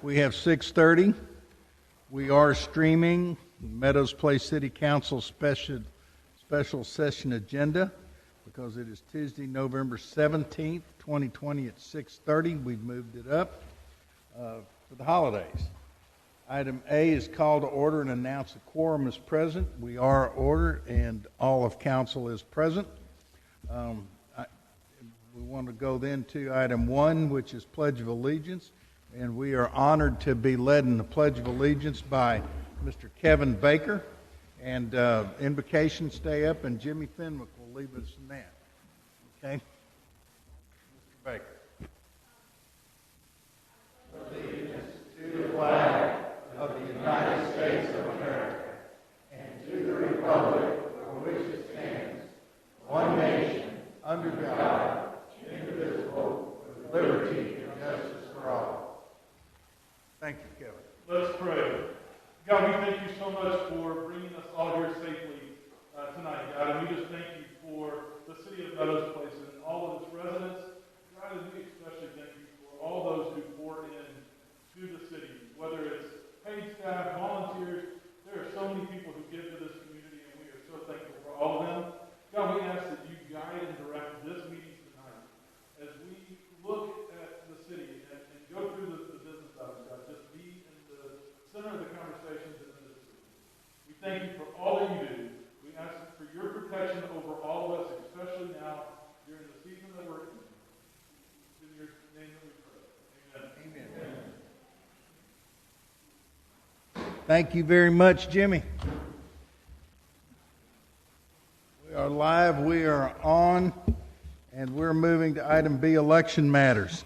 We have 6:30. We are streaming Meadows Place City Council special session agenda because it is Tuesday, November 17th, 2020 at 6:30. We've moved it up for the holidays. Item A is call to order and announce a quorum is present. We are ordered and all of council is present. We want to go then to item 1, which is Pledge of Allegiance. And we are honored to be led in the Pledge of Allegiance by Mr. Kevin Baker. And invocation, stay up, and Jimmy Fenwick will lead us in that. Okay? Mr. Baker. Allegiance to the flag of the United States of America and to the republic for which it stands, one nation, under God, indivisible, with liberty and justice for all. Thank you, Kevin. Let's pray. God, we thank you so much for bringing us all here safely tonight, God. And we just thank you for the city of Meadows Place and all of its residents. God, and we especially thank you for all those who pour in to the city, whether it's paid staff, volunteers. There are so many people who give to this community, and we are so thankful for all of them. God, we ask that you guide and direct this meeting tonight as we look at the city and go through the business of it, God. Just be in the center of the conversations in this city. We thank you for all that you do. We ask for your protection over all of us, especially now during the season that we're in. It's in your name that we pray. Amen. Amen. Thank you very much, Jimmy. We are live, we are on, and we're moving to item B, election matters.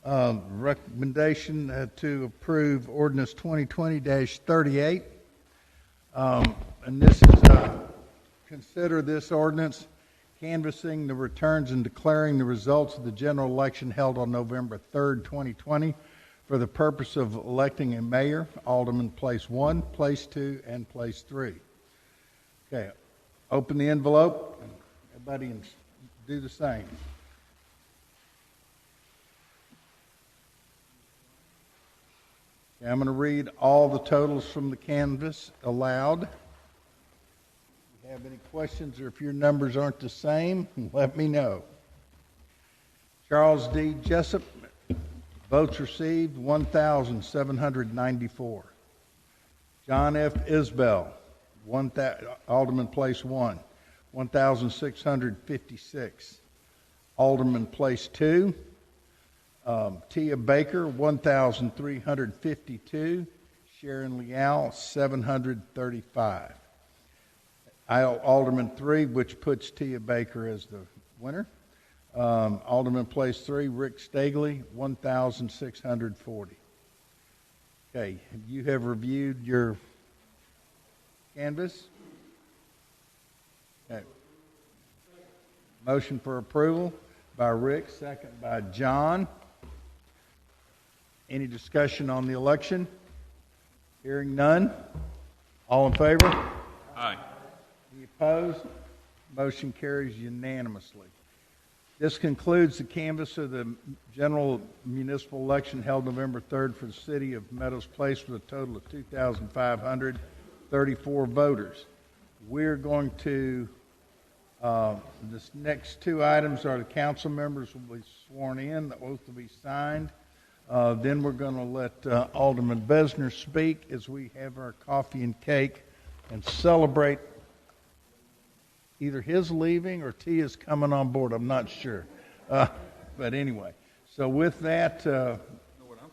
Recommendation to approve ordinance 2020-38. And this is, consider this ordinance canvassing the returns and declaring the results of the general election held on November 3rd, 2020 for the purpose of electing a mayor, alderman place 1, place 2, and place 3. Okay, open the envelope. Everybody do the same. Okay, I'm going to read all the totals from the canvas aloud. If you have any questions or if your numbers aren't the same, let me know. Charles D. Jessup, votes received 1,794. John F. Isbell, Alderman Place 1, 1,656. Alderman Place 2, Tia Baker, 1,352. Sharon Leal, 735. Alderman 3, which puts Tia Baker as the winner. Alderman Place 3, Rick Stagley, 1,640. Okay, you have reviewed your canvas? Okay. Motion for approval by Rick, second by John. Any discussion on the election? Hearing none. All in favor? Aye. Any opposed? Motion carries unanimously. This concludes the canvass of the general municipal election held November 3rd for the city of Meadows Place with a total of 2,534 voters. We're going to, this next two items are the council members will be sworn in, the oath will be signed. Then we're going to let Alderman Besner speak as we have our coffee and cake and celebrate either his leaving or Tia's coming on board. I'm not sure. But anyway, so with that... know what I'm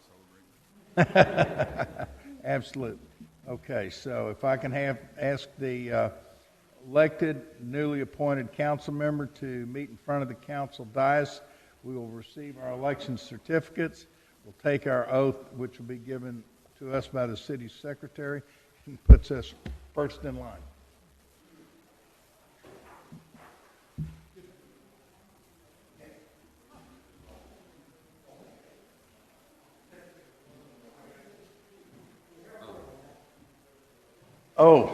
celebrating. Absolutely. Okay, so if I can ask the elected, newly appointed council member to meet in front of the council dais, we will receive our election certificates. We'll take our oath, which will be given to us by the city secretary, and puts us first in line. Oh.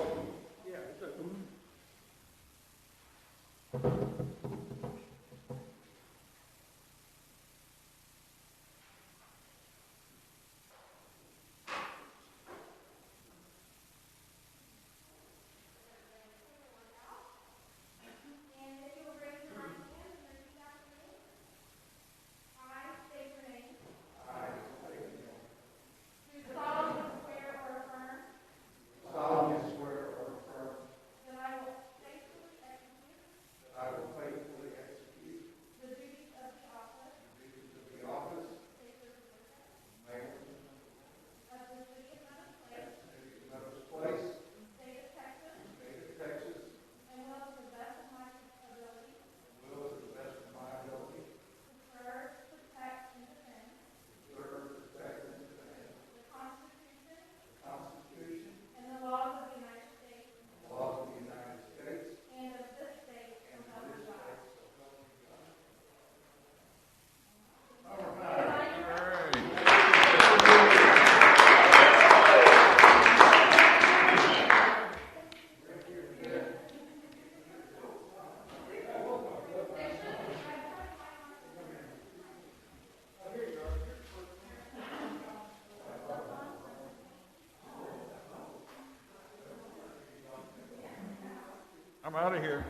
I'm out of here.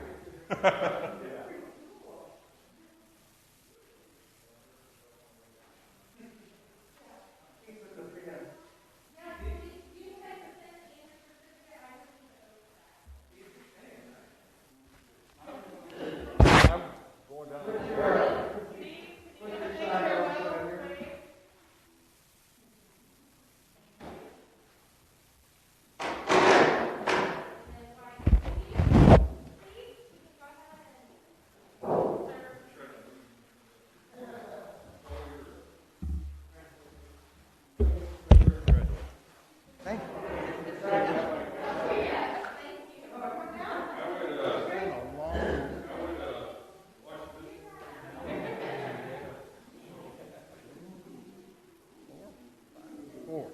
Four.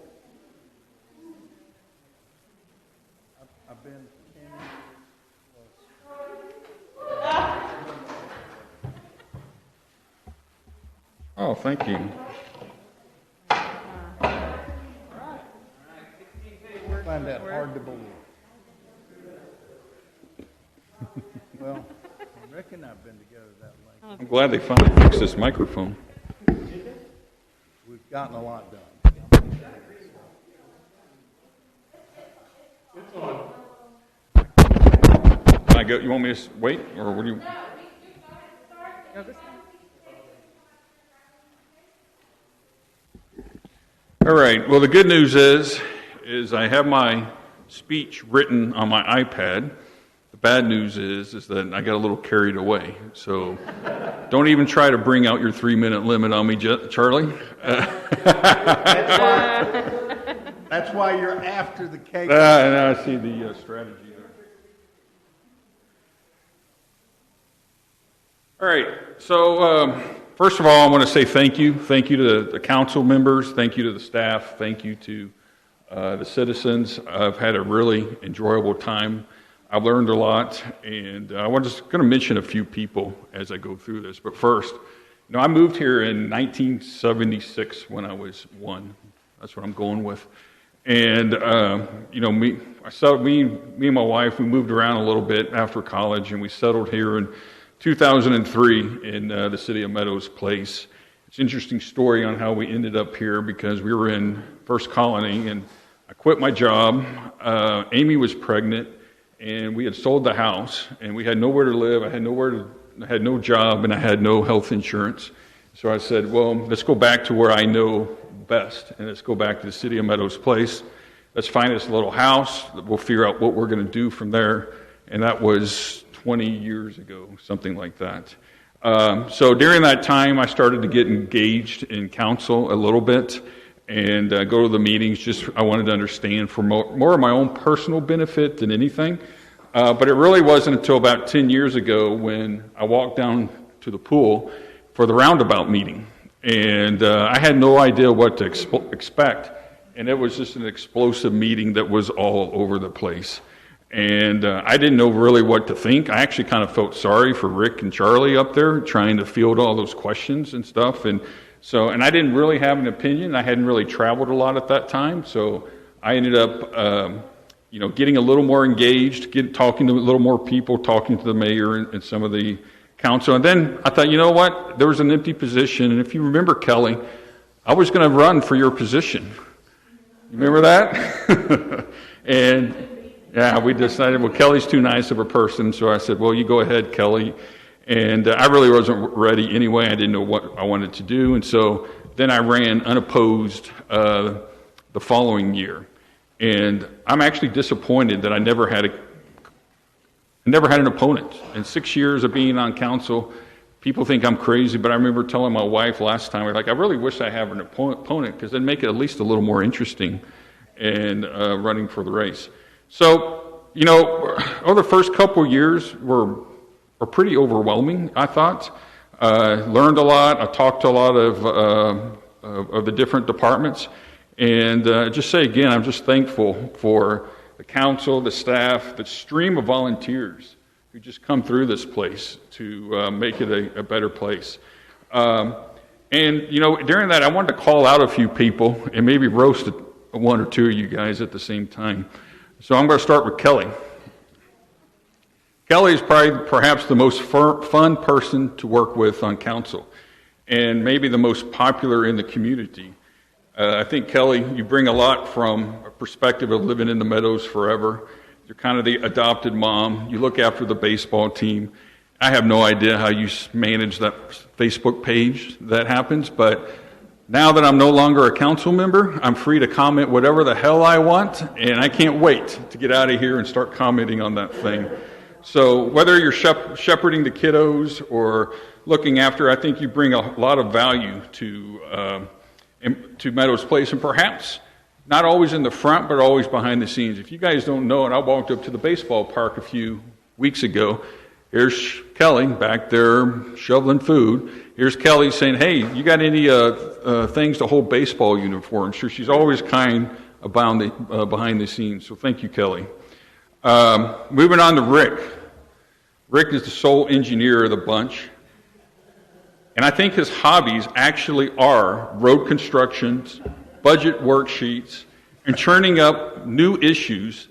I've been 10 years Oh, thank you. plus. I find that hard to believe. Well, Rick and I've been together that length. I'm glad they finally fixed this microphone. We've gotten a lot done. It's on. Can I go? You want me to wait, or what do you? All right. Well, the good news is I have my speech written on my iPad. The bad news is that I got a little carried away. So don't even try to bring out your 3-minute limit on me, Charlie. That's why you're after the cake. Now I see the strategy there. All right. So first of all, I want to say thank you. Thank you to the council members. Thank you to the staff. Thank you to the citizens. I've had a really enjoyable time. I've learned a lot, and I was just going to mention a few people as I go through this. But first, I moved here in 1976 when I was 1. That's what I'm going with. And me and my wife, we moved around a little bit after college, and we settled here in 2003 in the city of Meadows Place. It's an interesting story on how we ended up here because we were in First Colony, and I quit my job. Amy was pregnant, and we had sold the house, and we had nowhere to live. I had no job, and I had no health insurance. So I said, well, let's go back to where I know best, and let's go back to the city of Meadows Place. Let's find us a little house. We'll figure out what we're going to do from there. And that was 20 years ago, something like that. So during that time, I started to get engaged in council a little bit and go to the meetings. Just I wanted to understand for more of my own personal benefit than anything. But it really wasn't until about 10 years ago when I walked down to the pool for the roundabout meeting. And I had no idea what to expect. And it was just an explosive meeting that was all over the place. And I didn't know really what to think. I actually kind of felt sorry for Rick and Charlie up there trying to field all those questions and stuff. And I didn't really have an opinion. I hadn't really traveled a lot at that time. So I ended up, getting a little more engaged, talking to a little more people, talking to the mayor and some of the council. And then I thought, you know what? There was an empty position. And if you remember, Kelly, I was going to run for your position. You remember that? And yeah, we decided, well, Kelly's too nice of a person. So I said, well, you go ahead, Kelly. And I really wasn't ready anyway. I didn't know what I wanted to do. And so then I ran unopposed the following year. And I'm actually disappointed that I never had an opponent. In 6 years of being on council, people think I'm crazy, but I remember telling my wife last time, I really wish I had an opponent because it'd make it at least a little more interesting and running for the race. So, over the first couple of years were pretty overwhelming, I thought. Learned a lot. I talked to a lot of the different departments. And just say again, I'm just thankful for the council, the staff, the stream of volunteers who just come through this place to make it a better place. And during that, I wanted to call out a few people and maybe roast one or two of you guys at the same time. So I'm going to start with Kelly. Kelly is probably perhaps the most fun person to work with on council, and maybe the most popular in the community. I think, Kelly, you bring a lot from a perspective of living in the Meadows forever. You're kind of the adopted mom. You look after the baseball team. I have no idea how you manage that Facebook page that happens, but now that I'm no longer a council member, I'm free to comment whatever the hell I want, and I can't wait to get out of here and start commenting on that thing. So whether you're shepherding the kiddos or looking after, I think you bring a lot of value to Meadows Place, and perhaps not always in the front, but always behind the scenes. If you guys don't know it, I walked up to the baseball park a few weeks ago. Here's Kelly back there shoveling food. Here's Kelly saying, hey, you got any things to hold baseball uniforms? So she's always kind about behind the scenes. So thank you, Kelly. Moving on to Rick. Rick is the sole engineer of the bunch. And I think his hobbies actually are road constructions, budget worksheets, and churning up new issues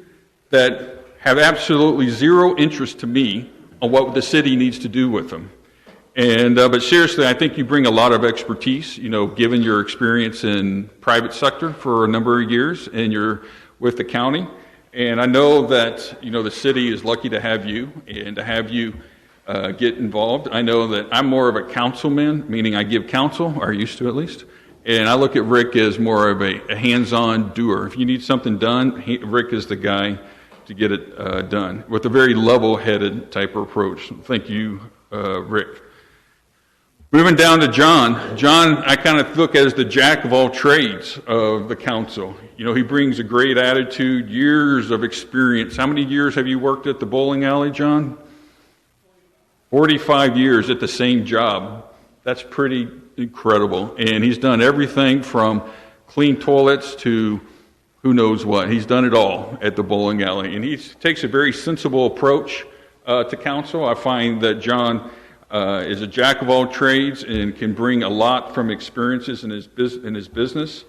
that have absolutely zero interest to me on what the city needs to do with them. And but seriously, I think you bring a lot of expertise, given your experience in private sector for a number of years, and you're with the county. And I know that, the city is lucky to have you and to have you get involved. I know that I'm more of a councilman, meaning I give counsel, or used to at least. And I look at Rick as more of a hands-on doer. If you need something done, Rick is the guy to get it done with a very level-headed type of approach. Thank you, Rick. Moving down to John. John, I kind of look at as the jack of all trades of the council. He brings a great attitude, years of experience. How many years have you worked at the bowling alley, John? 45 years at the same job. That's pretty incredible. And he's done everything from clean toilets to who knows what. He's done it all at the bowling alley. And he takes a very sensible approach to council. I find that John is a jack of all trades and can bring a lot from experiences in his business.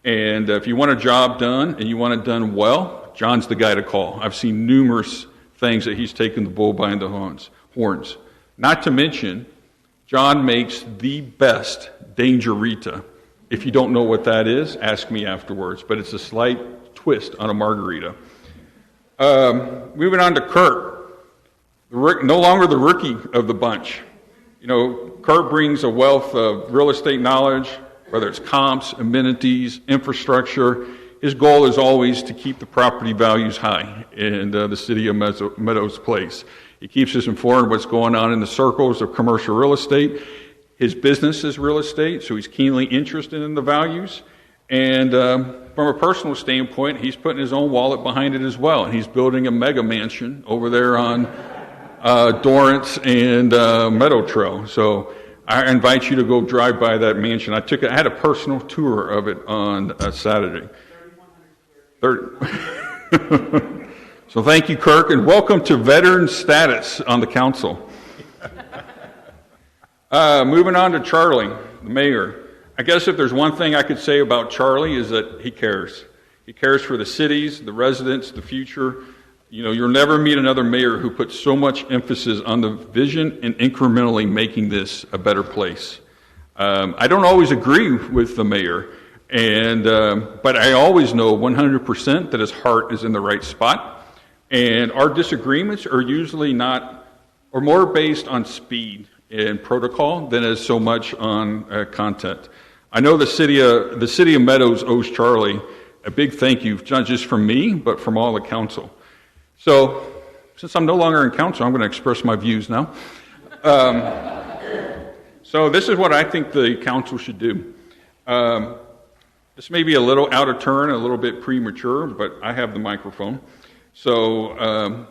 And if you want a job done and you want it done well, John's the guy to call. I've seen numerous things that he's taken the bull by the horns. Not to mention, John makes the best Dangerita. If you don't know what that is, ask me afterwards. But it's a slight twist on a margarita. Moving on to Kurt. No longer the rookie of the bunch. Kurt brings a wealth of real estate knowledge, whether it's comps, amenities, infrastructure. His goal is always to keep the property values high in the city of Meadows Place. He keeps us informed what's going on in the circles of commercial real estate. His business is real estate, so he's keenly interested in the values. And from a personal standpoint, he's putting his own wallet behind it as well. And he's building a mega mansion over there on Dorrance and Meadow Trail. So I invite you to go drive by that mansion. I had a personal tour of it on Saturday. 30. So thank you, Kirk, and welcome to veteran status on the council. Moving on to Charlie, the mayor. I guess if there's one thing I could say about Charlie is that he cares. He cares for the cities, the residents, the future. You'll never meet another mayor who puts so much emphasis on the vision and incrementally making this a better place. I don't always agree with the mayor, but I always know 100% that his heart is in the right spot. And our disagreements are usually more based on speed and protocol than as so much on content. I know the city of Meadows owes Charlie a big thank you, not just from me, but from all the council. So, since I'm no longer in council, I'm going to express my views now. So this is what I think the council should do. This may be a little out of turn, a little bit premature, but I have the microphone. So,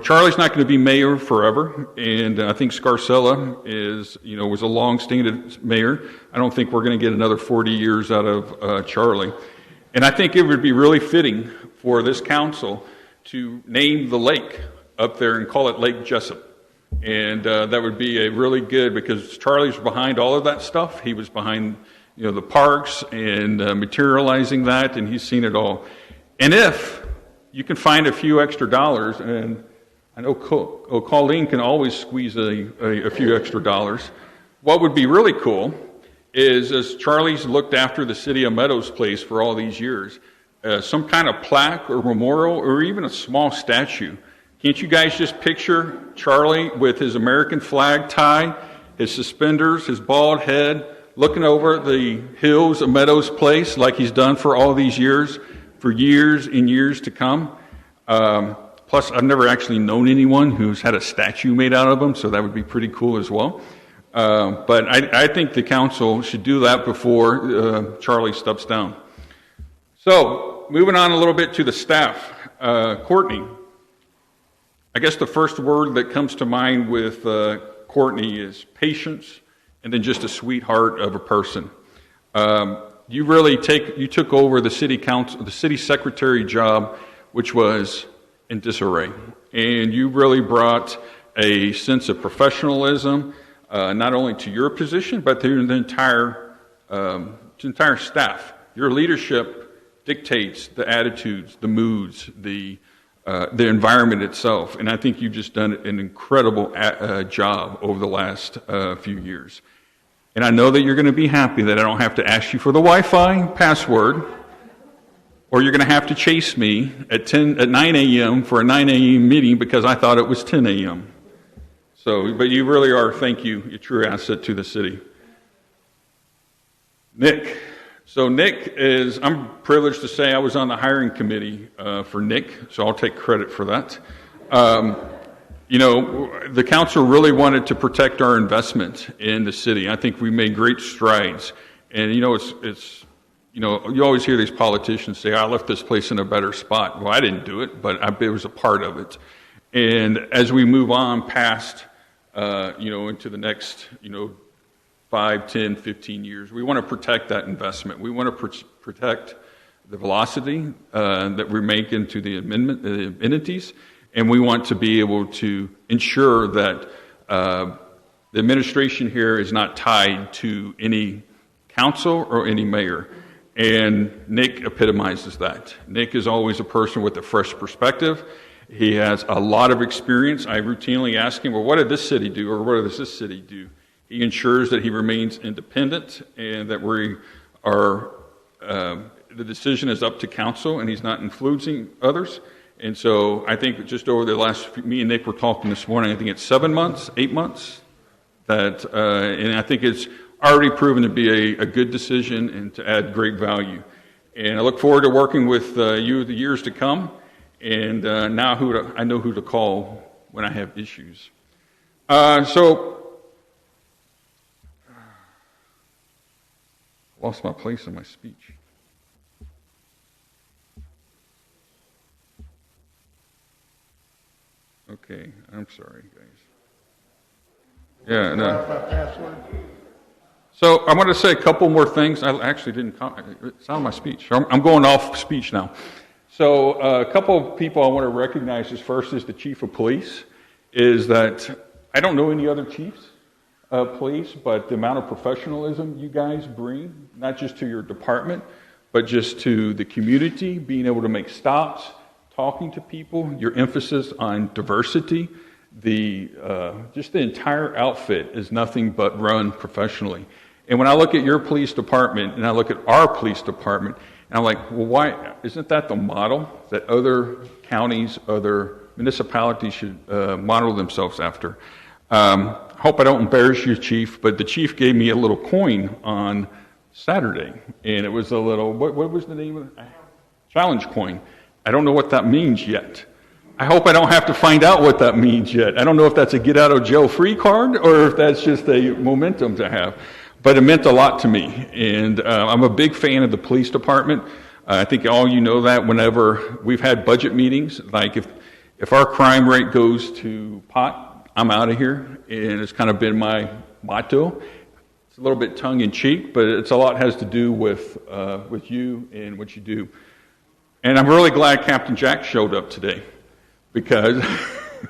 Charlie's not going to be mayor forever, and I think Scarcella was a long-standing mayor. I don't think we're going to get another 40 years out of Charlie. And I think it would be really fitting for this council to name the lake up there and call it Lake Jessup. And that would be a really good, because Charlie's behind all of that stuff. He was behind, the parks and materializing that, and he's seen it all. And if you can find a few extra dollars, and I know Colleen can always squeeze a few extra dollars. What would be really cool is, as Charlie's looked after the city of Meadows Place for all these years, some kind of plaque or memorial or even a small statue. Can't you guys just picture Charlie with his American flag tie, his suspenders, his bald head, looking over the hills of Meadows Place like he's done for all these years, for years and years to come? Plus, I've never actually known anyone who's had a statue made out of him, so that would be pretty cool as well. But I think the council should do that before Charlie steps down. So, moving on a little bit to the staff. Courtney. I guess the first word that comes to mind with Courtney is patience, and then just a sweetheart of a person. You took over the city council, the city secretary job, which was in disarray, and you really brought a sense of professionalism, not only to your position but to the entire staff. Your leadership dictates the attitudes, the moods, the environment itself, and I think you've just done an incredible job over the last few years. And I know that you're going to be happy that I don't have to ask you for the Wi-Fi password, or you're going to have to chase me at 9 a.m. for a 9 a.m. meeting because I thought it was 10 a.m. So, but you really are, thank you, a true asset to the city. Nick. So Nick is, I'm privileged to say I was on the hiring committee for Nick, so I'll take credit for that. The council really wanted to protect our investment in the city. I think we made great strides. And, you always hear these politicians say, I left this place in a better spot. Well, I didn't do it, but I was a part of it. And as we move on past, into the next, 5, 10, 15 years, we want to protect that investment. We want to protect the velocity that we make into the amenities, and we want to be able to ensure that the administration here is not tied to any council or any mayor. And Nick epitomizes that. Nick is always a person with a fresh perspective. He has a lot of experience. I routinely ask him, well, what did this city do, or what does this city do? He ensures that he remains independent and that the decision is up to council and he's not influencing others. And so I think just over the me and Nick were talking this morning, I think it's 7 months, 8 months, and I think it's already proven to be a good decision and to add great value. And I look forward to working with you the years to come, and now I know who to call when I have issues. Lost my place in my speech. Okay, I'm sorry, guys. Yeah, no. So I want to say a couple more things. I actually didn't. It's not my speech. I'm going off speech now. So a couple of people I want to recognize. First is the chief of police. Is that I don't know any other chiefs of police, but the amount of professionalism you guys bring, not just to your department, but just to the community, being able to make stops, talking to people, your emphasis on diversity, just the entire outfit is nothing but run professionally. And when I look at your police department and I look at our police department, and I'm like, well, why isn't that the model that other counties, other municipalities should model themselves after? I hope I don't embarrass you, Chief, but the Chief gave me a little coin on Saturday, and it was a little, what was the name of it? Challenge coin. I don't know what that means yet. I hope I don't have to find out what that means yet. I don't know if that's a get-out-of-jail-free card or if that's just a momentum to have. But it meant a lot to me, and I'm a big fan of the police department. I think all you know that whenever we've had budget meetings, like if our crime rate goes to pot, I'm out of here, and it's kind of been my motto. It's a little bit tongue-in-cheek, but it's a lot has to do with you and what you do. And I'm really glad Captain Jack showed up today, because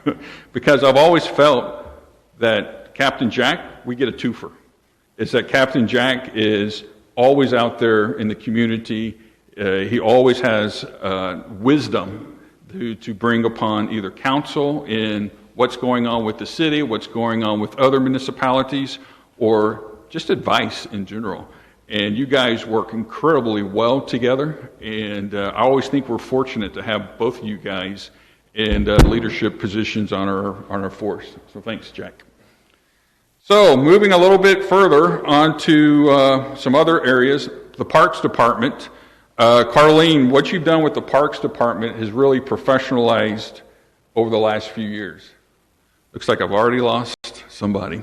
I've always felt that Captain Jack, we get a twofer. It's that Captain Jack is always out there in the community. He always has wisdom to bring upon either council in what's going on with the city, what's going on with other municipalities, or just advice in general. And you guys work incredibly well together, and I always think we're fortunate to have both of you guys in leadership positions on our force. So thanks, Jack. So moving a little bit further on to some other areas, the Parks Department. Carlene, what you've done with the Parks Department has really professionalized over the last few years. Looks like I've already lost somebody.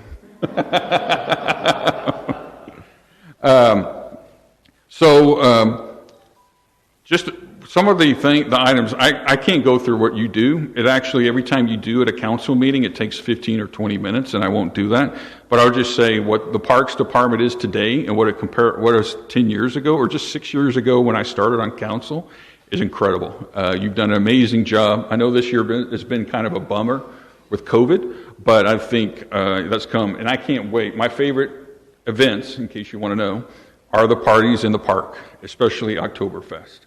Just some of the items, I can't go through what you do. It actually, every time you do at a council meeting, it takes 15 or 20 minutes, and I won't do that. But I'll just say what the Parks Department is today and what it was 10 years ago, or just 6 years ago when I started on council, is incredible. You've done an amazing job. I know this year has been kind of a bummer with COVID, but I think that's come, and I can't wait. My favorite events, in case you want to know, are the parties in the park, especially Oktoberfest.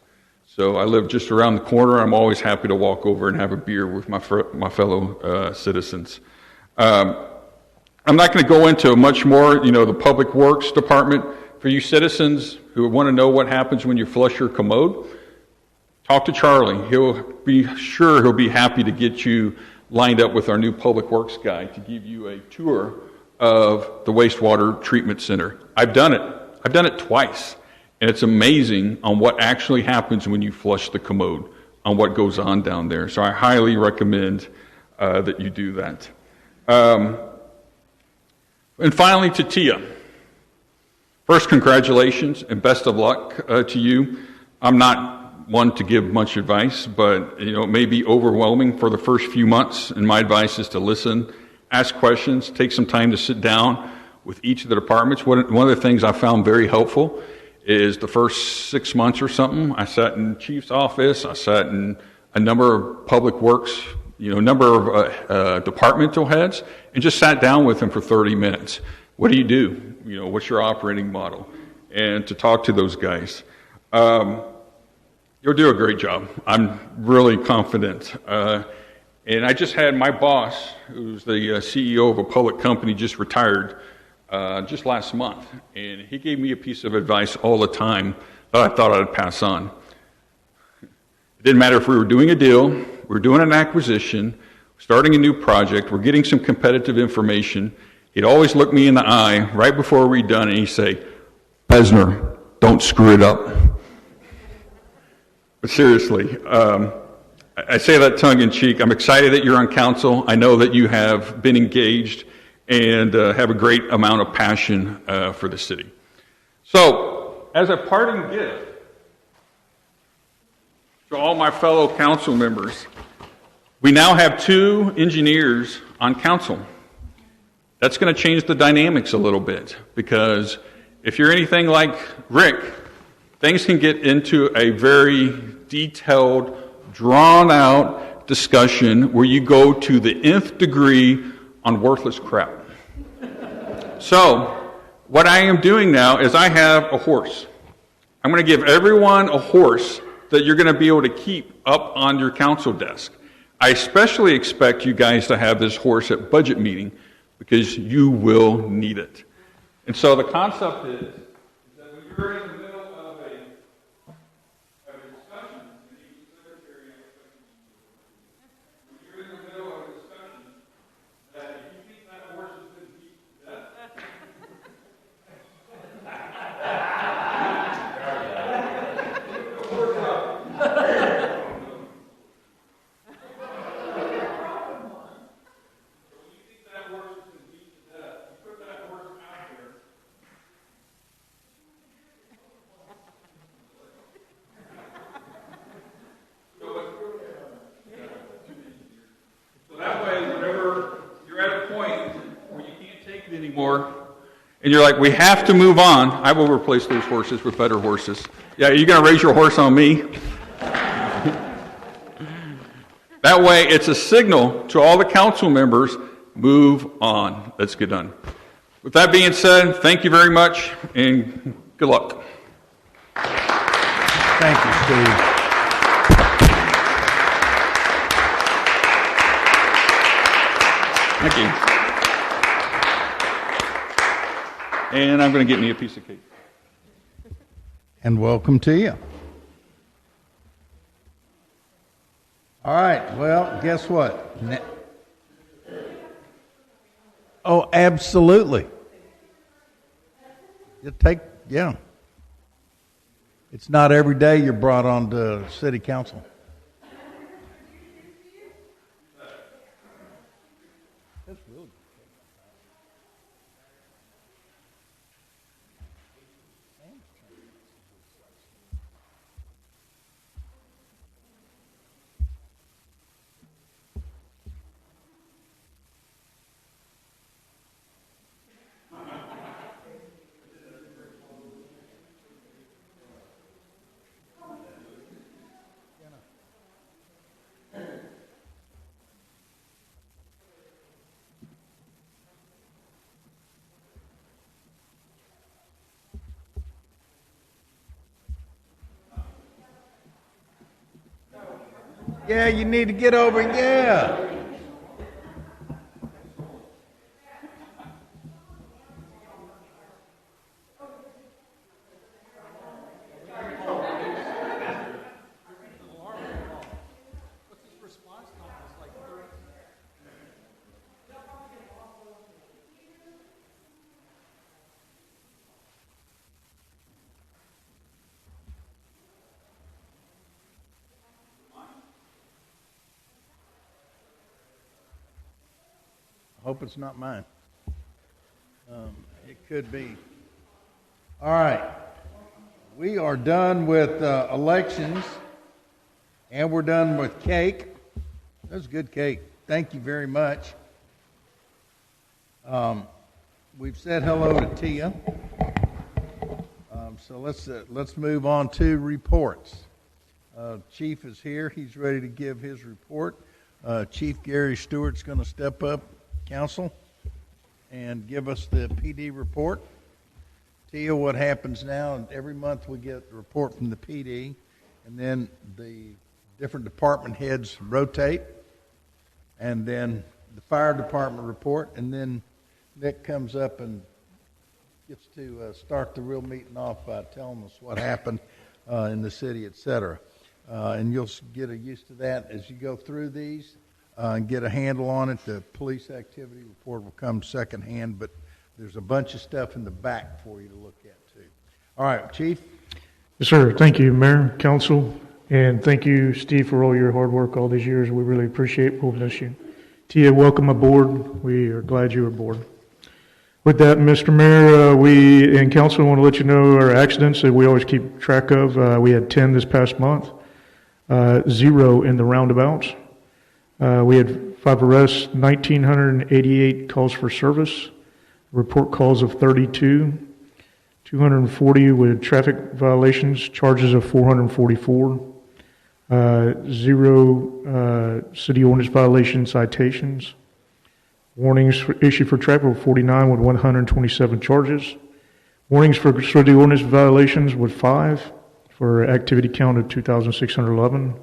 So I live just around the corner. I'm always happy to walk over and have a beer with my fellow citizens. I'm not going to go into much more, the Public Works Department. For you citizens who want to know what happens when you flush your commode, talk to Charlie. He'll be happy to get you lined up with our new Public Works guy to give you a tour of the wastewater treatment center. I've done it. I've done it twice, and it's amazing on what actually happens when you flush the commode, on what goes on down there. So I highly recommend that you do that. And finally, to Tia. First, congratulations and best of luck to you. I'm not one to give much advice, but it may be overwhelming for the first few months, and my advice is to listen, ask questions, take some time to sit down with each of the departments. One of the things I found very helpful is the first 6 months or something, I sat in the chief's office, I sat in a number of public works, number of departmental heads, and just sat down with them for 30 minutes. What do you do? What's your operating model? And to talk to those guys. You'll do a great job. I'm really confident. And I just had my boss, who's the CEO of a public company, just retired just last month. And he gave me a piece of advice all the time that I thought I'd pass on. It didn't matter if we were doing a deal, we were doing an acquisition, starting a new project, we're getting some competitive information. He'd always look me in the eye right before we'd done, and he'd say, "Pesner, don't screw it up." But seriously, I say that tongue in cheek. I'm excited that you're on council. I know that you have been engaged and have a great amount of passion for the city. So, as a parting gift to all my fellow council members, we now have 2 engineers on council. That's going to change the dynamics a little bit, because if you're anything like Rick, things can get into a very detailed, drawn-out discussion where you go to the nth degree on worthless crap. So, what I am doing now is I have a horse. I'm going to give everyone a horse that you're going to be able to keep up on your council desk. I especially expect you guys to have this horse at budget meeting, because you will need it. And so the concept is that when you're in the middle of a discussion, when you're in the middle of a discussion, that if you think that horse has been beat to death, anymore, and you're like, we have to move on, I will replace those horses with better horses. Yeah, are you going to raise your horse on me? That way, it's a signal to all the council members, move on. Let's get done. With that being said, thank you very much, and good luck. Thank you, Steve. Thank you. And I'm going to get me a piece of cake. And welcome to you. All right, well, guess what? Oh, absolutely. Yeah. It's not every day you're brought on to city council. Yeah, you need to get over, yeah. Hope it's not mine. It could be. All right. We are done with elections, and we're done with cake. That was good cake. Thank you very much. We've said hello to Tia. So let's move on to reports. Chief is here. He's ready to give his report. Chief Gary Stewart's going to step up, council, and give us the PD report. Tia, what happens now, every month we get a report from the PD, and then the different department heads rotate, and then the fire department report, and then Nick comes up and gets to start the real meeting off by telling us what happened in the city, etc. And you'll get used to that as you go through these. And get a handle on it. The police activity report will come secondhand, but there's a bunch of stuff in the back for you to look at, too. All right, Chief. Yes, sir. Thank you, Mayor, Council, and thank you, Steve, for all your hard work all these years. We really appreciate it. We'll miss you. Tia, welcome aboard. We are glad you are aboard. With that, Mr. Mayor, we in Council want to let you know our accidents that we always keep track of. We had 10 this past month, 0 in the roundabouts. We had 5 arrests, 1,988 calls for service, report calls of 32, 240 with traffic violations, charges of 444, 0 city ordinance violation citations, warnings issued for traffic were 49 with 127 charges, warnings for city ordinance violations with 5 for activity count of 2,611.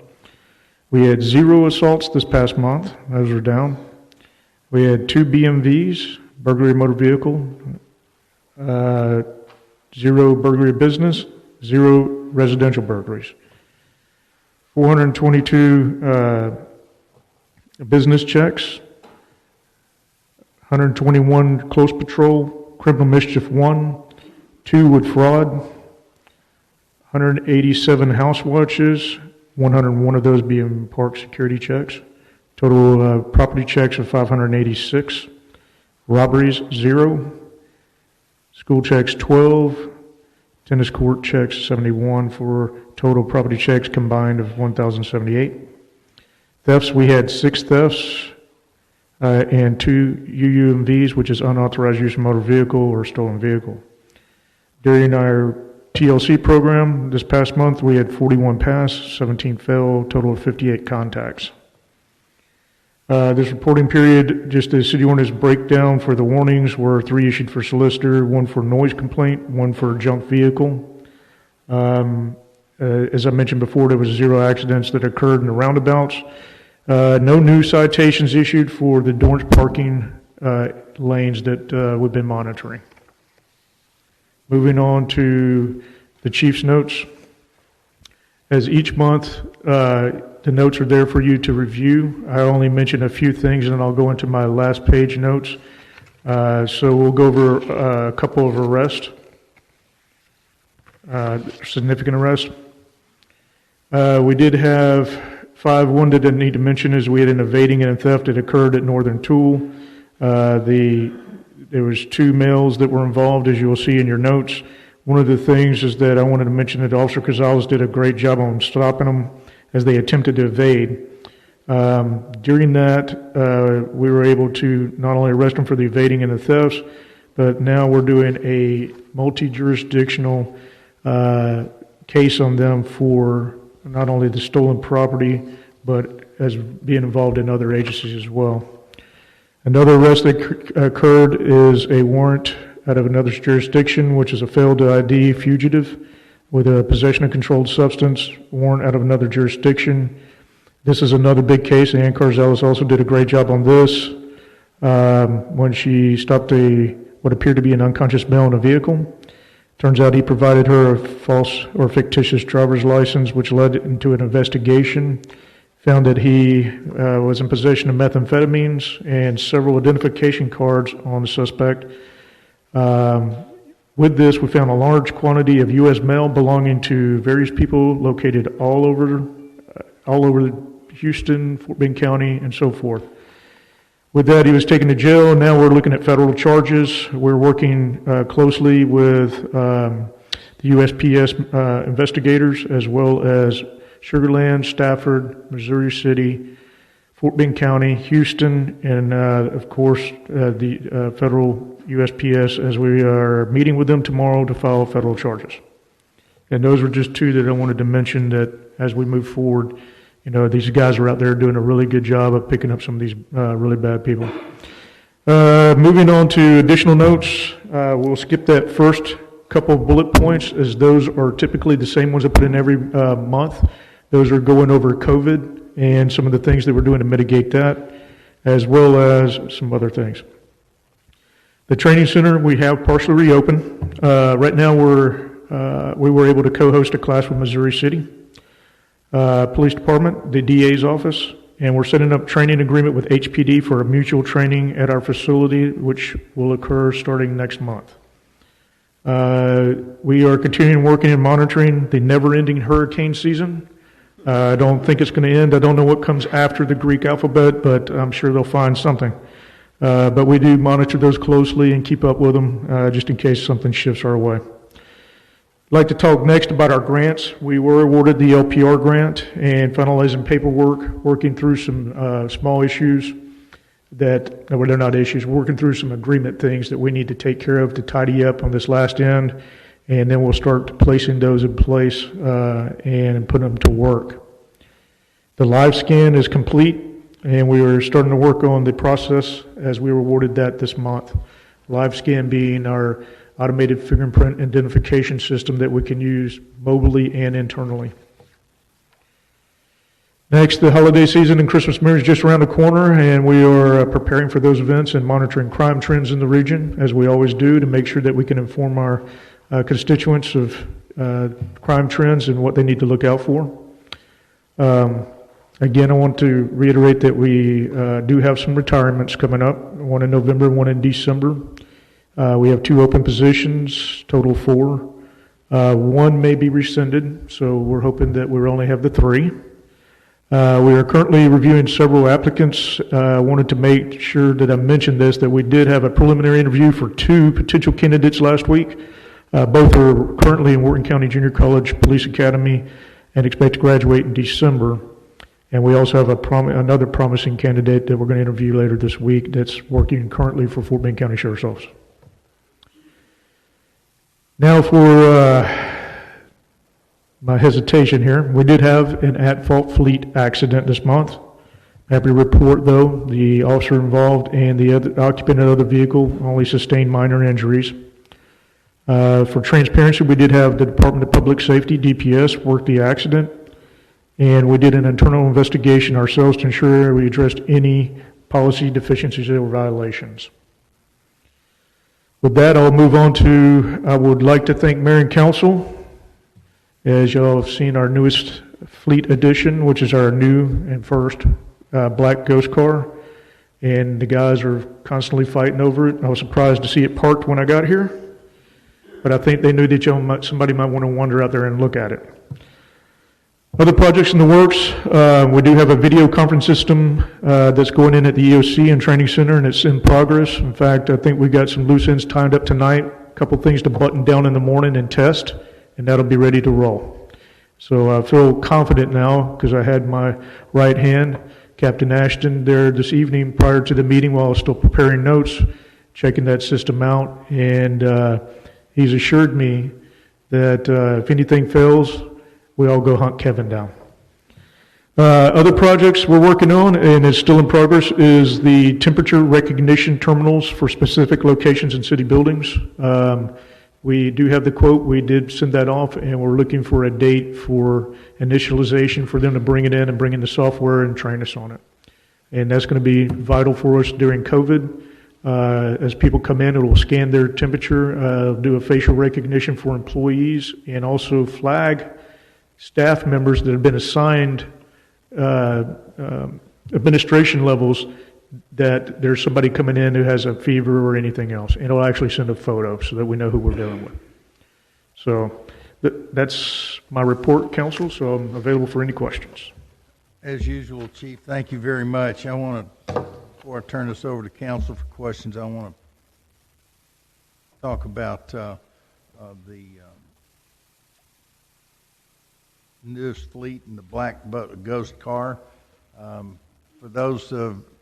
We had 0 assaults this past month. Those are down. We had 2 BMVs, burglary of motor vehicle, 0 burglary of business, 0 residential burglaries. 422 business checks, 121 close patrol, criminal mischief 1, 2 with fraud, 187 house watches, 101 of those being park security checks. Total property checks of 586. Robberies, 0. School checks, 12. Tennis court checks, 71, for total property checks combined of 1,078. Thefts, we had 6 thefts and 2 UUMVs, which is unauthorized use of motor vehicle or stolen vehicle. During our TLC program this past month, we had 41 pass, 17 fail, total of 58 contacts. This reporting period, just the city ordinance breakdown for the warnings were 3 issued for solicitor, 1 for noise complaint, 1 for junk vehicle. As I mentioned before, there was 0 accidents that occurred in the roundabouts. No new citations issued for the Dorrance parking lanes that we've been monitoring. Moving on to the chief's notes. As each month, the notes are there for you to review. I only mention a few things, and then I'll go into my last page notes. So we'll go over a couple of arrests, significant arrests. We did have 5. One that I need to mention is we had an evading and theft that occurred at Northern Tool. There was 2 males that were involved, as you will see in your notes. One of the things is that I wanted to mention that Officer Gonzalez did a great job on stopping them as they attempted to evade. During that, we were able to not only arrest them for the evading and the thefts, but now we're doing a multi-jurisdictional case on them for not only the stolen property, but as being involved in other agencies as well. Another arrest that occurred is a warrant out of another jurisdiction, which is a failed to ID fugitive with a possession of controlled substance warrant out of another jurisdiction. This is another big case. Ann Carzelis also did a great job on this when she stopped what appeared to be an unconscious male in a vehicle. Turns out he provided her a false or fictitious driver's license, which led into an investigation. Found that he was in possession of methamphetamines and several identification cards on the suspect. With this, we found a large quantity of U.S. mail belonging to various people located all over Houston, Fort Bend County, and so forth. With that, he was taken to jail. Now we're looking at federal charges. We're working closely with the USPS investigators, as well as Sugar Land, Stafford, Missouri City, Fort Bend County, Houston, and of course the federal USPS, as we are meeting with them tomorrow to file federal charges. And those were just 2 that I wanted to mention, that as we move forward, these guys are out there doing a really good job of picking up some of these really bad people. Moving on to additional notes, we'll skip that first couple of bullet points, as those are typically the same ones I put in every month. Those are going over COVID and some of the things that we're doing to mitigate that, as well as some other things. The training center we have partially reopened. Right now we were able to co-host a class with Missouri City Police Department, the DA's office, and we're setting up training agreement with HPD for a mutual training at our facility, which will occur starting next month. We are continuing working and monitoring the never-ending hurricane season. I don't think it's going to end. I don't know what comes after the Greek alphabet, but I'm sure they'll find something. But we do monitor those closely and keep up with them just in case something shifts our way. I'd like to talk next about our grants. We were awarded the LPR grant and finalizing paperwork, working through some small issues they're not issues. We're working through some agreement things that we need to take care of to tidy up on this last end. And then we'll start placing those in place and put them to work. The live scan is complete, and we are starting to work on the process as we were awarded that this month. Live scan being our automated fingerprint identification system that we can use mobilely and internally. Next, the holiday season and Christmas mirror is just around the corner, and we are preparing for those events and monitoring crime trends in the region, as we always do, to make sure that we can inform our constituents of crime trends and what they need to look out for. Again, I want to reiterate that we do have some retirements coming up, one in November, one in December. We have 2 open positions, total 4. One may be rescinded, so we're hoping that we'll only have the 3. We are currently reviewing several applicants. I wanted to make sure that I mentioned this, that we did have a preliminary interview for 2 potential candidates last week. Both are currently in Wharton County Junior College Police Academy and expect to graduate in December. And we also have another promising candidate that we're going to interview later this week that's working currently for Fort Bend County Sheriff's Office. Now for my hesitation here. We did have an at-fault fleet accident this month. Happy to report, though, the officer involved and the other occupant of the other vehicle only sustained minor injuries. For transparency, we did have the Department of Public Safety, DPS, work the accident. And we did an internal investigation ourselves to ensure we addressed any policy deficiencies or violations. With that, I'll move on to, I would like to thank Mayor and Council. As y'all have seen, our newest fleet edition, which is our new and first black ghost car. And the guys are constantly fighting over it. I was surprised to see it parked when I got here. But I think they knew that somebody might want to wander out there and look at it. Other projects in the works, we do have a video conference system that's going in at the EOC and Training Center, and it's in progress. In fact, I think we got some loose ends tied up tonight, a couple things to button down in the morning and test, and that'll be ready to roll. So I feel confident now because I had my right hand, Captain Ashton, there this evening prior to the meeting while I was still preparing notes, checking that system out, and he's assured me that if anything fails, we all go hunt Kevin down. Other projects we're working on, and it's still in progress, is the temperature recognition terminals for specific locations in city buildings. We do have the quote. We did send that off, and we're looking for a date for initialization for them to bring it in and bring in the software and train us on it. And that's going to be vital for us during COVID. As people come in, it will scan their temperature, do a facial recognition for employees, and also flag staff members that have been assigned administration levels that there's somebody coming in who has a fever or anything else. And it'll actually send a photo so that we know who we're dealing with. So that's my report, Council, so I'm available for any questions. As usual, Chief, thank you very much. I want to, before I turn this over to Council for questions, I want to talk about the newest fleet and the black ghost car. For those,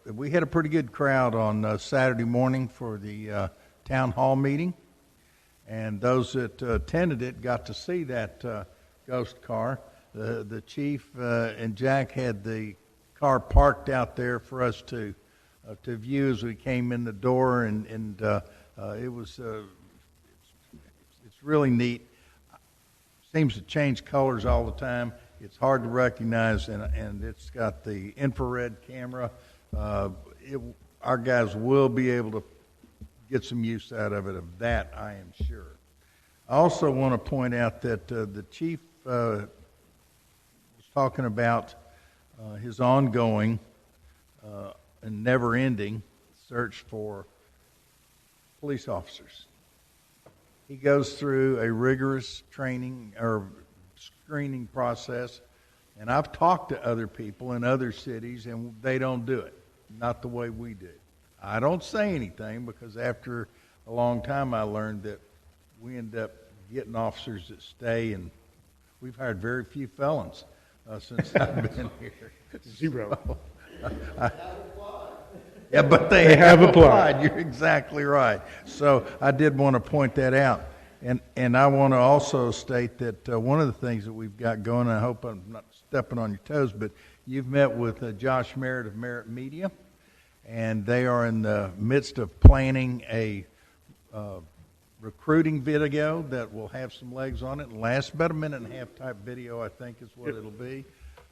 we had a pretty good crowd on Saturday morning for the town hall meeting, and those that attended it got to see that ghost car. The chief and Jack had the car parked out there for us to view as we came in the door, and it was it's really neat. Seems to change colors all the time. It's hard to recognize, and it's got the infrared camera. Our guys will be able to get some use out of it. Of that, I am sure. I also want to point out that the chief was talking about his ongoing and never-ending search for police officers. He goes through a rigorous training or screening process, and I've talked to other people in other cities, and they don't do it, not the way we do. I don't say anything because after a long time I learned that we end up getting officers that stay, and we've hired very few felons since I've been here. Zero. Yeah, but they have applied. You're exactly right. So I did want to point that out. And I want to also state that one of the things that we've got going, and I hope I'm not stepping on your toes, but you've met with Josh Merritt of Merritt Media, and they are in the midst of planning a recruiting video that will have some legs on it. It'll last about a minute and a half type video, I think is what it'll be.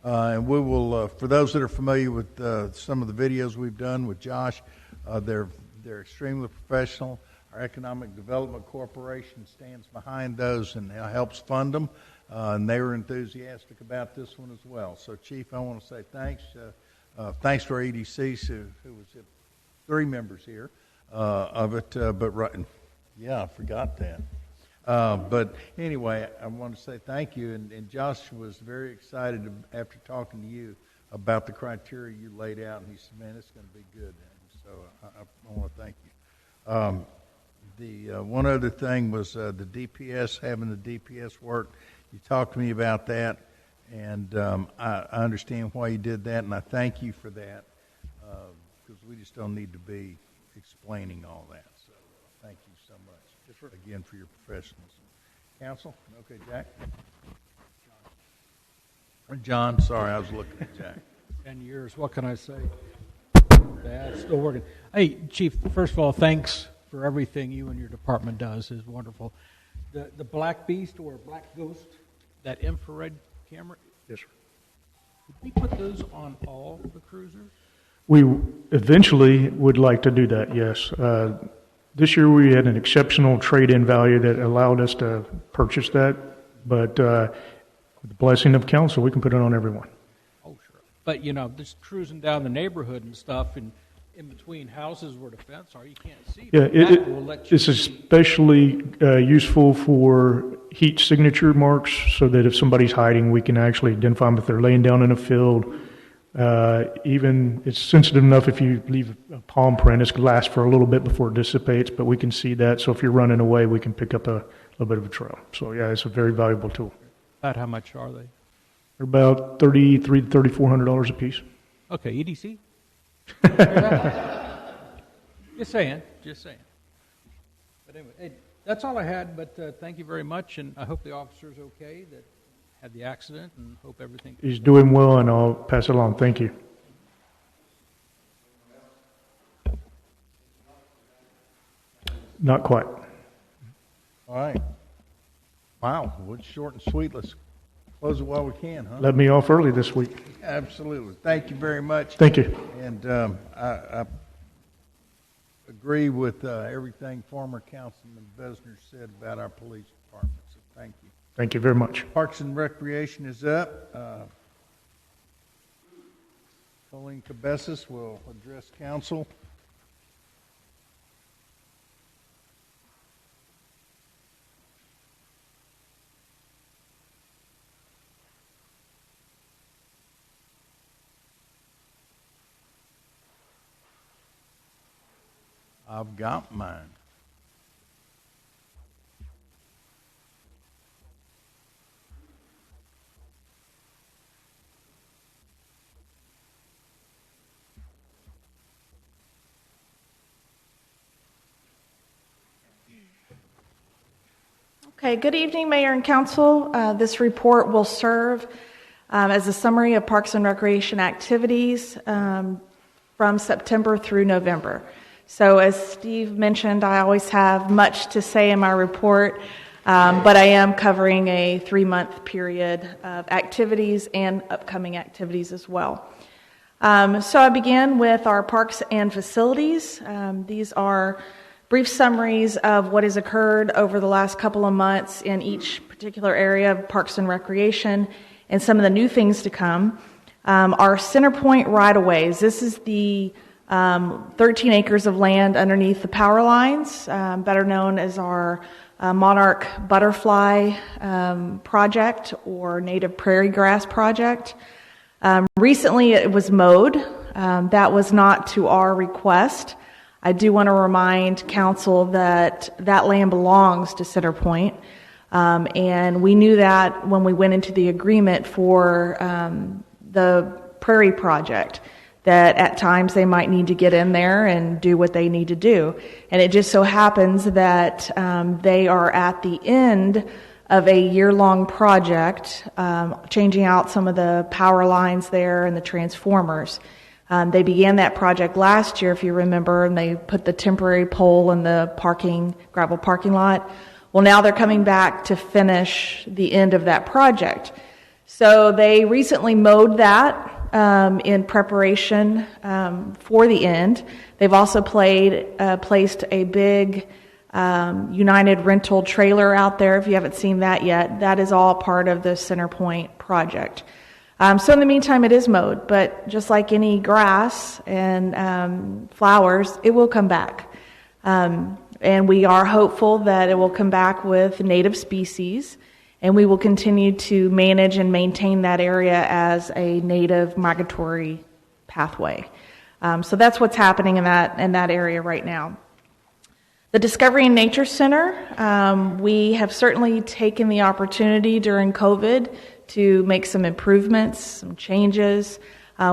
And we will, for those that are familiar with some of the videos we've done with Josh, they're extremely professional. Our Economic Development Corporation stands behind those and helps fund them, and they were enthusiastic about this one as well. So, Chief, I want to say thanks. Thanks to our EDCs, who was 3 members here of it. But right, yeah, I forgot that. But anyway, I want to say thank you. And Josh was very excited after talking to you about the criteria you laid out, and he said, "Man, it's going to be good." And so I want to thank you. The one other thing was the DPS, having the DPS work. You talked to me about that, and I understand why you did that, and I thank you for that, because we just don't need to be explaining all that. So thank you so much, again, for your professionalism. Counsel? Okay, Jack? John, sorry, I was looking at Jack. 10 years, what can I say? Bad, still working. Hey, Chief, first of all, thanks for everything you and your department does. Is wonderful. The Black Beast or Black Ghost, that infrared camera, Yes, sir. we put those on all the cruisers? We eventually would like to do that, yes. This year we had an exceptional trade-in value that allowed us to purchase that, but with the blessing of council, we can put it on everyone. Oh, sure. But, just cruising down the neighborhood and stuff, and in between houses where the fence are, you can't see. Yeah, That will let you it's see. especially useful for heat signature marks so that if somebody's hiding, we can actually identify them if they're laying down in a field. Even it's sensitive enough if you leave a palm print, it's going to last for a little bit before it dissipates, but we can see that. So if you're running away, we can pick up a little bit of a trail. So yeah, it's a very valuable tool. About how much are they? They're about $3,300 to $3,400 a piece. Okay, EDC? Just saying. But anyway, hey, that's all I had, but thank you very much, and I hope the officer's okay that had the accident, and hope everything... He's doing well, and I'll pass it along. Thank you. Not quite. All right. Wow, well, it's short and sweet. Let's close it while we can, huh? Let me off early this week. Absolutely. Thank you very much. Thank you. And I agree with everything former Councilman Besner said about our police department, so thank you. Thank you very much. Parks and Recreation is up. Colleen Cabezas will address council. I've got mine. Okay, good evening, Mayor and Council. This report will serve as a summary of Parks and Recreation activities from September through November. So as Steve mentioned, I always have much to say in my report, but I am covering a 3-month period of activities and upcoming activities as well. So I begin with our parks and facilities. These are brief summaries of what has occurred over the last couple of months in each particular area of Parks and Recreation and some of the new things to come. Our Centerpoint right-of-ways. This is the 13 acres of land underneath the power lines, better known as our Monarch Butterfly project or Native Prairie Grass project. Recently it was mowed. That was not to our request. I do want to remind council that that land belongs to Centerpoint, and we knew that when we went into the agreement for the Prairie project, that at times they might need to get in there and do what they need to do. And it just so happens that they are at the end of a year-long project, changing out some of the power lines there and the transformers. They began that project last year, if you remember, and they put the temporary pole in the gravel parking lot. Well, now they're coming back to finish the end of that project. So they recently mowed that in preparation for the end. They've also placed a big United rental trailer out there. If you haven't seen that yet, that is all part of the Centerpoint project. So in the meantime, it is mowed, but just like any grass and flowers, it will come back. And we are hopeful that it will come back with native species, and we will continue to manage and maintain that area as a native migratory pathway. So that's what's happening in that area right now. The Discovery and Nature Center, we have certainly taken the opportunity during COVID to make some improvements, some changes.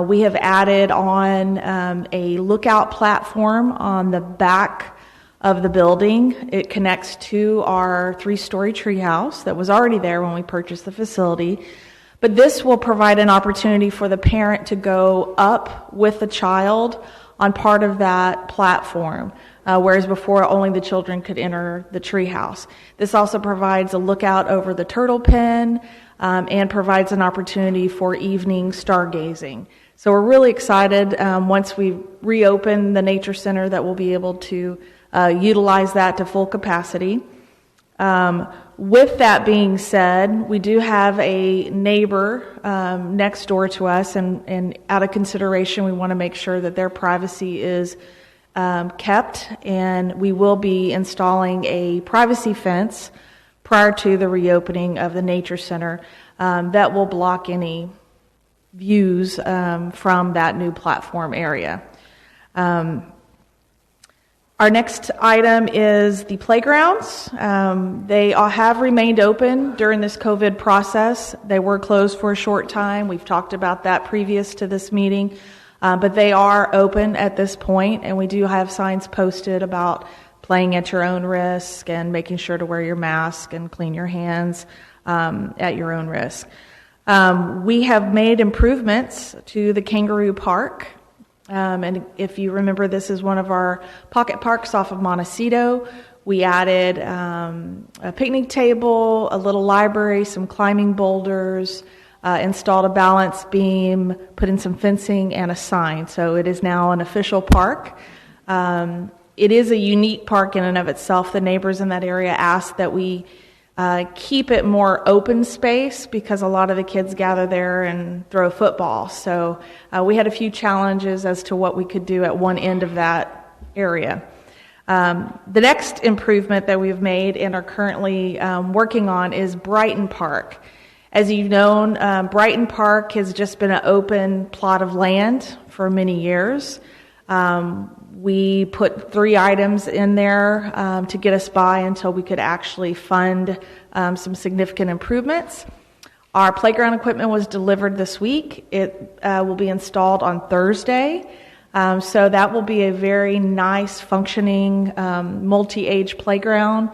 We have added on a lookout platform on the back of the building. It connects to our 3-story treehouse that was already there when we purchased the facility. But this will provide an opportunity for the parent to go up with the child on part of that platform, whereas before only the children could enter the treehouse. This also provides a lookout over the turtle pen, and provides an opportunity for evening stargazing. So we're really excited once we reopen the Nature Center that we'll be able to utilize that to full capacity. With that being said, we do have a neighbor next door to us, and out of consideration, we want to make sure that their privacy is kept, and we will be installing a privacy fence prior to the reopening of the Nature Center that will block any views from that new platform area. Our next item is the playgrounds. They all have remained open during this COVID process. They were closed for a short time. We've talked about that previous to this meeting, but they are open at this point, and we do have signs posted about playing at your own risk and making sure to wear your mask and clean your hands at your own risk. We have made improvements to the Kangaroo Park. And if you remember, this is one of our pocket parks off of Montecito. We added a picnic table, a little library, some climbing boulders, installed a balance beam, put in some fencing, and a sign. So it is now an official park. It is a unique park in and of itself. The neighbors in that area asked that we keep it more open space because a lot of the kids gather there and throw football. So we had a few challenges as to what we could do at one end of that area. The next improvement that we've made and are currently working on is Brighton Park. As you've known, Brighton Park has just been an open plot of land for many years. We put 3 items in there to get us by until we could actually fund some significant improvements. Our playground equipment was delivered this week. It will be installed on Thursday. So that will be a very nice, functioning, multi-age playground.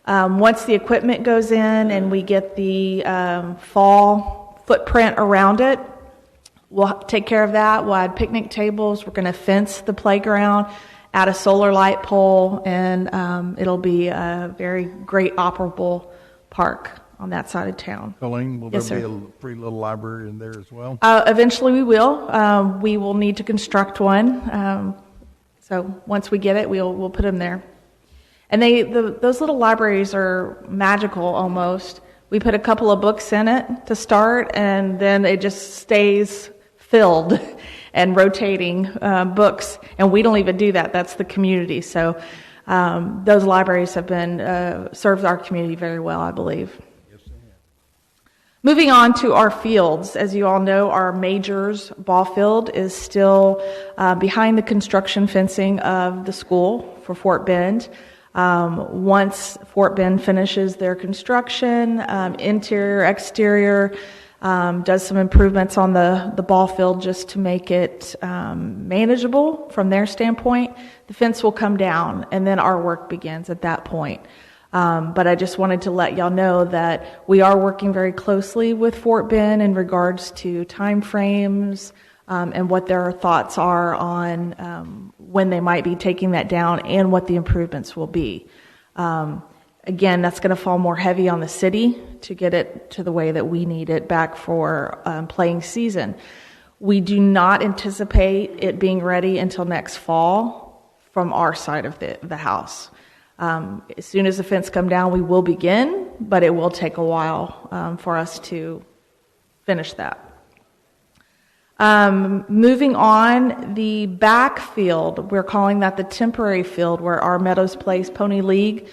Once the equipment goes in and we get the fall footprint around it, we'll take care of that. We'll add picnic tables. We're going to fence the playground, add a solar light pole, and it'll be a very great operable park on that side of town. Colleen, will Yes, there sir. be a free little library in there as well? Eventually we will. We will need to construct one. So once we get it, we'll put them there. And those little libraries are magical almost. We put a couple of books in it to start, and then it just stays filled and rotating books. And we don't even do that. That's the community. So those libraries have been served our community very well, I believe. Moving on to our fields. As you all know, our Majors ball field is still behind the construction fencing of the school for Fort Bend. Once Fort Bend finishes their construction, interior, exterior, does some improvements on the ball field just to make it manageable from their standpoint, the fence will come down, and then our work begins at that point. But I just wanted to let y'all know that we are working very closely with Fort Bend in regards to time frames and what their thoughts are on when they might be taking that down and what the improvements will be. Again, that's going to fall more heavy on the city to get it to the way that we need it back for playing season. We do not anticipate it being ready until next fall from our side of the house. As soon as the fence come down, we will begin, but it will take a while for us to finish that. Moving on, the backfield, we're calling that the temporary field where our Meadows Place Pony League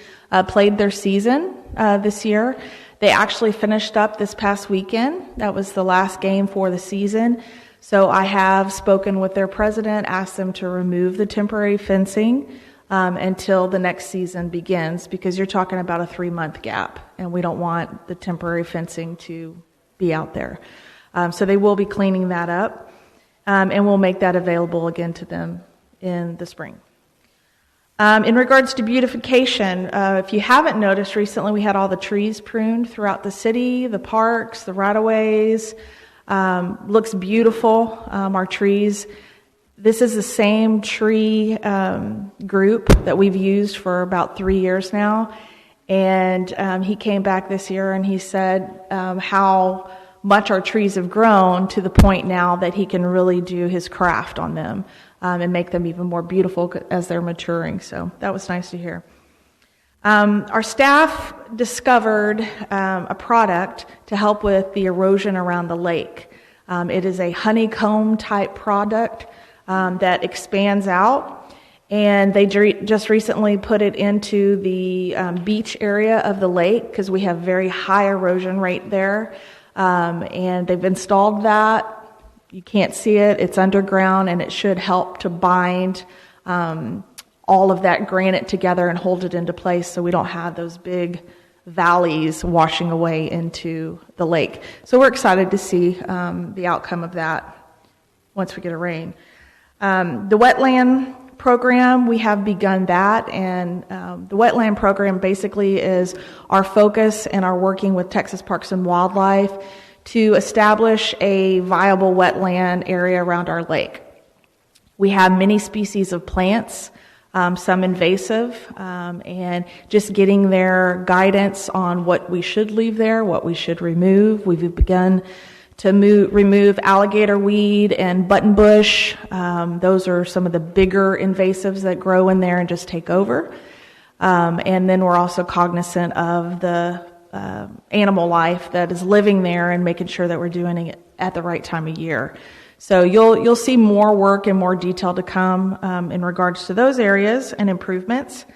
played their season this year. They actually finished up this past weekend. That was the last game for the season. So I have spoken with their president, asked them to remove the temporary fencing until the next season begins, because you're talking about a 3-month gap, and we don't want the temporary fencing to be out there. So they will be cleaning that up, and we'll make that available again to them in the spring. In regards to beautification, if you haven't noticed, recently we had all the trees pruned throughout the city, the parks, the right-of-ways. Looks beautiful, our trees. This is the same tree group that we've used for about 3 years now, And he came back this year and he said how much our trees have grown to the point now that he can really do his craft on them and make them even more beautiful as they're maturing. So that was nice to hear. Our staff discovered a product to help with the erosion around the lake. It is a honeycomb type product that expands out. And they just recently put it into the beach area of the lake because we have very high erosion rate there. And they've installed that. You can't see it. It's underground, and it should help to bind all of that granite together and hold it into place so we don't have those big valleys washing away into the lake. So we're excited to see the outcome of that once we get a rain. The wetland program, we have begun that, and the wetland program basically is our focus and our working with Texas Parks and Wildlife to establish a viable wetland area around our lake. We have many species of plants, some invasive, and just getting their guidance on what we should leave there, what we should remove. We've begun to remove alligator weed and buttonbush. Those are some of the bigger invasives that grow in there and just take over. And then we're also cognizant of the animal life that is living there and making sure that we're doing it at the right time of year. So you'll see more work and more detail to come in regards to those areas and improvements.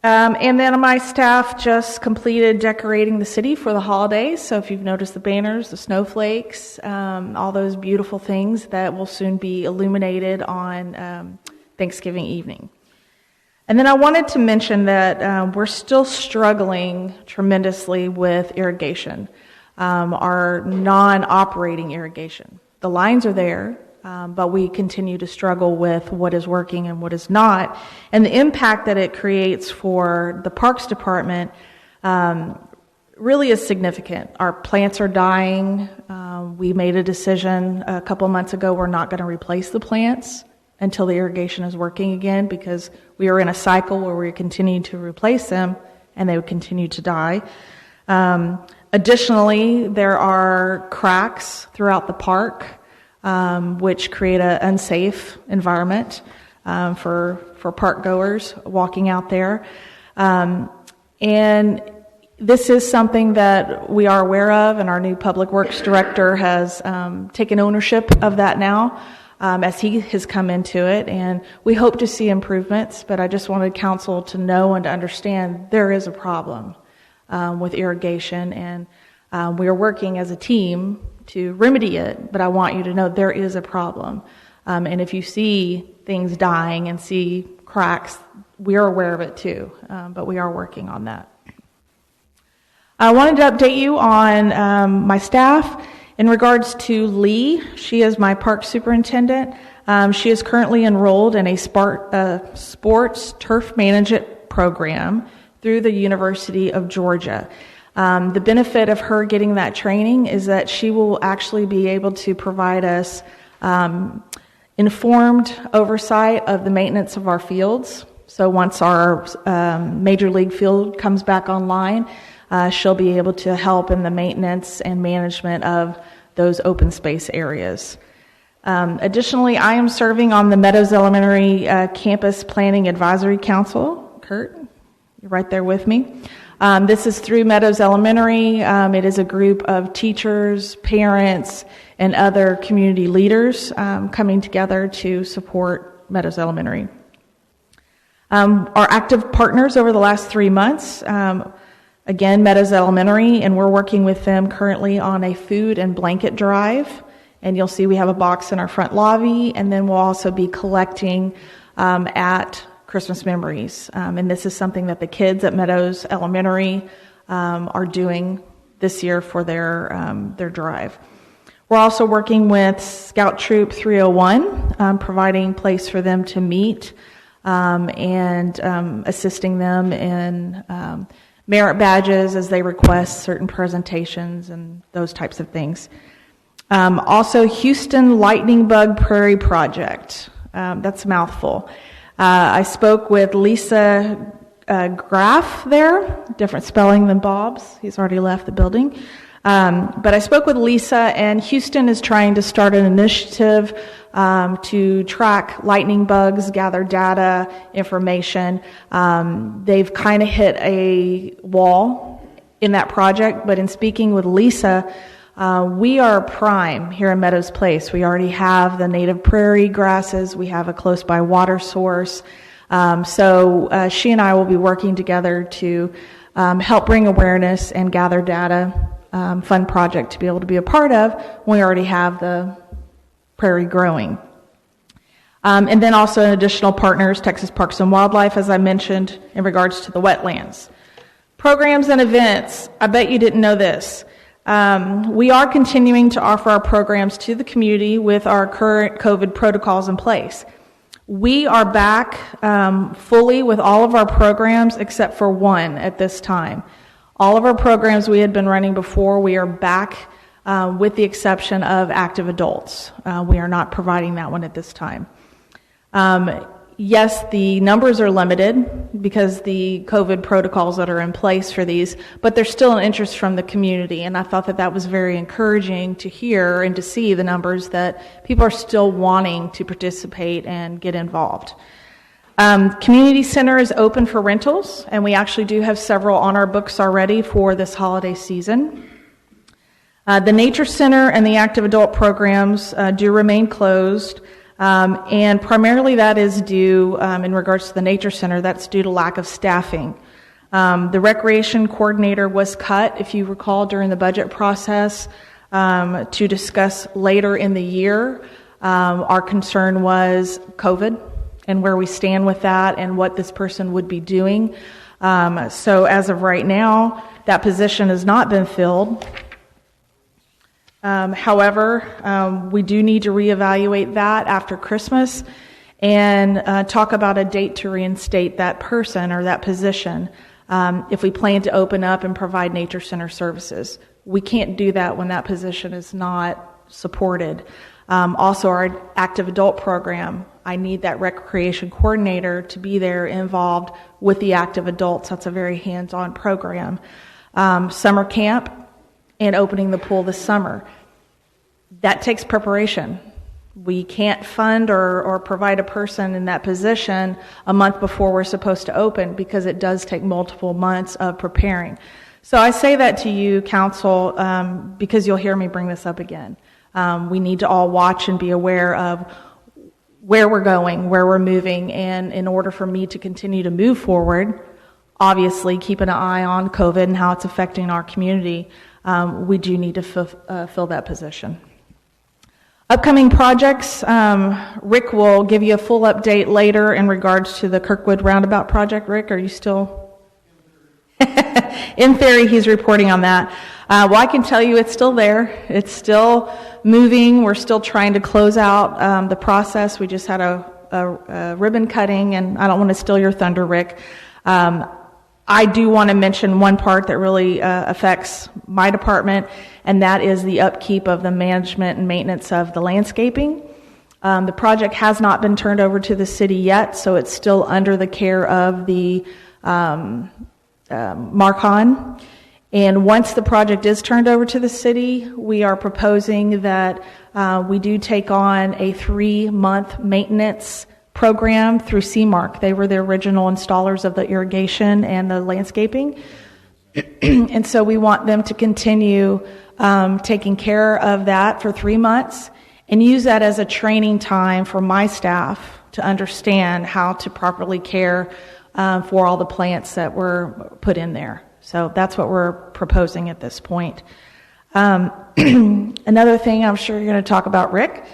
And then my staff just completed decorating the city for the holidays. So if you've noticed the banners, the snowflakes, all those beautiful things that will soon be illuminated on Thanksgiving evening. And then I wanted to mention that we're still struggling tremendously with irrigation, our non-operating irrigation. The lines are there. But we continue to struggle with what is working and what is not. And the impact that it creates for the Parks Department really is significant. Our plants are dying. We made a decision a couple months ago, we're not going to replace the plants until the irrigation is working again because we are in a cycle where we're continuing to replace them and they would continue to die. Additionally, there are cracks throughout the park which create an unsafe environment for park goers walking out there. And this is something that we are aware of, and our new Public Works Director has taken ownership of that now as he has come into it, and we hope to see improvements, but I just wanted council to know and to understand there is a problem with irrigation, and we are working as a team to remedy it, but I want you to know there is a problem. And if you see things dying and see cracks, we are aware of it too, but we are working on that. I wanted to update you on my staff in regards to Lee. She is my park superintendent. She is currently enrolled in a sports turf management program through the University of Georgia. The benefit of her getting that training is that she will actually be able to provide us informed oversight of the maintenance of our fields. So once our major league field comes back online, she'll be able to help in the maintenance and management of those open space areas. Additionally, I am serving on the Meadows Elementary Campus Planning Advisory Council. Kurt, you're right there with me. This is through Meadows Elementary. It is a group of teachers, parents, and other community leaders coming together to support Meadows Elementary. Our active partners over the last 3 months, again, Meadows Elementary, and we're working with them currently on a food and blanket drive. And you'll see we have a box in our front lobby, and then we'll also be collecting at Christmas Memories. And this is something that the kids at Meadows Elementary are doing this year for their drive. We're also working with Scout Troop 301, providing place for them to meet and assisting them in merit badges as they request certain presentations and those types of things. Also, Houston Lightning Bug Prairie Project. That's a mouthful. I spoke with Lisa Graf there, different spelling than Bob's. He's already left the building. But I spoke with Lisa, and Houston is trying to start an initiative to track lightning bugs, gather data, information. They've kind of hit a wall in that project, but in speaking with Lisa, we are prime here in Meadows Place. We already have the native prairie grasses. We have a close by water source. So she and I will be working together to help bring awareness and gather data. Fun project to be able to be a part of when we already have the prairie growing. And then also additional partners, Texas Parks and Wildlife, as I mentioned, in regards to the wetlands. Programs and events. I bet you didn't know this. We are continuing to offer our programs to the community with our current COVID protocols in place. We are back fully with all of our programs except for one at this time. All of our programs we had been running before, we are back with the exception of active adults. We are not providing that one at this time. Yes, the numbers are limited because the COVID protocols that are in place for these, but there's still an interest from the community, and I thought that that was very encouraging to hear and to see the numbers that people are still wanting to participate and get involved. Community Center is open for rentals, and we actually do have several on our books already for this holiday season. The Nature Center and the active adult programs do remain closed, and primarily that is due, in regards to the Nature Center, that's due to lack of staffing. The recreation coordinator was cut, if you recall, during the budget process to discuss later in the year. Our concern was COVID and where we stand with that and what this person would be doing. So as of right now, that position has not been filled. However, we do need to reevaluate that after Christmas and talk about a date to reinstate that person or that position if we plan to open up and provide Nature Center services. We can't do that when that position is not supported. Also, our active adult program, I need that recreation coordinator to be there involved with the active adults. That's a very hands-on program. Summer camp and opening the pool this summer. That takes preparation. We can't fund or provide a person in that position a month before we're supposed to open because it does take multiple months of preparing. So I say that to you, Council, because you'll hear me bring this up again. We need to all watch and be aware of where we're going, where we're moving, and in order for me to continue to move forward, obviously keeping an eye on COVID and how it's affecting our community, we do need to fill that position. Upcoming projects, Rick will give you a full update later in regards to the Kirkwood Roundabout project. Rick, are you still? In theory, he's reporting on that. Well, I can tell you it's still there. It's still moving. We're still trying to close out the process. We just had a ribbon cutting, and I don't want to steal your thunder, Rick. I do want to mention one part that really affects my department, and that is the upkeep of the management and maintenance of the landscaping. The project has not been turned over to the city yet, so it's still under the care of the Marcon. And once the project is turned over to the city, we are proposing that we do take on a 3-month maintenance program through CMARC. They were the original installers of the irrigation and the landscaping. And so we want them to continue taking care of that for 3 months and use that as a training time for my staff to understand how to properly care for all the plants that were put in there. So that's what we're proposing at this point. Another thing I'm sure you're going to talk about, Rick.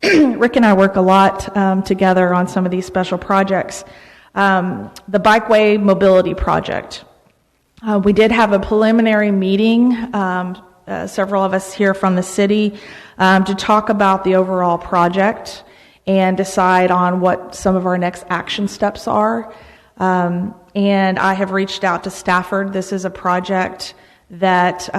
Rick and I work a lot together on some of these special projects. The Bikeway Mobility Project. We did have a preliminary meeting, several of us here from the city, to talk about the overall project and decide on what some of our next action steps are. And I have reached out to Stafford. This is a project that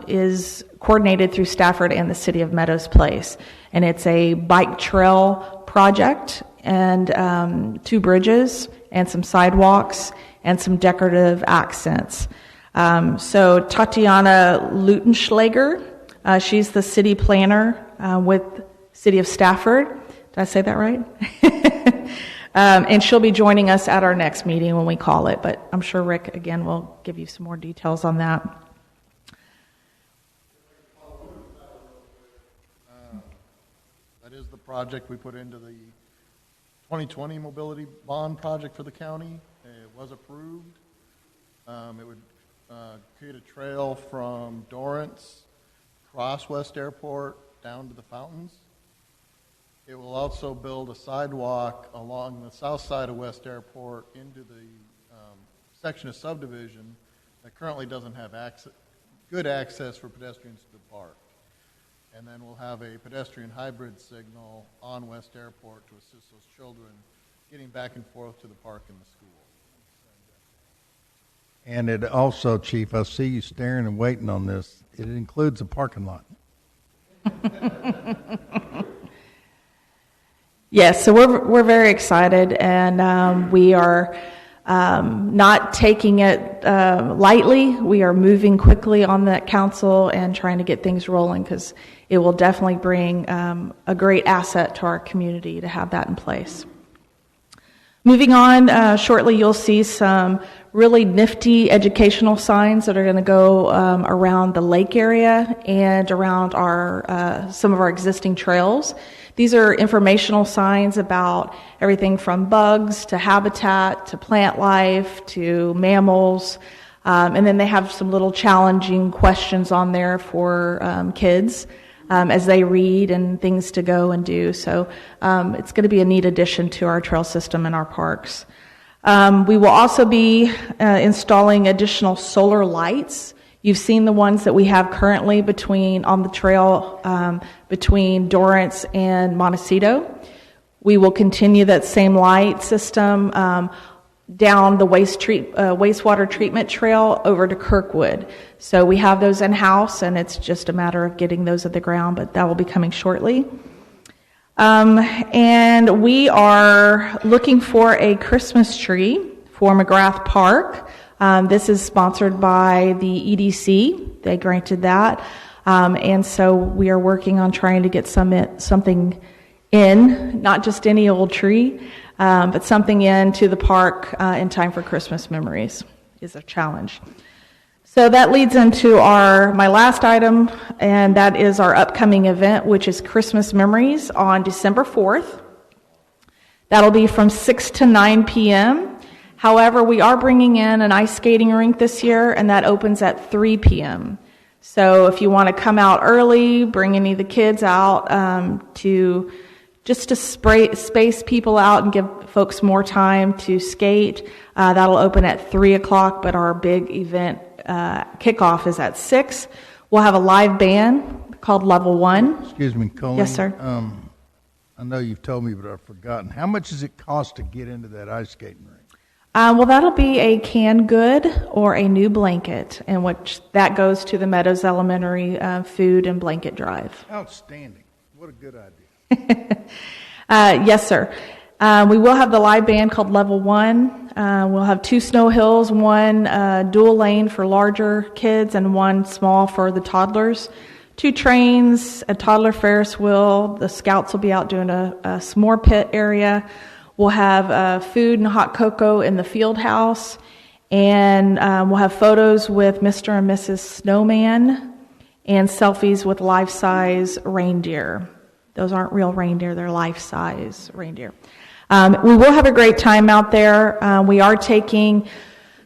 is coordinated through Stafford and the City of Meadows Place. And it's a bike trail project and 2 bridges and some sidewalks and some decorative accents. So Tatiana Lutenschlager, she's the city planner with City of Stafford. Did I say that right? And she'll be joining us at our next meeting when we call it, but I'm sure Rick, again, will give you some more details on that. That is the project we put into the 2020 mobility bond project for the county. It was approved. It would create a trail from Dorrance, across West Airport, down to the fountains. It will also build a sidewalk along the south side of West Airport into the section of subdivision that currently doesn't have good access for pedestrians to the park. And then we'll have a pedestrian hybrid signal on West Airport to assist those children getting back and forth to the park and the school. And it also, Chief, I see you staring and waiting on this. It includes a parking lot. Yes, so we're very excited, and we are not taking it lightly. We are moving quickly on that council and trying to get things rolling, because it will definitely bring a great asset to our community to have that in place. Moving on, shortly you'll see some really nifty educational signs that are going to go around the lake area and around our some of our existing trails. These are informational signs about everything from bugs to habitat to plant life to mammals. And then they have some little challenging questions on there for kids as they read and things to go and do. So it's going to be a neat addition to our trail system and our parks. We will also be installing additional solar lights. You've seen the ones that we have currently on the trail between Dorrance and Montecito. We will continue that same light system down the wastewater treatment trail over to Kirkwood. So we have those in-house, and it's just a matter of getting those at the ground, but that will be coming shortly. And we are looking for a Christmas tree for McGrath Park. This is sponsored by the EDC. They granted that. And so we are working on trying to get something in, not just any old tree, but something into the park in time for Christmas memories is a challenge. So that leads into my last item, and that is our upcoming event, which is Christmas Memories on December 4th. That'll be from 6 to 9 p.m. However, we are bringing in an ice skating rink this year, and that opens at 3 p.m. So if you want to come out early, bring any of the kids out to space people out and give folks more time to skate. That'll open at 3 o'clock, but our big event kickoff is at 6. We'll have a live band called Level 1. Excuse me, Colleen. Yes, sir. I know you've told me, but I've forgotten. How much does it cost to get into that ice skating rink? Well, that'll be a canned good or a new blanket, in which that goes to the Meadows Elementary food and blanket drive. Outstanding. What a good idea. Yes, sir. We will have the live band called Level 1. We'll have 2 snow hills, one dual lane for larger kids and one small for the toddlers. 2 trains, a toddler Ferris wheel. The scouts will be out doing a s'more pit area. We'll have food and hot cocoa in the field house. And we'll have photos with Mr. and Mrs. Snowman and selfies with life-size reindeer. Those aren't real reindeer, they're life-size reindeer. We will have a great time out there. We are taking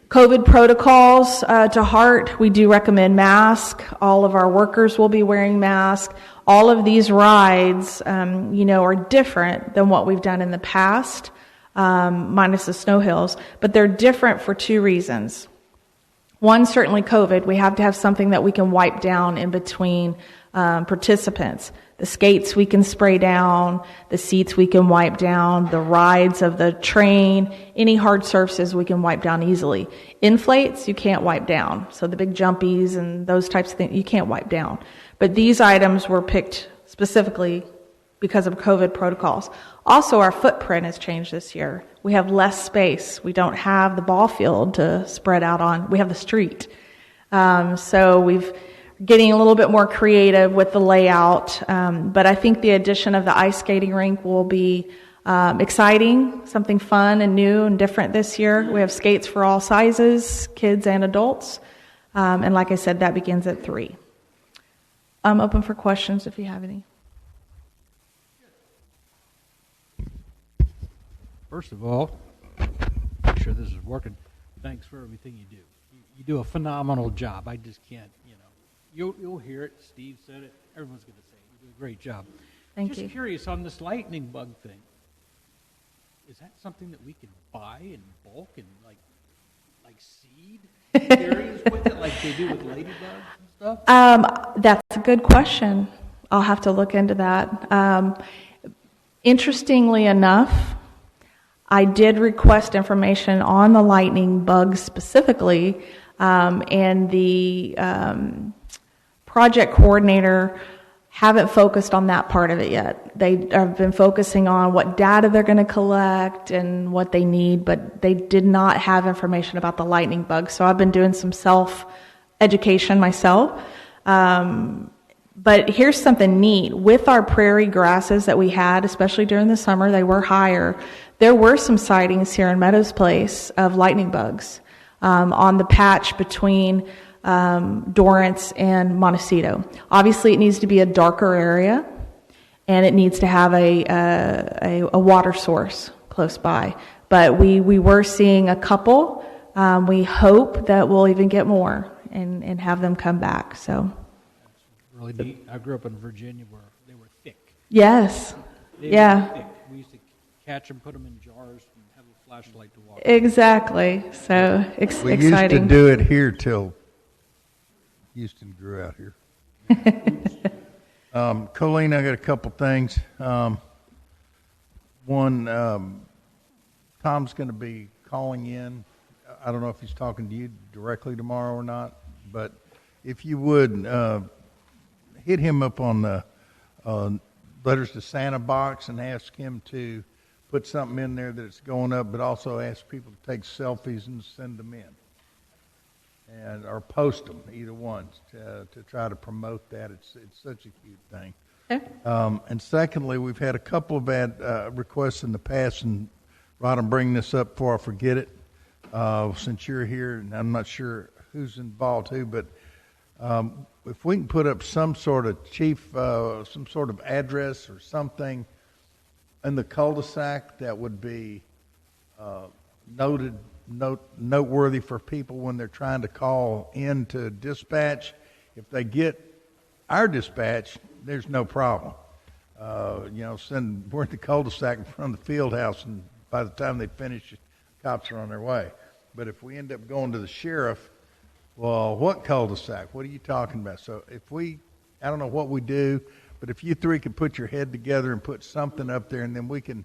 COVID protocols to heart. We do recommend masks. All of our workers will be wearing masks. All of these rides, are different than what we've done in the past, minus the snow hills, but they're different for 2 reasons. One, certainly COVID. We have to have something that we can wipe down in between participants. The skates we can spray down, the seats we can wipe down, the rides of the train, any hard surfaces we can wipe down easily. Inflates, you can't wipe down. So the big jumpies and those types of things, you can't wipe down. But these items were picked specifically because of COVID protocols. Also, our footprint has changed this year. We have less space. We don't have the ball field to spread out on. We have the street. So we've getting a little bit more creative with the layout. But I think the addition of the ice skating rink will be exciting, something fun and new and different this year. We have skates for all sizes, kids and adults. And like I said, that begins at 3. I'm open for questions if you have any. First of all, make sure this is working. Thanks for everything you do. You do a phenomenal job. I just can't, you'll hear it. Steve said it. Everyone's going to say it. You do a great job. Thank you. Just curious on this lightning bug thing. Is that something that we can buy in bulk and like seed areas with it, like they do with ladybugs and stuff? That's a good question. I'll have to look into that. Interestingly enough, I did request information on the lightning bug specifically, and the project coordinator haven't focused on that part of it yet. They have been focusing on what data they're going to collect and what they need, but they did not have information about the lightning bug. So I've been doing some self-education myself. But here's something neat. With our prairie grasses that we had, especially during the summer, they were higher. There were some sightings here in Meadows Place of lightning bugs on the patch between Dorrance and Montecito. Obviously, it needs to be a darker area, and it needs to have a water source close by. But we were seeing a couple. We hope that we'll even get more and have them come back. So. Really neat. I grew up in Virginia where they were thick. Yes. They Yeah. were thick. We used to catch them, put them in jars, and have a flashlight to walk. Exactly. So We exciting. used to do it here till Houston grew out here. Colleen, I got a couple things. One, Tom's going to be calling in. I don't know if he's talking to you directly tomorrow or not, but if you would hit him up on the Letters to Santa box and ask him to put something in there that it's going up, but also ask people to take selfies and send them in. Or post them, either one, to try to promote that. It's such a cute thing. Okay. And secondly, we've had a couple of bad requests in the past, and Rod, I'm bringing this up before I forget it. Since you're here, and I'm not sure who's involved who, but if we can put up some sort of some sort of address or something in the cul-de-sac that would be noteworthy for people when they're trying to call in to dispatch. If they get our dispatch, there's no problem. We're at the cul-de-sac in front of the field house, and by the time they finish, cops are on their way. But if we end up going to the sheriff, well, what cul-de-sac? What are you talking about? So I don't know what we do, but if you three could put your head together and put something up there, and then we can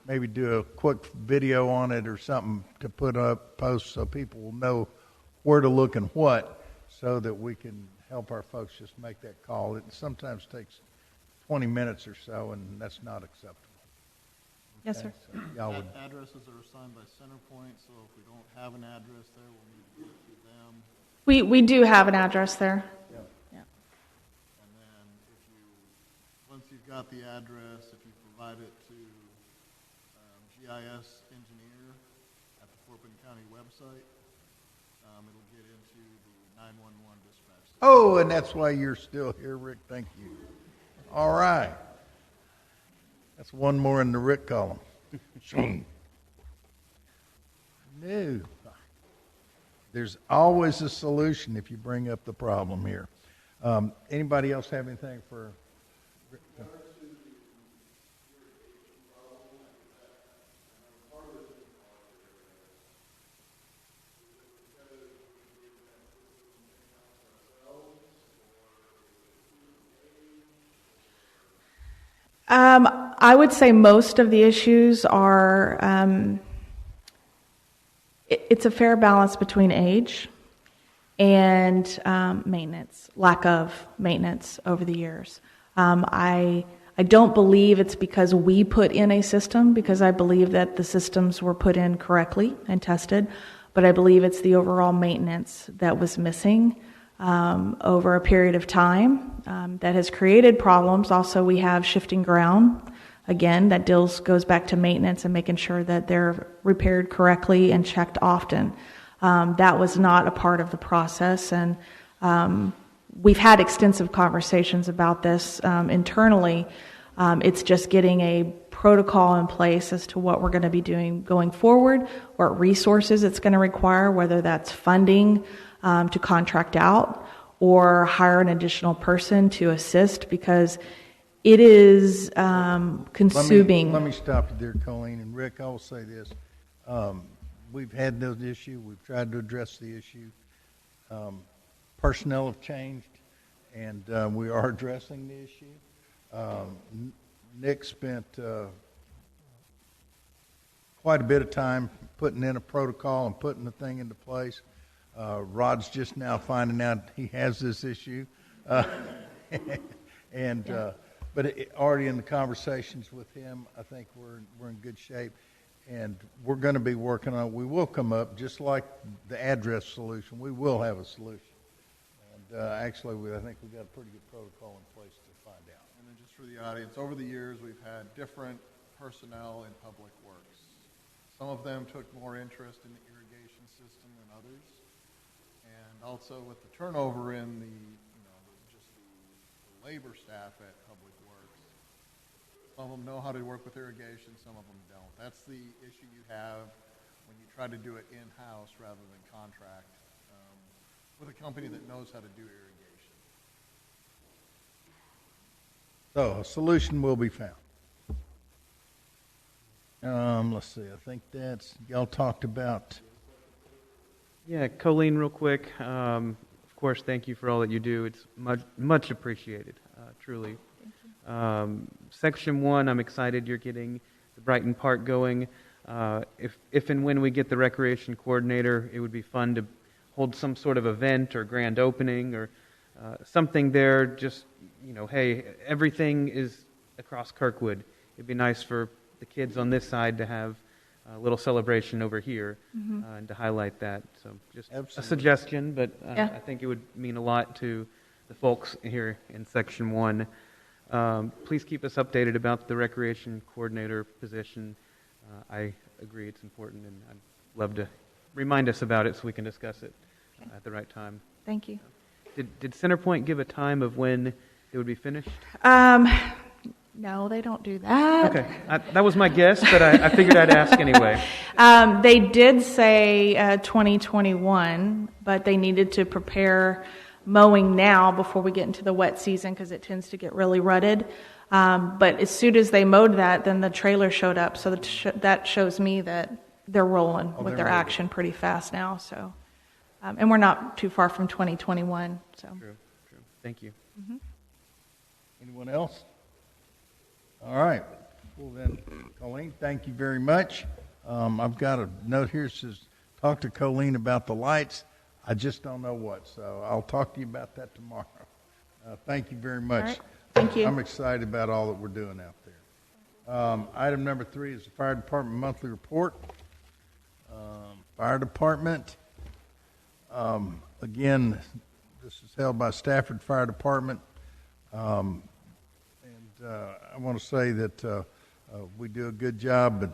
maybe do a quick video on it or something to put up, post, so people will know where to look and what, so that we can help our folks just make that call. It sometimes takes 20 minutes or so, and that's not acceptable. Yes, sir. So y'all would, Addresses are assigned by CenterPoint, so if we don't have an address there, we'll need to give it to them. We do have an address there. yeah. Yeah. And then once you've got the address, if you provide it to GIS engineer at the Fort Bend County website, it'll get into the 911 dispatch. Oh, and that's why you're still here, Rick. Thank you. All right. That's one more in the Rick column. No. There's always a solution if you bring up the problem here. Anybody else have anything for Rick? I would say most of the issues are, it's a fair balance between age and maintenance, lack of maintenance over the years. I I don't believe it's because we put in a system, because I believe that the systems were put in correctly and tested, but I believe it's the overall maintenance that was missing over a period of time that has created problems. Also, we have shifting ground. Again, that goes back to maintenance and making sure that they're repaired correctly and checked often. That was not a part of the process, and we've had extensive conversations about this internally. It's just getting a protocol in place as to what we're going to be doing going forward, what resources it's going to require, whether that's funding to contract out or hire an additional person to assist, because it is consuming. Let me stop you there, Colleen. And Rick, I will say this. We've had those issues. We've tried to address the issue. Personnel have changed, and we are addressing the issue. Nick spent quite a bit of time putting in a protocol and putting the thing into place. Rod's just now finding out he has this issue. But already in the conversations with him, I think we're in good shape, and we're going to be working on it. We will come up, just like the address solution, we will have a solution. And actually, I think we've got a pretty good protocol in place to find out. And then just for the audience, over the years, we've had different personnel in Public Works. Some of them took more interest in the irrigation system than others. And also with the turnover in the labor staff at Public Works, some of them know how to work with irrigation, some of them don't. That's the issue you have when you try to do it in-house rather than contract with a company that knows how to do irrigation. So a solution will be found. Let's see, I think y'all talked about. Yeah, Colleen, real quick. Of course, thank you for all that you do. It's much appreciated, truly. Section 1, I'm excited you're getting the Brighton Park going. If and when we get the recreation coordinator, it would be fun to hold some sort of event or grand opening or something there. Just, hey, everything is across Kirkwood. It'd be nice for the kids on this side to have a little celebration over here and to highlight that. So just a suggestion, but I think it would mean a lot to the folks here in Section 1. Please keep us updated about the recreation coordinator position. I agree it's important, and I'd love to remind us about it so we can discuss it at the right time. Thank you. Did Centerpoint give a time of when it would be finished? No, they don't do that. Okay, that was my guess, but I figured I'd ask anyway. They did say 2021, but they needed to prepare mowing now before we get into the wet season because it tends to get really rutted. But as soon as they mowed that, then the trailer showed up. So that shows me that they're rolling with their action pretty fast now. So, and we're not too far from 2021. So. True. Thank you. Mm-hmm. Anyone else? All right. Well then, Colleen, thank you very much. I've got a note here that says, talk to Colleen about the lights. I just don't know what, so I'll talk to you about that tomorrow. Thank you very much. All right. Thank you. I'm excited about all that we're doing out there. Item number 3 is the Fire Department monthly report. Fire Department, again, this is held by Stafford Fire Department. I want to say that we do a good job, but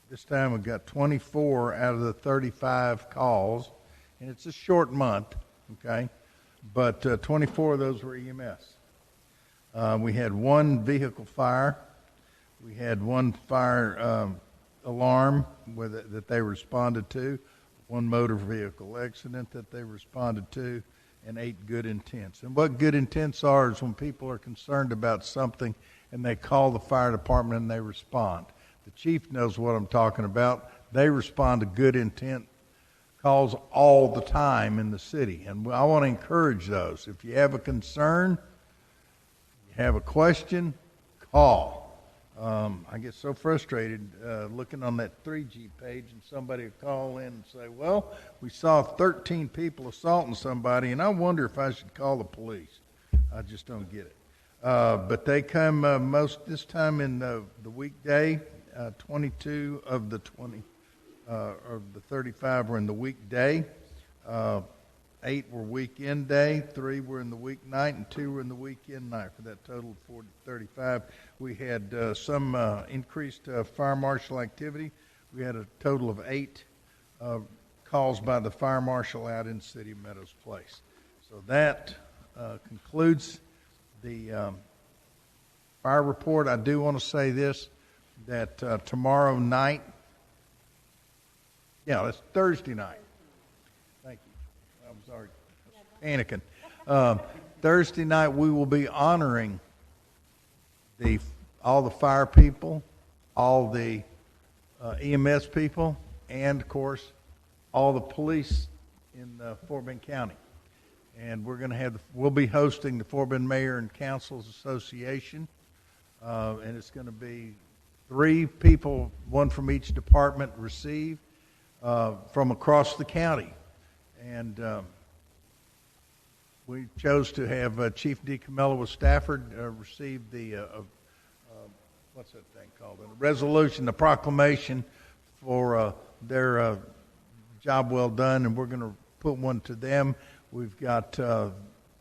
this time we've got 24 out of the 35 calls, and it's a short month, okay? But 24 of those were EMS. We had one vehicle fire. We had one fire alarm that they responded to, one motor vehicle accident that they responded to, and 8 good intents. And what good intents are is when people are concerned about something and they call the fire department and they respond. The chief knows what I'm talking about. They respond to good intent calls all the time in the city. And I want to encourage those. If you have a concern, you have a question, call. I get so frustrated looking on that 3G page and somebody will call in and say, well, we saw 13 people assaulting somebody and I wonder if I should call the police. I just don't get it. But they come most this time in the weekday. 22 of the 20 of the 35 were in the weekday. 8 were weekend day, 3 were in the weeknight, and 2 were in the weekend night. For that total of 40 to 35, we had some increased fire marshal activity. We had a total of 8 calls by the fire marshal out in City of Meadows Place. So that concludes the fire report. I do want to say this, that tomorrow night, that's Thursday night. Thank you. I'm sorry, panicking. Thursday night we will be honoring all the fire people, all the EMS people, and of course all the police in Fort Bend County. And we'll be hosting the Fort Bend Mayor and Councils Association, and it's going to be 3 people, 1 from each department, receive from across the county. And we chose to have Chief DeCamillo with Stafford receive the, what's that thing called? The resolution, the proclamation for their job well done, and we're going to put one to them. We've got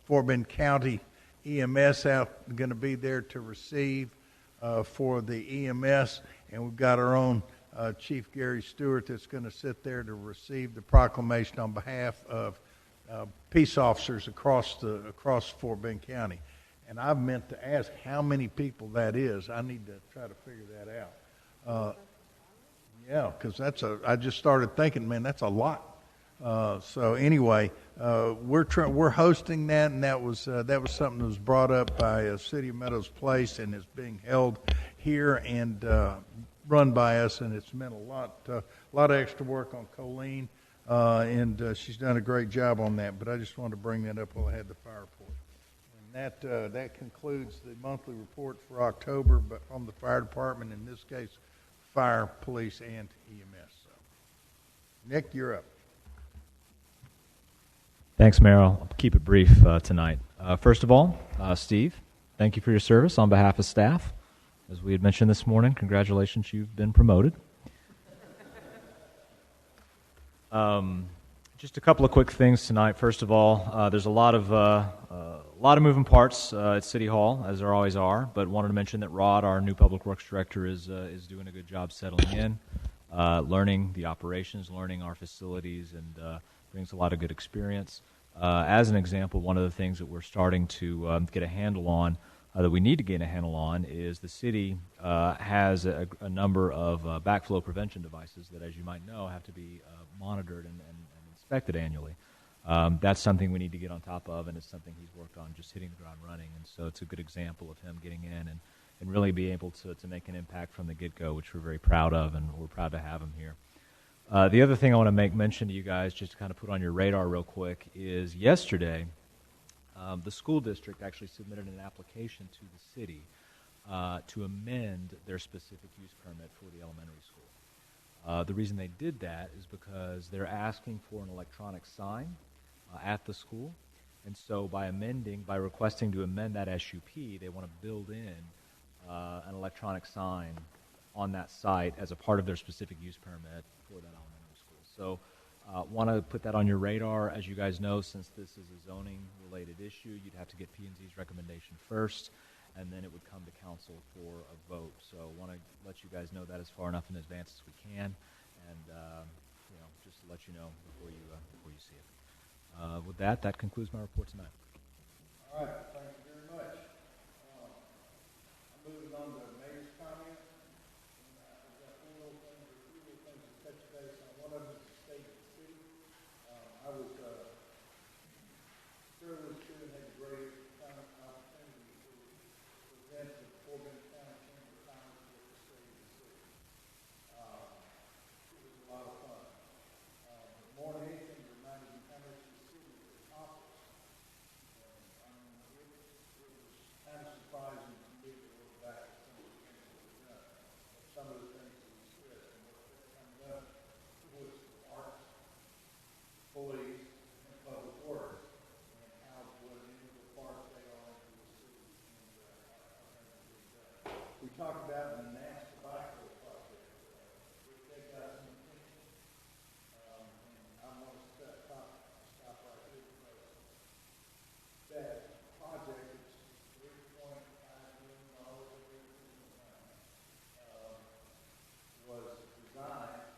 Fort Bend County EMS going to be there to receive for the EMS, and we've got our own Chief Gary Stewart that's going to sit there to receive the proclamation on behalf of peace officers across Fort Bend County. And I've meant to ask how many people that is. I need to try to figure that out. Because I just started thinking, man, that's a lot. So anyway, we're hosting that, and that was something that was brought up by City of Meadows Place, and is being held here and run by us, and it's meant a lot of extra work on Colleen, and she's done a great job on that. But I just wanted to bring that up while I had the fire report. And that concludes the monthly report for October, but from the fire department, in this case, fire, police, and EMS. So, Nick, you're up. Thanks, Mayor. I'll keep it brief tonight. First of all, Steve, thank you for your service on behalf of staff. As we had mentioned this morning, congratulations, you've been promoted. Just a couple of quick things tonight. First of all, there's a lot of moving parts at City Hall, as there always are, but wanted to mention that Rod, our new Public Works Director, is doing a good job settling in, learning the operations, learning our facilities, and brings a lot of good experience. As an example, one of the things that we're starting to get a handle on, that we need to get a handle on, is the city has a number of backflow prevention devices that, as you might know, have to be monitored and inspected annually. That's something we need to get on top of, and it's something he's worked on, just hitting the ground running. And so it's a good example of him getting in and really be able to make an impact from the get-go, which we're very proud of, and we're proud to have him here. The other thing I want to make mention to you guys, just to kind of put on your radar real quick, is yesterday the school district actually submitted an application to the city to amend their specific use permit for the elementary school. The reason they did that is because they're asking for an electronic sign at the school, and so by requesting to amend that SUP, they want to build in an electronic sign on that site as a part of their specific use permit for that elementary school. So want to put that on your radar. As you guys know, since this is a zoning-related issue, you'd have to get P&Z's recommendation first, and then it would come to council for a vote. So want to let you guys know that as far enough in advance as we can, and just to let you know before you see it. With that concludes my report tonight. All right, thank you very much. I'm moving on to the mayor's comment. I've got two little things to touch base on. One of them is the state of the city. I was privileged to and had a great opportunity to present the Fort Bend County Chamber of Commerce with the state of the city. It was a lot of fun. But more than anything, it reminded me how much the city has accomplished talked about the NAS tobacco project, which they got some attention. And I want to stop right here because that project is $3.5 million was designed,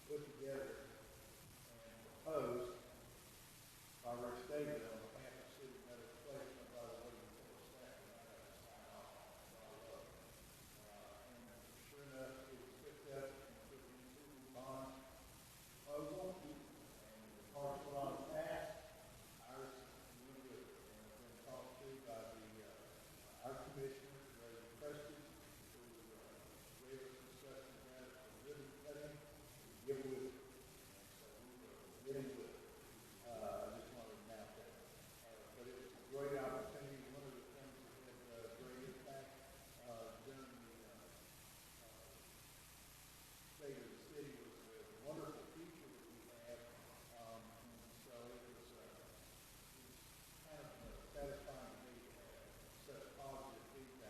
put together, and proposed by Rick David on behalf of City of Meadows Place, and by the way, before staff, and I got to sign off on it, so I love it. And sure enough, it was picked up and put into the bond proposal, and the parks were on task. Ours went with it, and it's been talked to by our commissioner, Ray Preston, who gave us discussion about it, and really let him get with it. And so we were getting with it. I just wanted to announce that. But it was a great opportunity. One of the things that had great impact during the state of the city was the wonderful feature that we have. And so it was kind of satisfying to me to have such positive feedback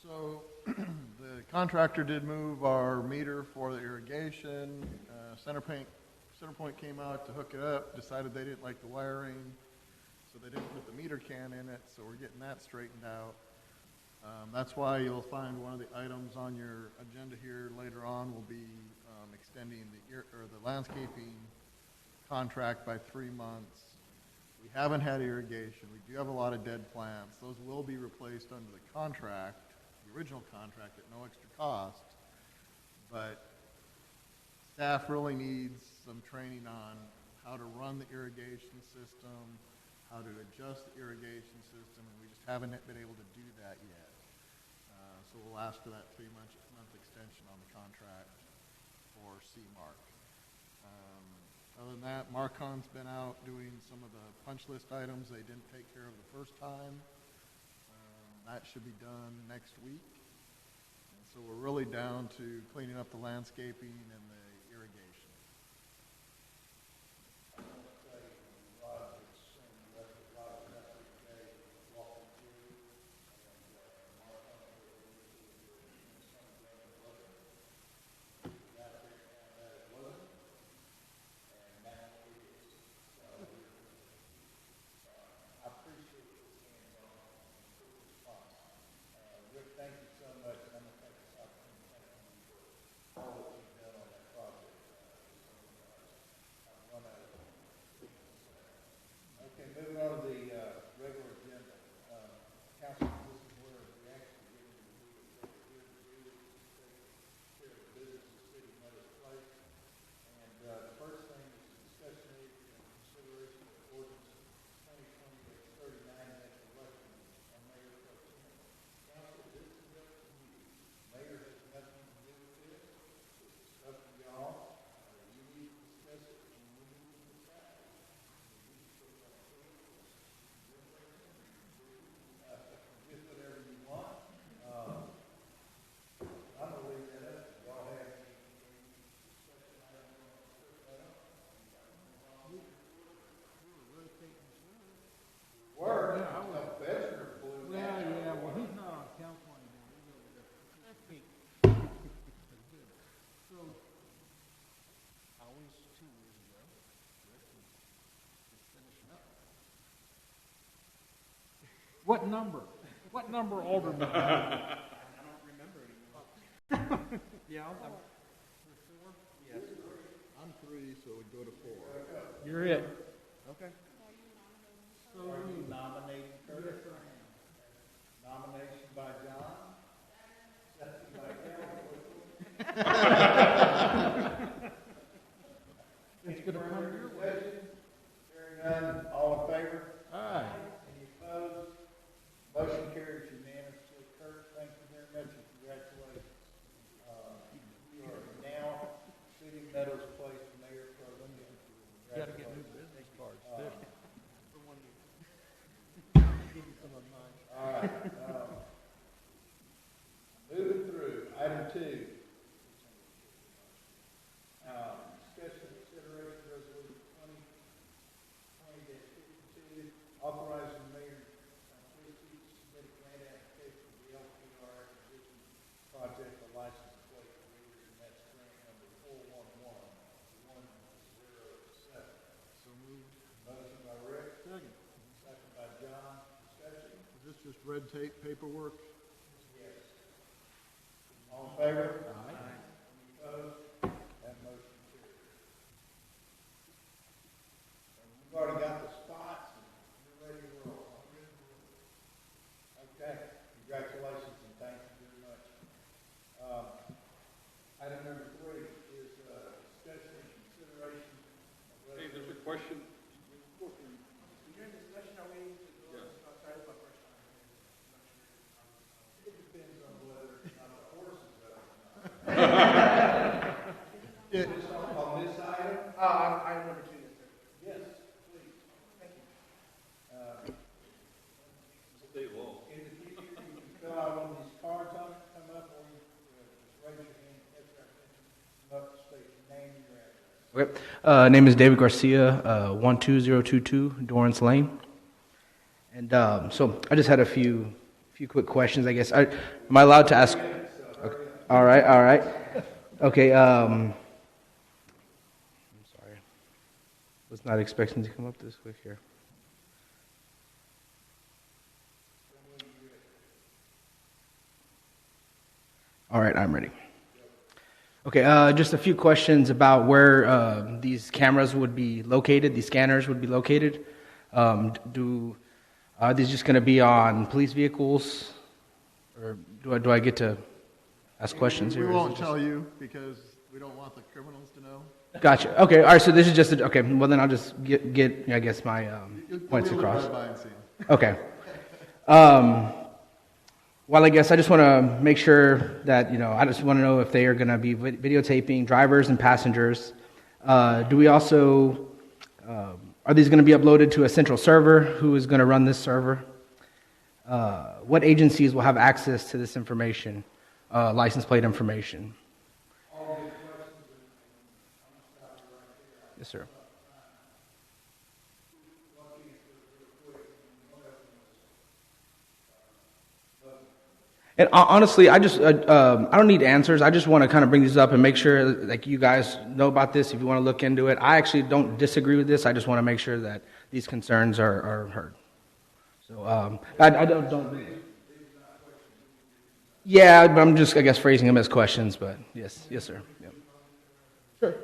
So the contractor did move our meter for the irrigation. CenterPoint came out to hook it up, decided they didn't like the wiring, so they didn't put the meter can in it, so we're getting that straightened out. That's why you'll find one of the items on your agenda here later on will be extending the landscaping contract by 3 months. We haven't had irrigation. We do have a lot of dead plants. Those will be replaced under the contract, the original contract, at no extra cost. But staff really needs some training on how to run the irrigation system, how to adjust the irrigation system, and we just haven't been able to do that yet. So we'll ask for that 3-month extension on the contract for CMARC. Other than that, Marcon's been out doing some of the punch list items they didn't take care of the first time. That should be done next week. And so we're really down to cleaning up the landscaping and the irrigation. Okay, moving on to the regular agenda. Council, this is where we actually get into the business of City of Meadows Place. And the first thing is discussion and consideration of ordinance 2020-39 next election on Mayor Pro Tem. Council, this is up to you. Mayor has nothing to do with this. It's up to y'all. You need to discuss it and we need to decide. Just whatever you want. I'm gonna leave that up. Y'all have any discussion items on this? Were, yeah, I was Bessemer flew. Well, yeah, well, he's not on council anymore. He's over there. So, Always 2 years ago, Rick was just finishing up. what number? What number alderman? I don't remember anymore. Yeah, I'm 3, so it would go to 4. You're it. Okay. So are you nominating Curtis? Yes, I am. Nomination by John. Second by Gary. It's gonna come your way. Hearing none, all in favor? Aye. Any opposed? Motion carries unanimously. Kurt, thank you very much and congratulations. You are now City of Meadows Place Mayor Pro Tem. You gotta get new business cards, too. All right. Moving through, item 2. Discussion and consideration resolution 2020-52, authorizing the mayor to submit a grant application for the LPR acquisition project for license plate readers, and that's grant number 411-107. So moved. Motion by Rick. Second by John. Discussion. Is this just red tape paperwork? Yes. All in favor? Aye. Any opposed? That motion carries. And we've already got the spots, and you're ready to roll. Okay, congratulations and thank you very much. Item number 3 is discussion and consideration. Hey, there's a question. It depends on whether or not the horse is up or not. It, Just on this item? Item number 2, yes, sir. Yes, please. Thank you. State law. In the future, you can fill out one of these cards on it, come up, or you just raise your hand, catch our attention, come up, state your name and your address. Okay. Name is David Garcia, 12022 Dorrance Lane. And so I just had a few few quick questions, I guess. Am I allowed to ask? Okay. All right, all right. Okay, I'm sorry. Was not expecting to come up this quick here. All right, I'm ready. Okay, just a few questions about where these cameras would be located, these scanners would be located. Are these just going to be on police vehicles, or do I get to ask questions here? We won't tell you because we don't want the criminals to know. Gotcha. Okay, all right, so this is just, okay, well then I'll just get I guess, my points You'll across. drive by and see 'em. Okay. Well, I guess I just want to make sure that, I just want to know if they are going to be videotaping drivers and passengers. Do we also, are these going to be uploaded to a central server? Who is going to run this server? What agencies will have access to this information, license plate information? Yes, sir. And honestly, I don't need answers. I just want to kind of bring these up and make sure, like, you guys know about this if you want to look into it. I actually don't disagree with this. I just want to make sure that these concerns are heard. So, I don't. Yeah, but I'm just, I guess, phrasing them as questions. But yes, sir. Yep. Sure.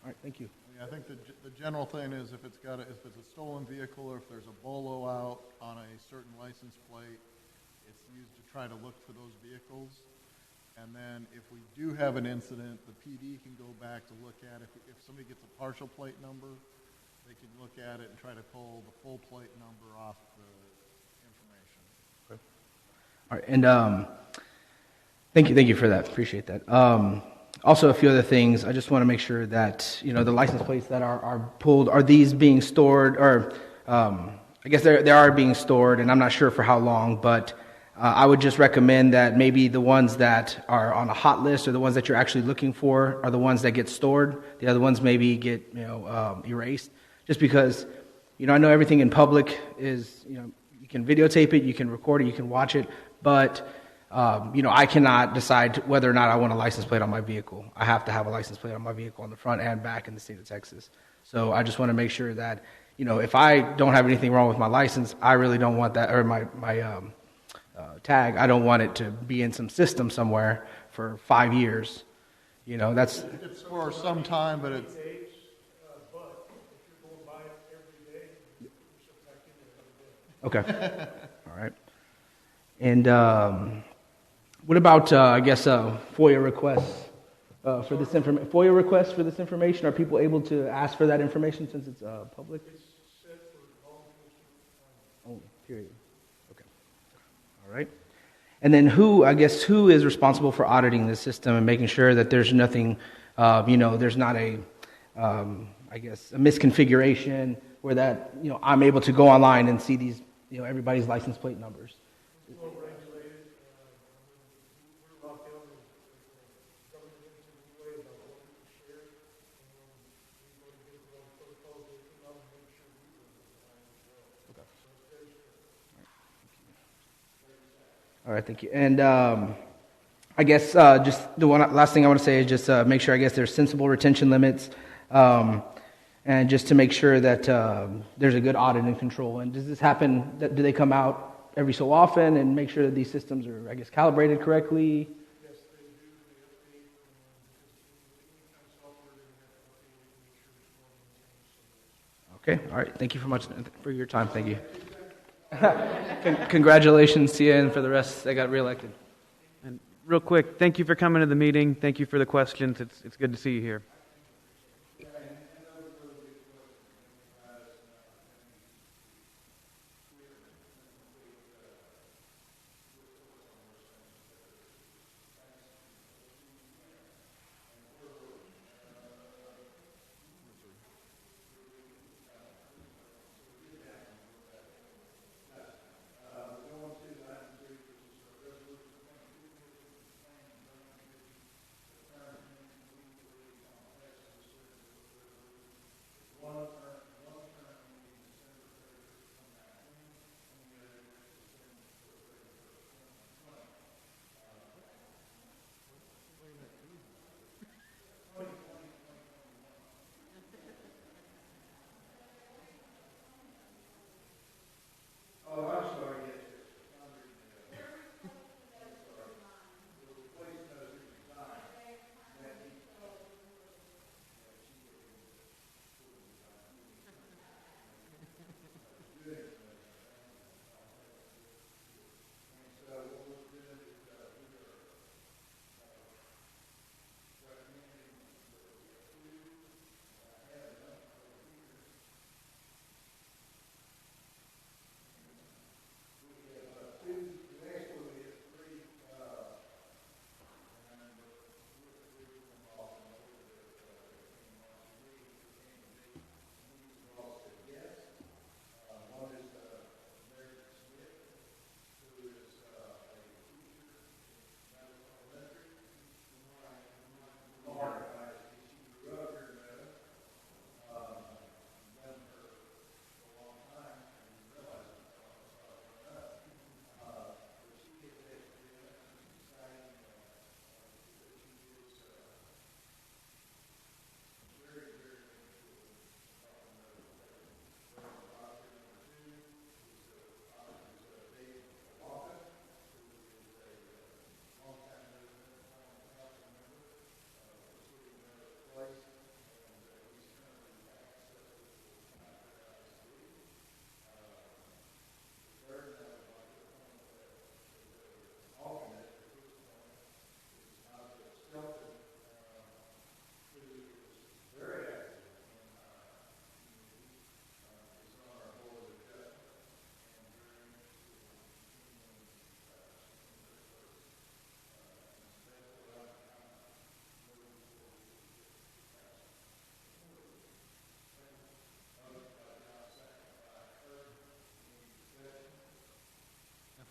All right, thank you. Yeah, I think the general thing is if it's a stolen vehicle or if there's a bolo out on a certain license plate, it's used to try to look for those vehicles. And then if we do have an incident, the PD can go back to look at it. If somebody gets a partial plate number, they can look at it and try to pull the full plate number off the information. Okay. All right, and thank you for that. Appreciate that. Also, a few other things. I just want to make sure that, the license plates that are pulled, are these being stored, or I guess they are being stored, and I'm not sure for how long, but I would just recommend that maybe the ones that are on a hot list or the ones that you're actually looking for are the ones that get stored. The other ones maybe get, erased, just because, I know everything in public is, you can videotape it, you can record it, you can watch it, but I cannot decide whether or not I want a license plate on my vehicle. I have to have a license plate on my vehicle on the front and back in the state of Texas. So I just want to make sure that, if I don't have anything wrong with my license, I really don't want that, or my tag, I don't want it to be in some system somewhere for 5 years. That's... It's for some time, but it's... Okay. All right. And what about, FOIA requests for this information? FOIA requests for this information? Are people able to ask for that information since it's public? It's set for all. Oh, period. Okay. All right. And then who is responsible for auditing the system and making sure that there's nothing, there's not a misconfiguration where that, I'm able to go online and see these, everybody's license plate numbers. All right, thank you. And I guess just the last thing I want to say is just make sure, there's sensible retention limits, and just to make sure that there's a good audit and control. And does this happen, do they come out every so often and make sure that these systems are, calibrated correctly? Yes, they do. They update, Okay, all right. Thank you for your time. Thank you. Congratulations to you and for the rest that got reelected. And real quick, thank you for coming to the meeting. Thank you for the questions. It's good to see you here.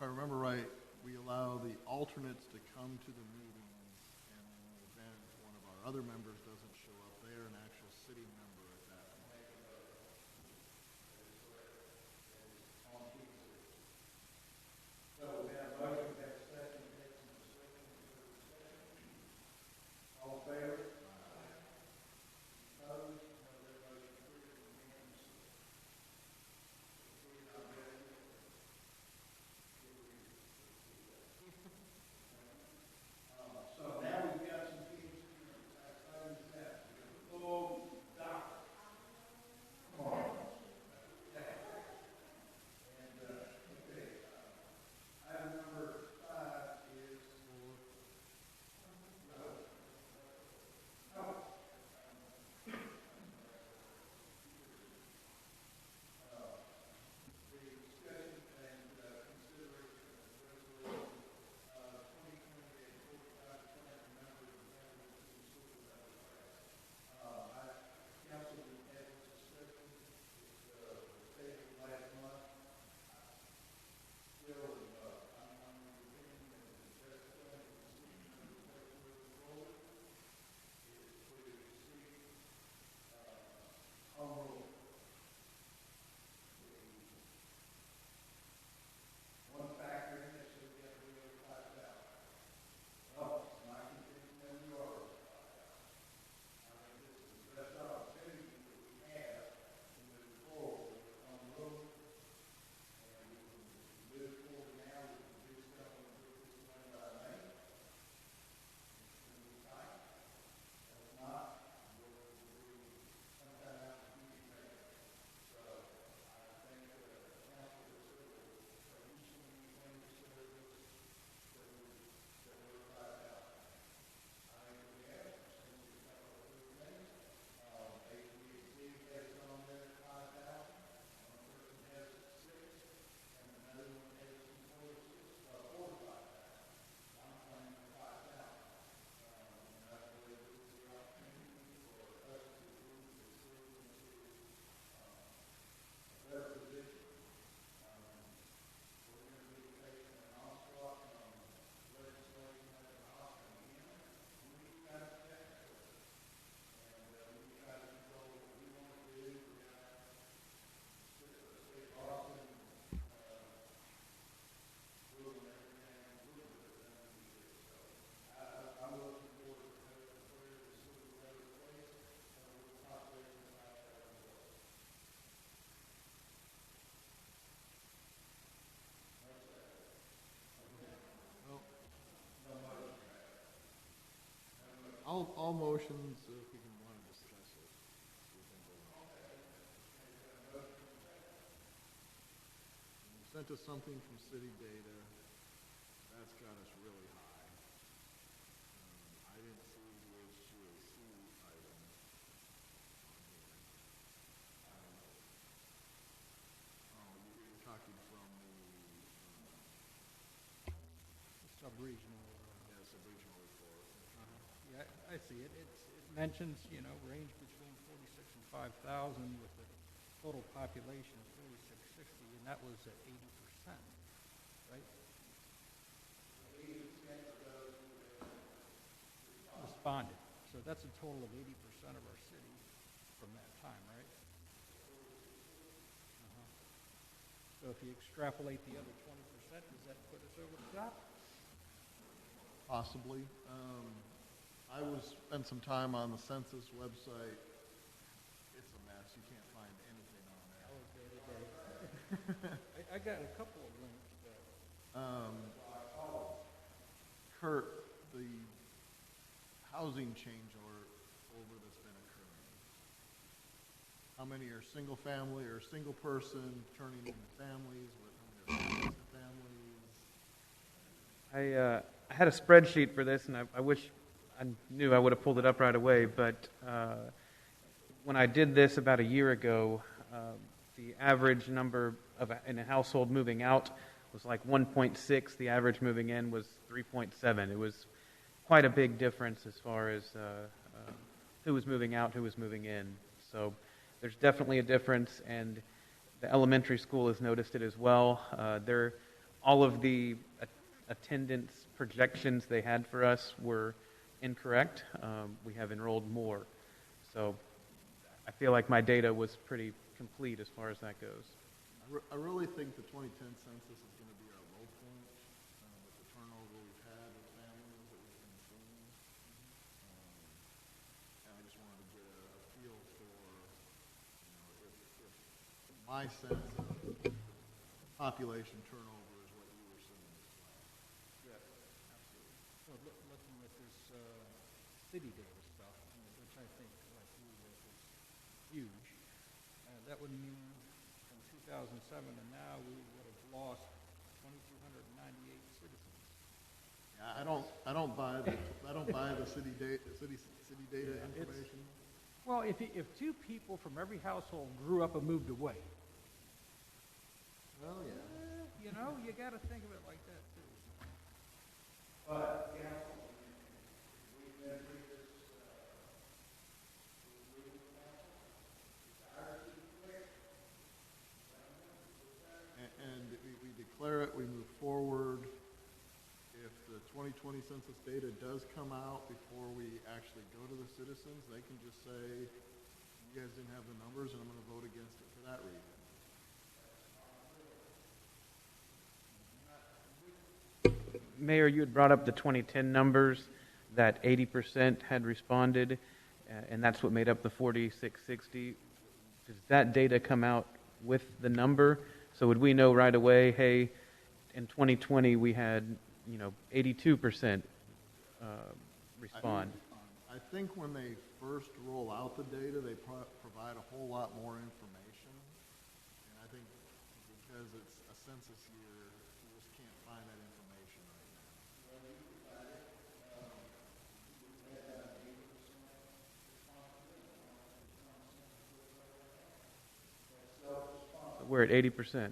I remember right, we allow the alternates to come to the meetings, and in the event one of our other members doesn't show up, they're an actual city member at that point. All motions, if we can want to discuss it. You sent us something from city data. That's got us really high. I didn't see the HGAC item on here. You're talking from the Sub-regional. sub-regional report. Yeah, I see it. It mentions, range between 46 and 5,000 with a total population of 4,660, and that was at 80%, right? 80% responded. So that's a total of 80% of our city from that time, right? So if you extrapolate the other 20%, does that put us over the top? Possibly. I spent some time on the census website. It's a mess. You can't find anything on there. I got a couple of links, but Kurt, the housing change over that's been occurring. How many are single family or single person turning into families? How many are families? I had a spreadsheet for this, and I wish I knew I would have pulled it up right away, but when I did this about a year ago, the average number in a household moving out was like 1.6. The average moving in was 3.7. It was quite a big difference as far as who was moving out, who was moving in. So there's definitely a difference, and the elementary school has noticed it as well. They're all of the attendance projections they had for us were incorrect. We have enrolled more. So I feel like my data was pretty complete as far as that goes. I really think the 2010 census is going to be our low point with the turnover we've had with families that we've been seeing. And I just wanted to get a feel for, if my sense of population turnover is what you were seeing as well. Yes, absolutely. Well, looking at this city data stuff, which I think, like you, is huge, that would mean from 2007 to now we would have lost 2,298 citizens. Yeah, I don't buy the city data information. Well, if two people from every household grew up and moved away, Well, yeah. you know, you got to think of it like that too. But, we've been through this, And we declare it, we move forward. If the 2020 census data does come out before we actually go to the citizens, they can just say, you guys didn't have the numbers and I'm going to vote against it for that reason. Mayor, you had brought up the 2010 numbers, that 80% had responded, and that's what made up the 4660. Does that data come out with the number? So would we know right away, hey, in 2020 we had, 82% respond? I think when they first roll out the data, they provide a whole lot more information. And I think because it's a census year, you just can't find that information right now. We're at 80%.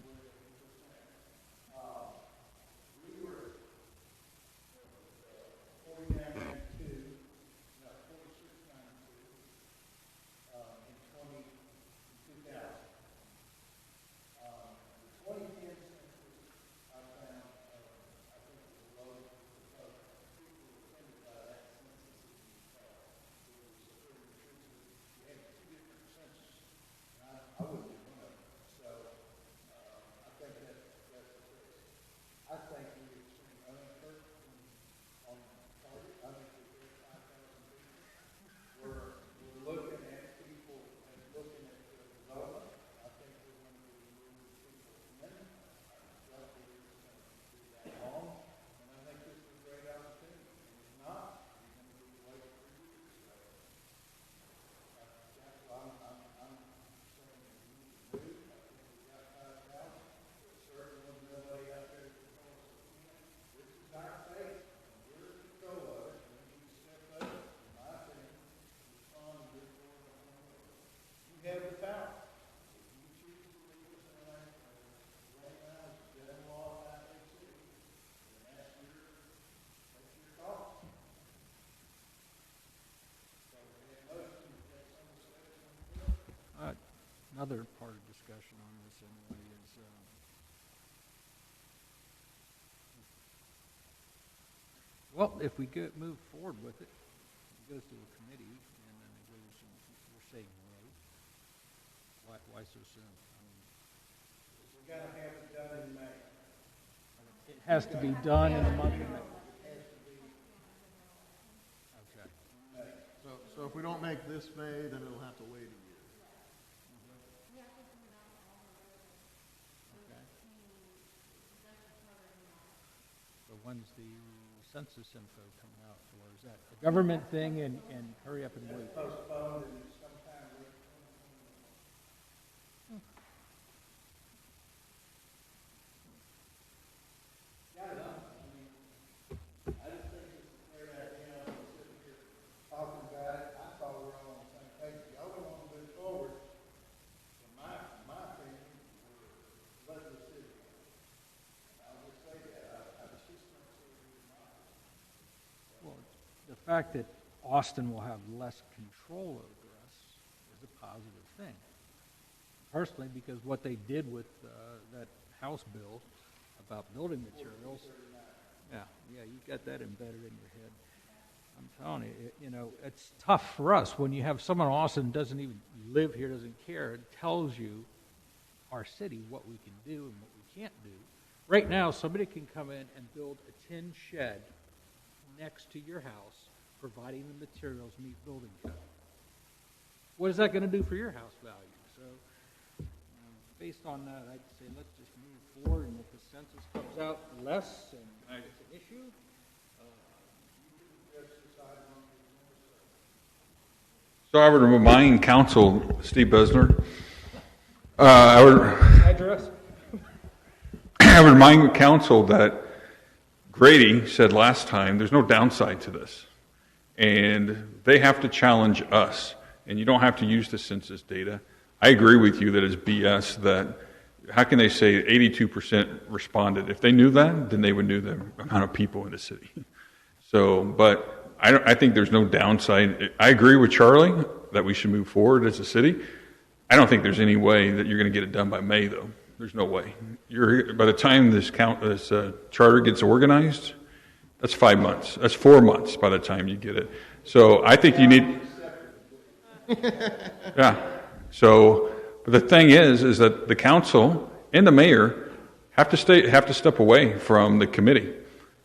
Another part of discussion on this anyway is, well, if we move forward with it, it goes to a committee, and then it goes, and we're saying no. Why so soon? we gotta have it done in May. It has to be done in the month of May. Okay. So if we don't make this May, then it'll have to wait a year. Okay. So when's the census info coming out, or is that a government thing and hurry up and wait? Postponed and sometime talking about it. I thought we were all on the same page. Y'all don't want to move forward. In my opinion, we're letting the city. I'll just say that. I just don't see it. Well, the fact that Austin will have less control over us is a positive thing. Personally, because what they did with that House bill about building materials. Yeah, you got that embedded in your head. I'm telling you, you know, it's tough for us when you have someone in Austin who doesn't even live here, doesn't care. It tells you, our city, what we can do and what we can't do. Right now, somebody can come in and build a tin shed next to your house, providing the materials meet building code. What is that going to do for your house value? So, based on that, I'd say let's just move forward, and if the census comes out less and it's an issue, So I would remind council, Steve Besner, I would address. I would remind council that Grady said last time there's no downside to this. And they have to challenge us. And you don't have to use the census data. I agree with you that it's BS that how can they say 82% responded? If they knew that, then they would know the amount of people in the city. So, but I think there's no downside. I agree with Charlie that we should move forward as a city. I don't think there's any way that you're going to get it done by May, though. There's no way. By the time this charter gets organized, that's 5 months. That's 4 months by the time you get it. So I think you need. Yeah. So, but the thing is that the council and the mayor have to step away from the committee.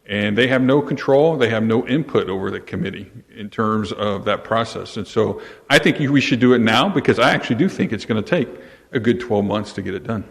And they have no control, they have no input over the committee in terms of that process. And so I think we should do it now because I actually do think it's going to take a good 12 months to get it done.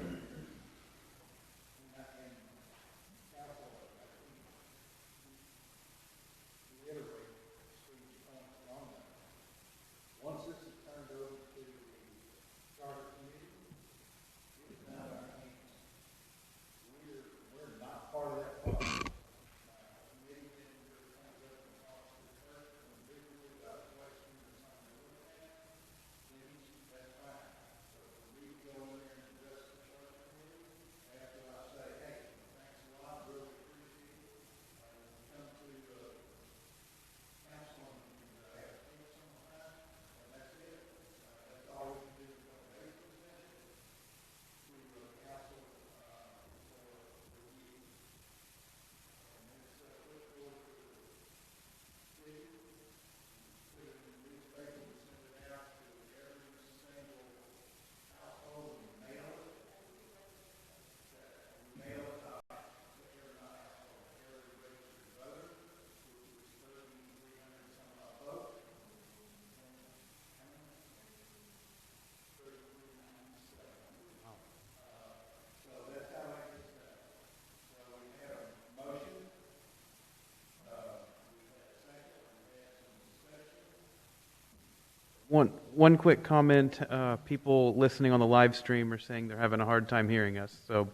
One quick comment. People listening on the live stream are saying they're having a hard time hearing us. So,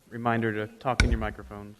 reminder to talk in your microphones.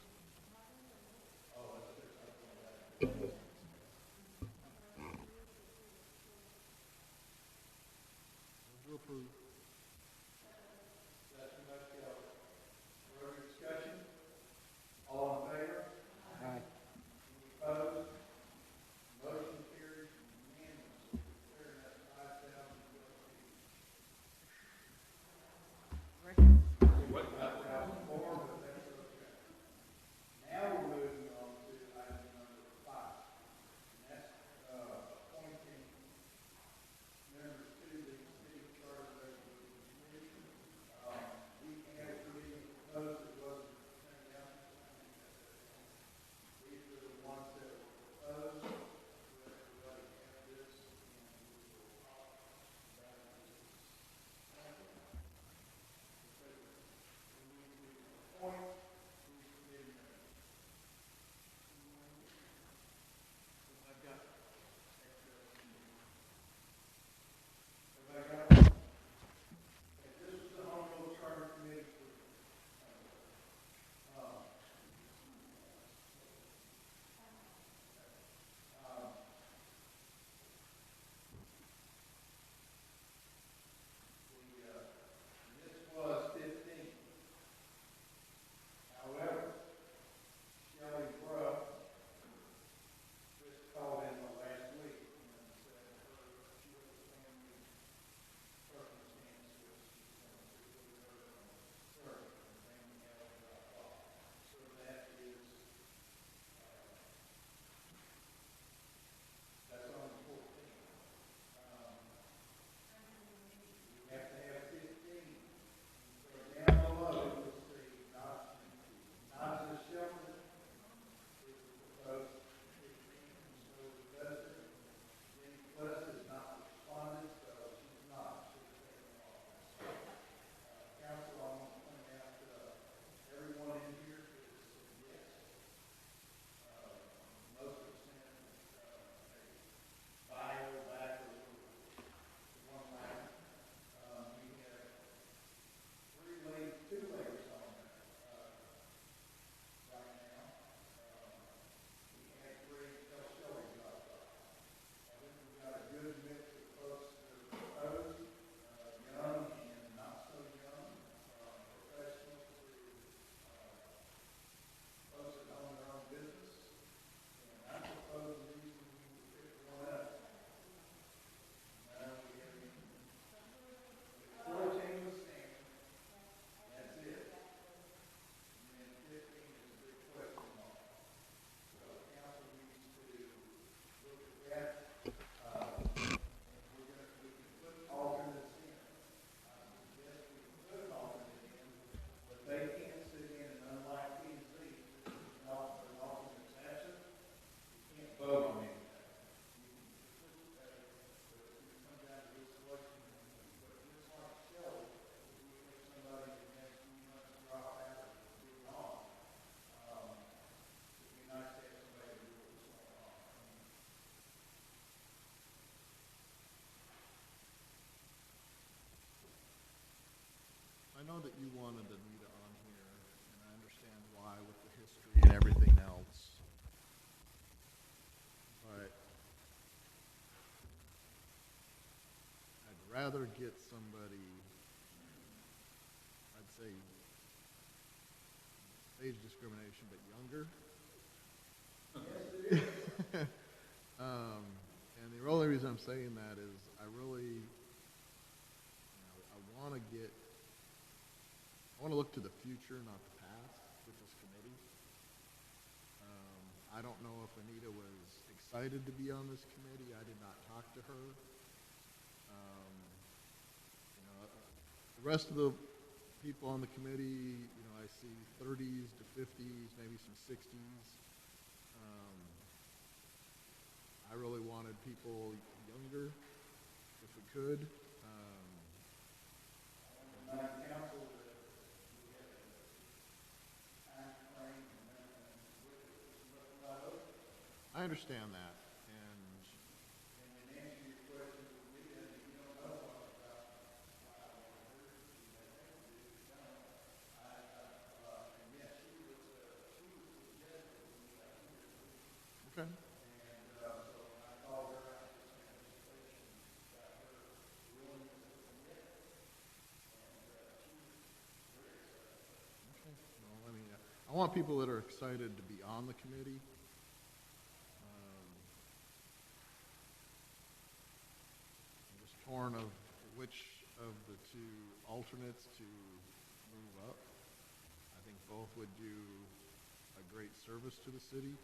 know that you wanted Anita on here, and I understand why with the history and everything else. But I'd rather get somebody, I'd say, age discrimination, but younger. And the only reason I'm saying that is I really, I want to look to the future, not the past, with this committee. I don't know if Anita was excited to be on this committee. I did not talk to her. The rest of the people on the committee, I see 30s to 50s, maybe some 60s. I really wanted people younger, if we could. I understand that, and okay. Well, I want people that are excited to be on the committee. I'm just torn of which of the two alternates to move up. I think both would do a great service to the city.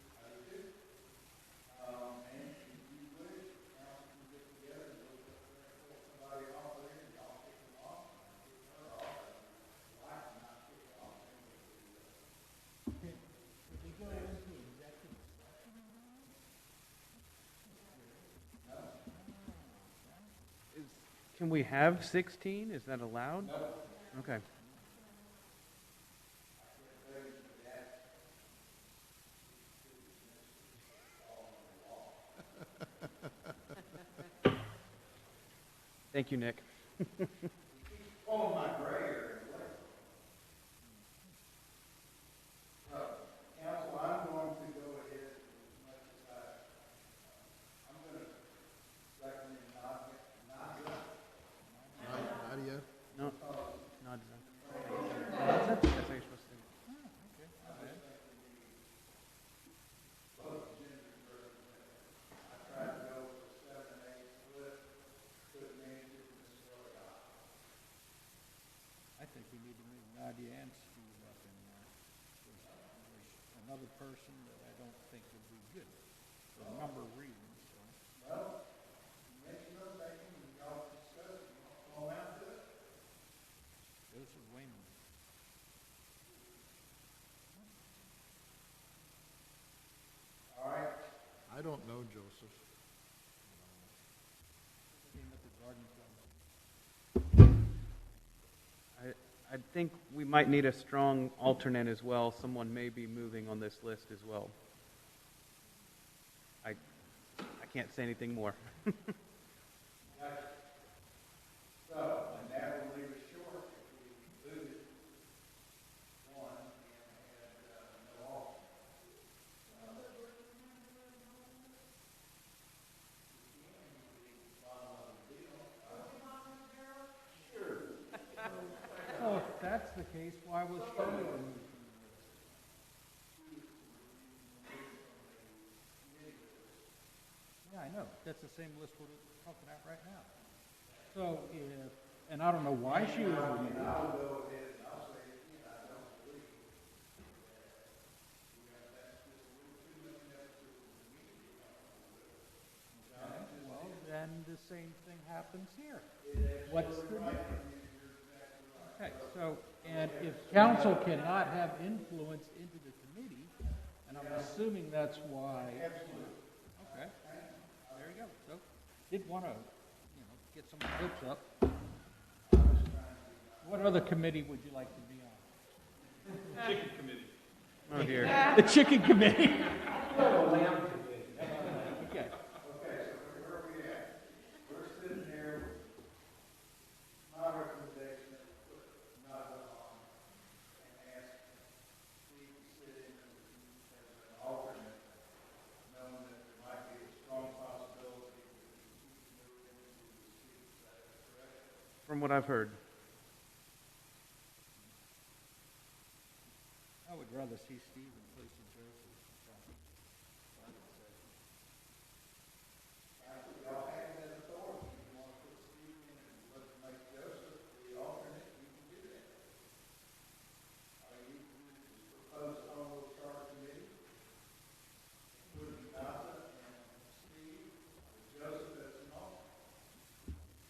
Can we have 16? Is that allowed? No. Okay. Thank you, Nick. Council, I'm going to go ahead I'm going to recommend Nadia. Nadia? No, not that's how you're supposed to do it. I think we need to move Nadia and Steve up in there. There's another person that I don't think would be good for a number of reasons, so. Well, mention those, I can, y'all discuss, all out to it. Joseph Wayman. All right. I don't know Joseph. Came at the garden club. I think we might need a strong alternate as well. Someone may be moving on this list as well. I can't say anything more. So, and that will leave us short if we lose one and no alternate. So if that's the case, why was Shirley removed from the list? Yeah, I know. That's the same list we're talking about right now. So if, and I don't know why she was removed. I'll go ahead and I'll say, I don't believe Well, then the same thing happens here. What's the difference? Okay, so, and if council cannot have influence into the committee, and I'm assuming that's why. Okay, there you go. So, did want to, get some hopes up. What other committee would you like to be on? Chicken committee. Oh, dear. The chicken committee. Okay. Okay. Okay, so where are we at? We're sitting here, my recommendation, not what I've heard. I would rather see Steve in place of Joseph.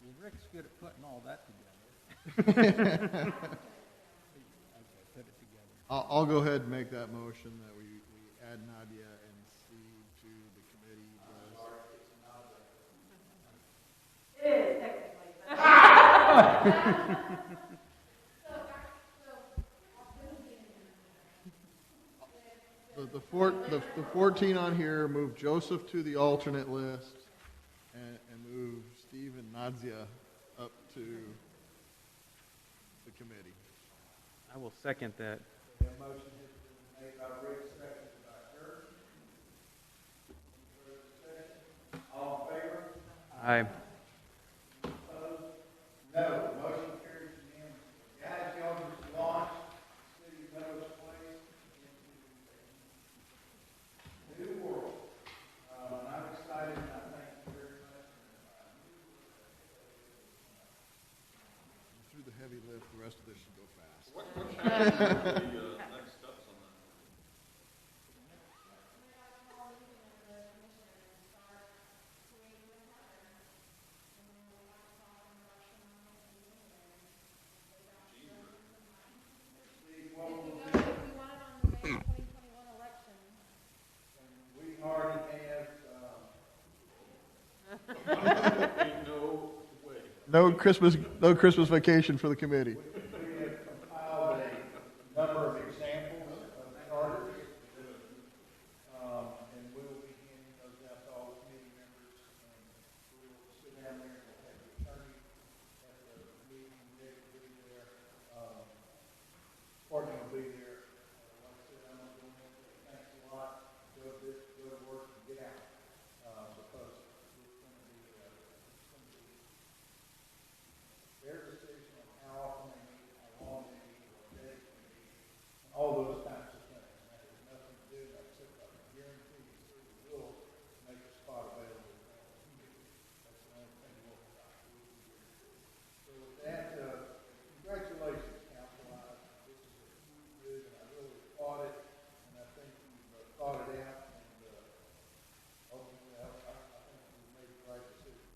Well, Rick's good at putting all that together. Okay, put it together. I'll go ahead and make that motion that we add Nadia and Steve to the committee list. The 14 on here, move Joseph to the alternate list and move Steve and Nadia up to the committee. I will second that. The motion has been made by Rick, seconded by Kurt. Further discussion? All in favor? Aye. Opposed? No. Motion carries unanimously. Guys, y'all just launched City of Meadows Place into a new world. And I'm excited, and I thank you very much. Through the heavy lift, the rest of this should go fast. We already have, No Christmas vacation for the committee. we have compiled a number of examples of charters, and we will be handing those out to all the committee members. And we'll sit down there and have the attorney at the meeting, Dick will be there, Courtney will be there. Like I said, I'm not doing it, thanks a lot, go to work and get out, because it's going to be their decision on how often they meet, how long they meet, what day they meet, and all those types of things. And that has nothing to do, except I can guarantee you, City will make a spot available. That's the only thing we'll do. So with that, congratulations, council. This is a huge move, and I really applaud it, and I think you've thought it out, and ultimately, I think you've made the right decision.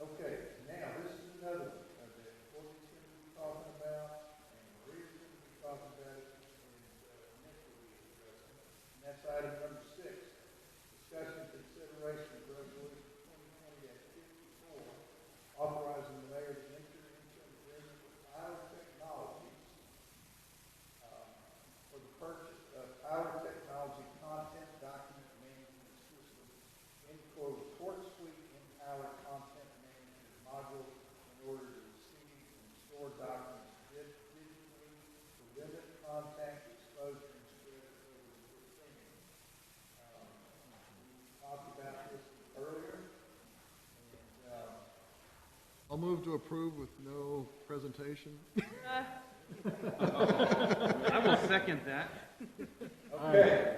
Okay, now, this is another one that Courtney's going to be talking about, and Maria's going to be talking about it, and Nick will be addressing it. And that's item number 6, discussion and consideration of resolution 2020-54, authorizing the mayor to enter into an agreement with Tyler Technologies for the purchase of Tyler Technology content document management system, Court Suite Empowered Content Management Module in order to receive and store documents digitally to limit contact exposure and spread over the system. We talked about this earlier. And, I'll move to approve with no presentation. I will second that. okay.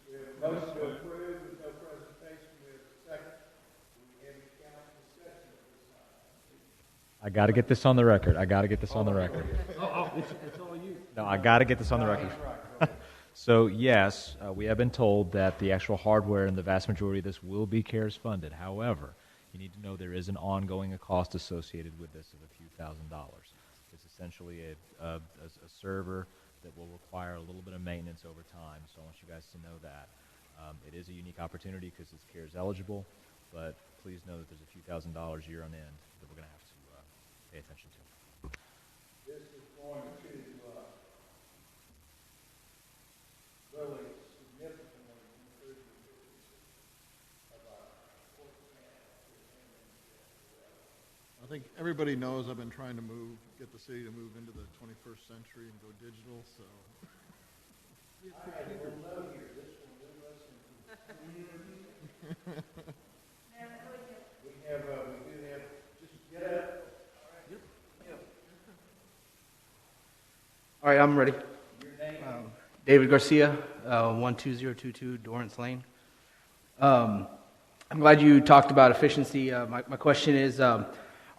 We have a motion to approve with no presentation. We have a second. Do we have any council discussion at this time? I got to get this on the record. It's all you. No, I got to get this on the record. So yes, we have been told that the actual hardware and the vast majority of this will be CARES funded. However, you need to know there is an ongoing cost associated with this of a few $1,000s. It's essentially a server that will require a little bit of maintenance over time. So I want you guys to know that. It is a unique opportunity because it's CARES eligible, but please know that there's a few $1,000s year on end that we're going to have to pay attention to. This is going to really significantly improve the efficiency of our court staff. I think everybody knows I've been trying to get the city to move into the 21st century and go digital, so. I had a little note here, this will move us into. We do have, just All right, I'm ready. David Garcia, 12022 Dorrance Lane. I'm glad you talked about efficiency. My question is, are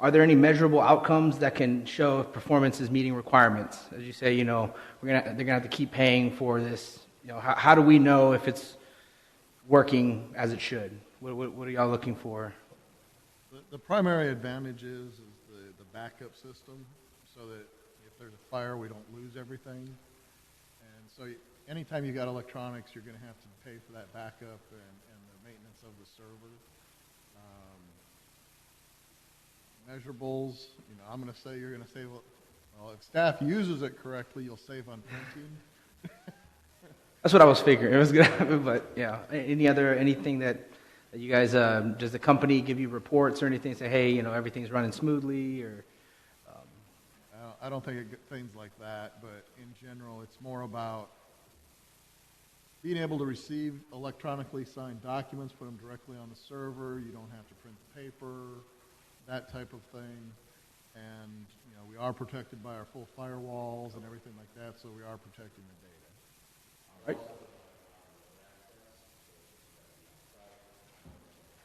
there any measurable outcomes that can show if performance is meeting requirements? As you say, they're gonna have to keep paying for this. How do we know if it's working as it should? What are y'all looking for? The primary advantage is the backup system, so that if there's a fire, we don't lose everything. And so anytime you got electronics, you're going to have to pay for that backup and the maintenance of the server. Measurables, I'm going to say you're going to save, well, if staff uses it correctly, you'll save on printing. That's what I was figuring. It was gonna happen, but yeah. Anything that you guys, does the company give you reports or anything, say, hey, everything's running smoothly, or? I don't think things like that, but in general, it's more about being able to receive electronically signed documents, put them directly on the server. You don't have to print the paper, that type of thing. And, we are protected by our full firewalls and everything like that, so we are protecting the data. All right.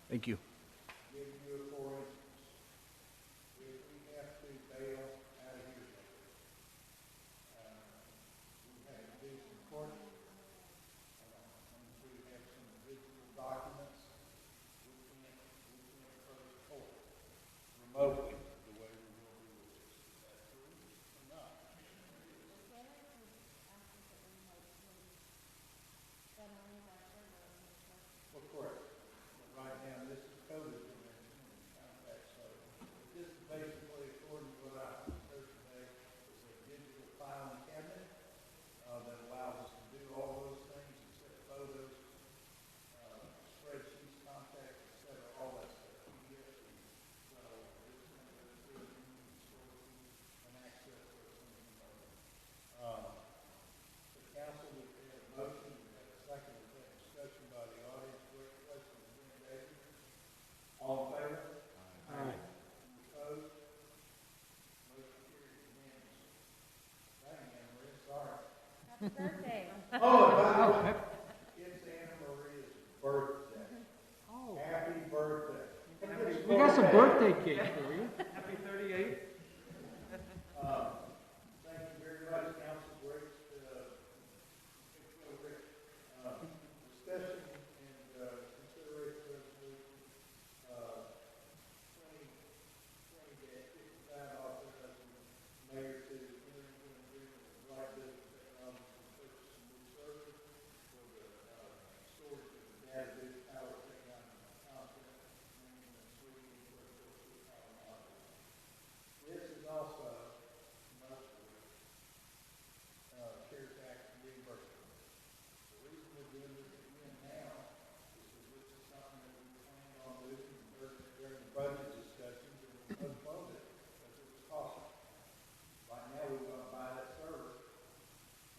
Thank you. Birthday. It's Anna Maria's birthday. Oh, Happy birthday. we got some birthday cake for you. Happy 38th. Thank you very much, Council. Great, discussion and consideration resolution 2020-55 authorizing mayor to enter into an agreement with Black Business Technology for purchase and new servers for the storage of the database power technology content and switching to power modules. This is also mostly CARES Act reimbursement. The reason we're doing this again now is because this is something that we planned on doing during the budget discussions, and we postponed it because it was costly. Right now, we're going to buy that server,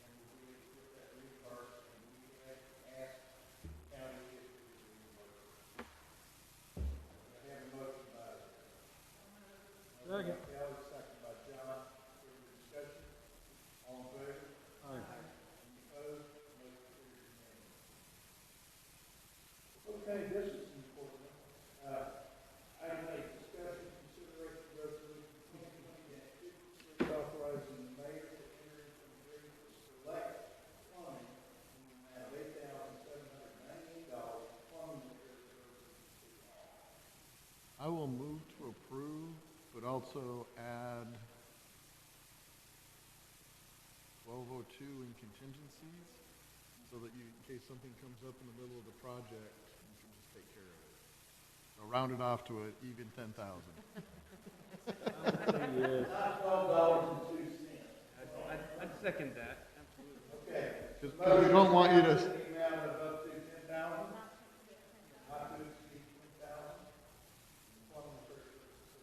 and we'll be able to get that reimbursed, and we have asked the county if it is reimbursed. I have a motion by Second. Kelly, second by John. Further discussion? All in favor? Aye. Any opposed? Motion carries unanimously. Okay, this is important. Item 8, discussion, consideration, resolution 2020-56, authorizing the mayor to enter into an agreement with Select Plumbing in the amount of $8,798 for plumbing repair services at City Hall. I will move to approve, but also add 1202 in contingencies, so that in case something comes up in the middle of the project, you can just take care of it. So round it off to an even 10,000. I'd second that. Absolutely. Okay. Because we don't want you to, Amount of up to 10,000. Not to exceed 10,000. Plumbing repair services.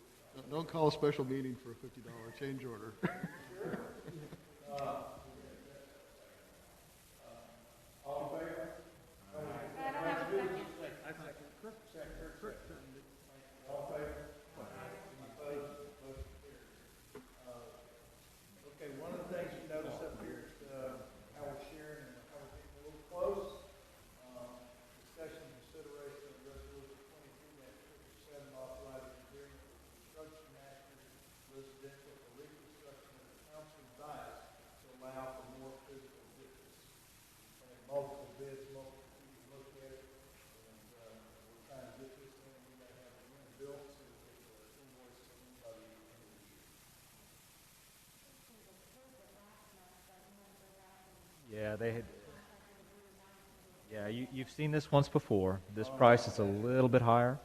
don't call a special meeting for a $50 change order. All in favor? I don't have a second. I second. All in favor? Any opposed? Motion carries. Okay, one of the things you notice up Yeah, they had. Yeah, you've seen this once before. This price is a little bit higher,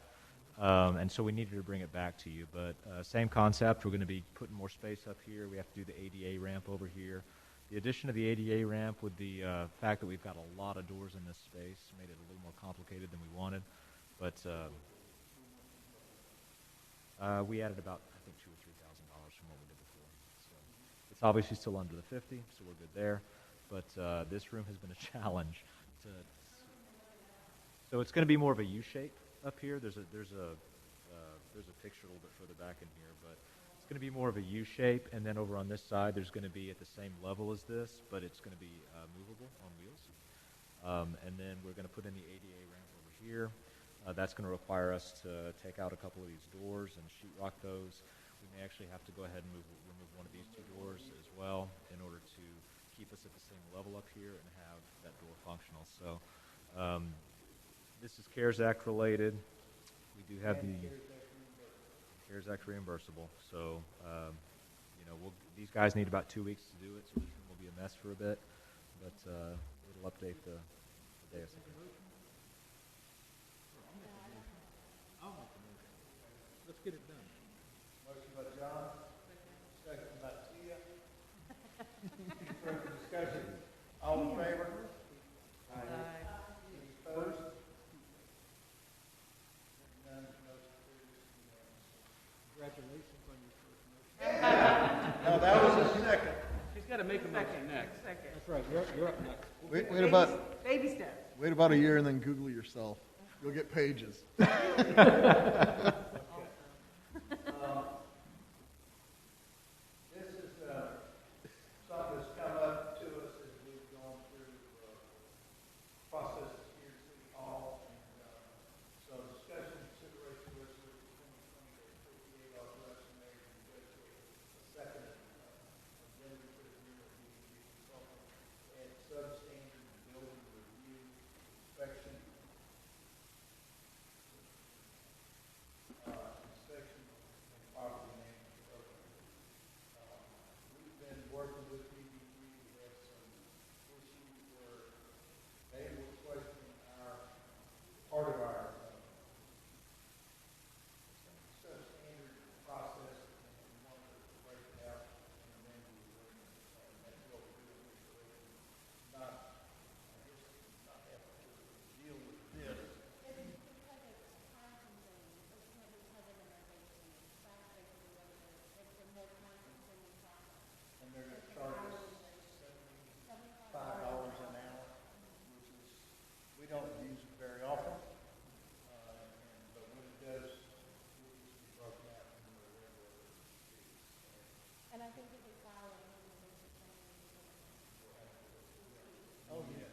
and so we needed to bring it back to you. But same concept. We're going to be putting more space up here. We have to do the ADA ramp over here. The addition of the ADA ramp with the fact that we've got a lot of doors in this space made it a little more complicated than we wanted. But we added about, I think, $2,000 or $3,000 from what we did before. So it's obviously still under the 50, so we're good there. But this room has been a challenge. So it's going to be more of a U shape up here. There's a picture a little bit further back in here, but it's going to be more of a U shape. And then over on this side, there's going to be at the same level as this, but it's going to be movable on wheels. And then we're going to put in the ADA ramp over here. That's going to require us to take out a couple of these doors and sheetrock those. We may actually have to go ahead and remove one of these two doors as well in order to keep us at the same level up here and have that door functional. So this is CARES Act related. We do have the CARES Act reimbursable. So these guys need about 2 weeks to do it, so this will be a mess for a bit, but it'll update the dais. Let's get it done. Motion by John, second by Tia. Any further discussion? All in favor? Aye. Any opposed? None, motion carries unanimously. Congratulations on your first motion. No, that was a second. She's got to make a motion next. That's right, you're up next. Baby steps. Wait about a year and then Google yourself. You'll get pages. This is something that's come up to us as we've gone through processes here at City Hall. And so discussion, consideration, resolution 2020-58, authorizing mayor to negotiate a second agenda for the agreement with the consultant and substandard building review inspection. Inspection and property management program. We've been working with PB3. We had some issues where they were questioning part of our substandard process, and we wanted to break it out and then do the agreement. And that's what we're doing here. So not having to deal with this. And they're going to charge us $75 an hour, which is, we don't use it very often. But when it does, it needs to be broken out from the regular fees. And I think if we file it, Oh, yeah.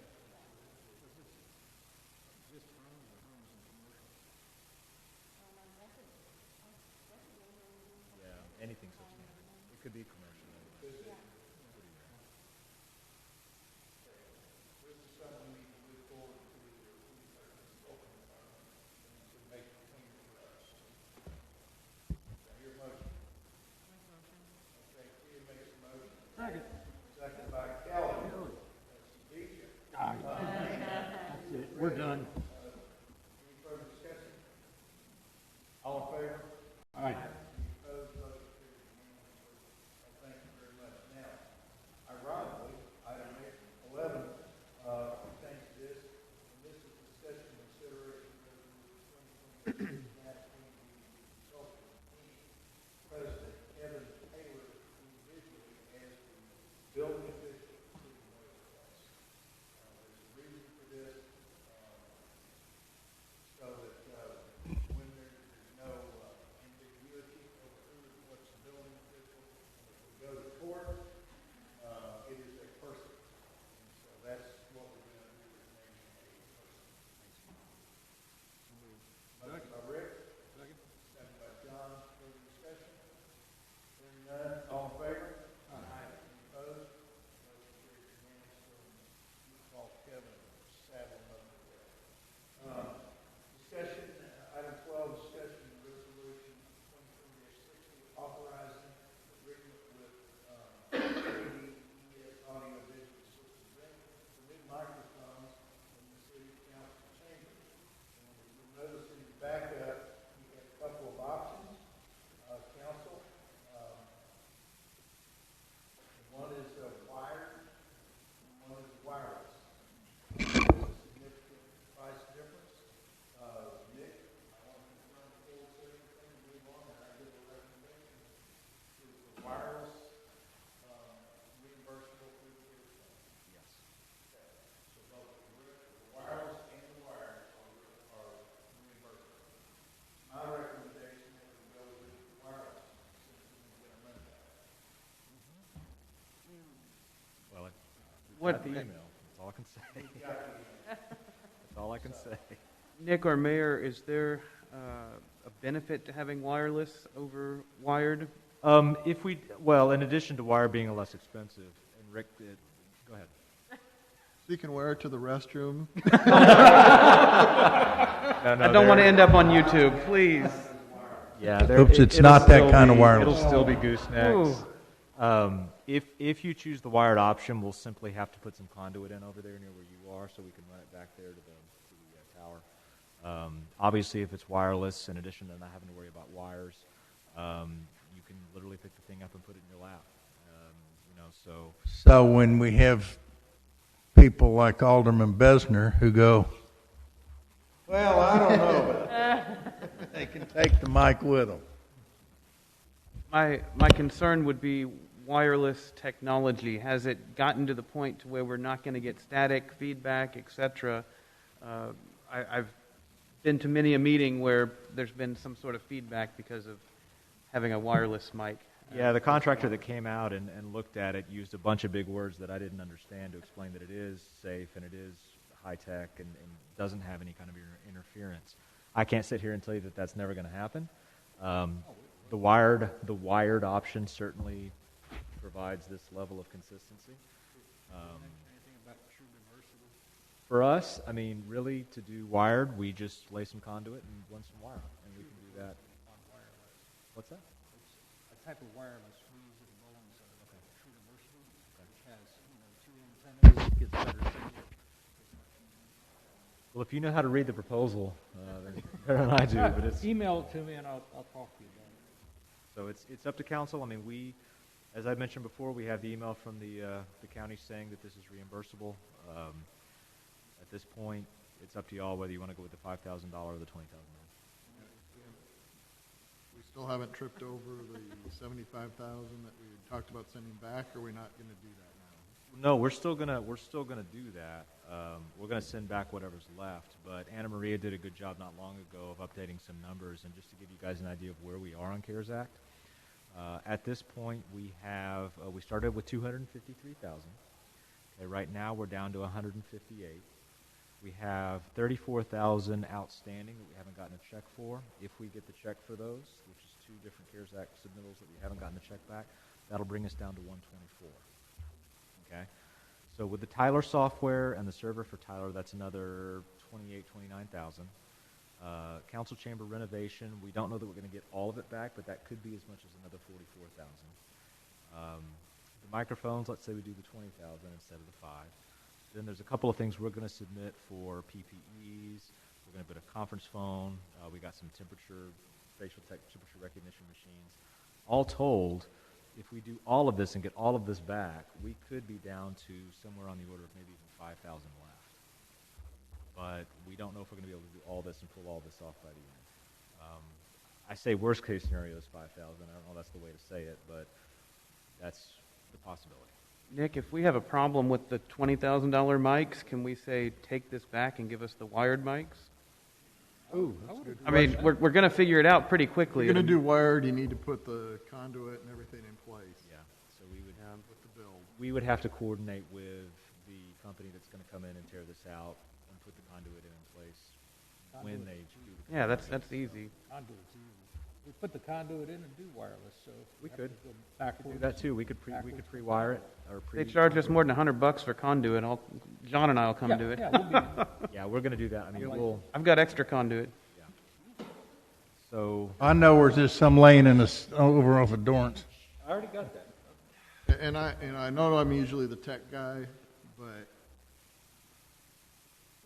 Just homes or homes and commercial? Yeah, anything substandard. It could be commercial. This is something we need to move forward to open to make it cleaner for us. Your motion. Okay, Tia makes a motion. Second. Second by Kelly. Deja. That's it, we're done. Any further discussion? All in favor? All right. Opposed, motion carries unanimously. Thank you very much. Now, ironically, item 11 pertains to this, and this is discussion and consideration of resolution 2020-19 consultant, President Kevin Taylor individually as the building official for City Hall. There's a reason for this. What, The email. That's all I can say. That's all I can say. Nick or Mayor, is there a benefit to having wireless over wired? In addition to wire being less expensive, and Rick, go ahead. So you can wear it to the restroom. I don't want to end up on YouTube, please. Yeah, Oops, it's not that kind of wireless. It'll still be goosenecks. If you choose the wired option, we'll simply have to put some conduit in over there near where you are, so we can run it back there to the tower. Obviously, if it's wireless, in addition to not having to worry about wires, you can literally pick the thing up and put it in your lap. So when we have people like Alderman Besner who go, well, I don't know about that. They can take the mic with them. My concern would be wireless technology. Has it gotten to the point to where we're not going to get static feedback, etc.? I've been to many a meeting where there's been some sort of feedback because of having a wireless mic. Yeah, the contractor that came out and looked at it used a bunch of big words that I didn't understand to explain that it is safe and it is high-tech and doesn't have any kind of interference. I can't sit here and tell you that that's never going to happen. The wired option certainly provides this level of consistency. For us, I mean, really, to do wired, we just lay some conduit and run some wire, and we can do that. What's that? A type of wireless we use at the bowling center. True reversible, which has 2 antennas. It gets better signal. Well, if you know how to read the proposal, then better than I do, but it's Email it to me and I'll talk to you about it. so it's up to council. I mean, as I mentioned before, we have the email from the county saying that this is reimbursable. At this point, it's up to y'all whether you want to go with the $5,000 or the $20,000. We still haven't tripped over the 75,000 that we had talked about sending back, or are we not going to do that now? No, we're still gonna do that. We're gonna send back whatever's left. But Anna Maria did a good job not long ago of updating some numbers, and just to give you guys an idea of where we are on CARES Act. At this point, we started with 253,000. Okay, right now we're down to 158. We have 34,000 outstanding that we haven't gotten a check for. If we get the check for those, which is 2 different CARES Act submittals that we haven't gotten the check back, that'll bring us down to 124. Okay, so with the Tyler software and the server for Tyler, that's another 29,000. Council chamber renovation, we don't know that we're going to get all of it back, but that could be as much as another 44,000. The microphones, let's say we do the 20,000 instead of the 5. Then there's a couple of things we're going to submit for PPEs. We're going to put a conference phone. We got some facial temperature recognition machines. All told, if we do all of this and get all of this back, we could be down to somewhere on the order of maybe even 5,000 left. But we don't know if we're going to be able to do all this and pull all this off by the end. I say worst case scenario is 5,000. I don't know if that's the way to say it, but that's the possibility. Nick, if we have a problem with the $20,000 mics, can we say, take this back and give us the wired mics? Ooh, that's good. I mean, we're going to figure it out pretty quickly. If you're going to do wired, you need to put the conduit and everything in place. Yeah, so we would With the build. we would have to coordinate with the company that's going to come in and tear this out and put the conduit in place when they do the Yeah, that's easy. Conduit's easy. We put the conduit in and do wireless, so. We have could. to go do backwards. that too. We could pre-wire it or They charge us more than $100 for conduit. John and I will come Yeah, do it. yeah, we'll be, Yeah, we're going to do that. I mean, we'll. I've got extra conduit. So I know where's this some lane over off of Dorrance. I already got that. And I know I'm usually the tech guy, but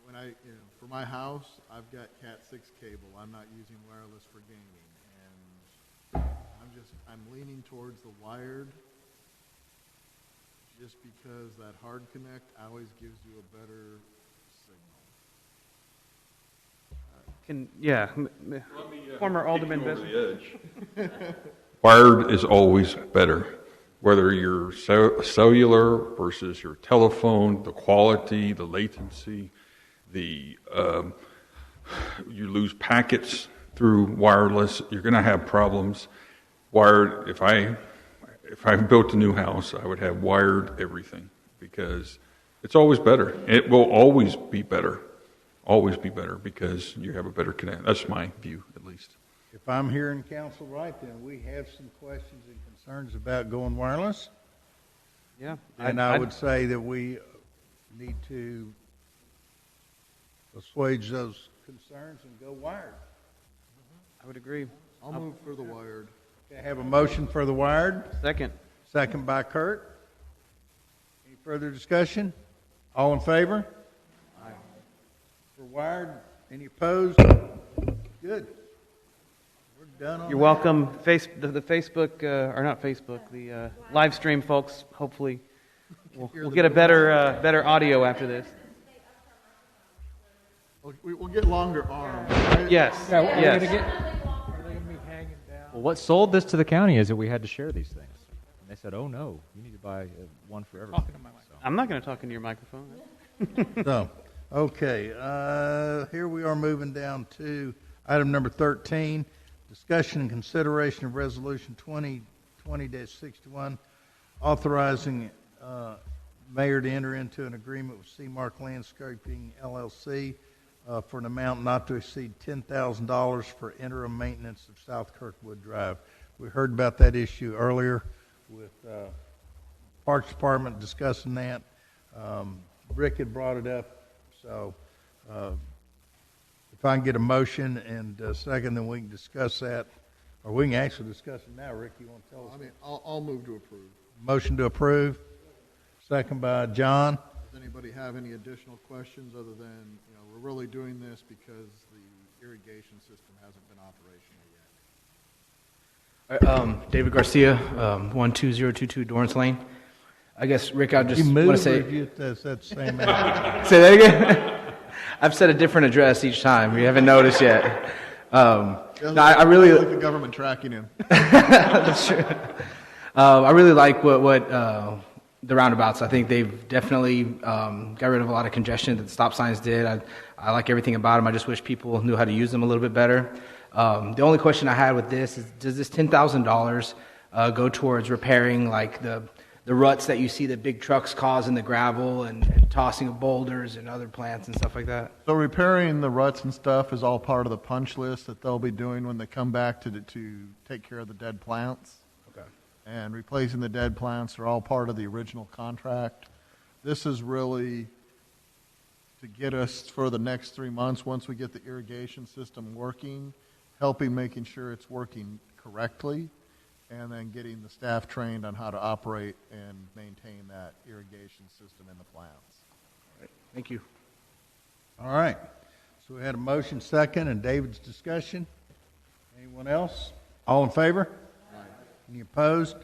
when for my house, I've got Cat 6 cable. I'm not using wireless for gaming, and I'm leaning towards the wired, just because that hard connect always gives you a better signal. Former Alderman Besser. Wired is always better, whether you're cellular versus your telephone, the quality, the latency, you lose packets through wireless, you're going to have problems. Wired, if I built a new house, I would have wired everything, because It's always better. It will always be better. Always be better because you have a better connect. That's my view, at least. If I'm hearing council right, then we have some questions and concerns about going wireless. Yeah. And I would say that we need to assuage those concerns and go wired. I would agree. I'll move for the wired. Okay, I have a motion for the wired, Second. second by Kurt. Any further discussion? All in favor? Aye. For wired, any opposed? Good. We're done on You're that. welcome. The Facebook, or not Facebook, the live stream folks. Hopefully, we'll get a better audio after this. We'll get longer arms. Right? Yes. Yeah, we're yes. gonna get. Well, what sold this to the county is that we had to share these things. And they said, "Oh no, you need to buy one for everyone." So. I'm not going to talk into your microphone. So, okay, here we are moving down to item number 13, discussion and consideration of resolution 2020-61, authorizing mayor to enter into an agreement with C-Mark Landscaping LLC for an amount not to exceed $10,000 for interim maintenance of South Kirkwood Drive. We heard about that issue earlier with Parks Department discussing that. Rick had brought it up, so if I can get a motion and a second, then we can discuss that, or we can actually discuss it now. Rick, you want to tell us? I mean, I'll move to approve. Motion to approve, second by John. Does anybody have any additional questions other than, we're really doing this because the irrigation system hasn't been operational yet? David Garcia, 12022 Dorrance Lane. I guess, Rick, I just You want move, to say... or you, that's the same address? Say that again? I've said a different address each time. You haven't noticed yet. No, I really... like the government tracking him. That's true. I really like what the roundabouts. I think they've definitely got rid of a lot of congestion that the stop signs did. I like everything about them. I just wish people knew how to use them a little bit better. The only question I had with this is, does this $10,000 go towards repairing like the ruts that you see the big trucks cause in the gravel and tossing of boulders and other plants and stuff like that? So repairing the ruts and stuff is all part of the punch list that they'll be doing when they come back to take care of the dead plants. Okay. And replacing the dead plants are all part of the original contract. This is really to get us for the next 3 months, once we get the irrigation system working, helping making sure it's working correctly, and then getting the staff trained on how to operate and maintain that irrigation system in the plants. Thank you. All right. So we had a motion second and David's discussion. Anyone else? All in favor? Aye. Any opposed?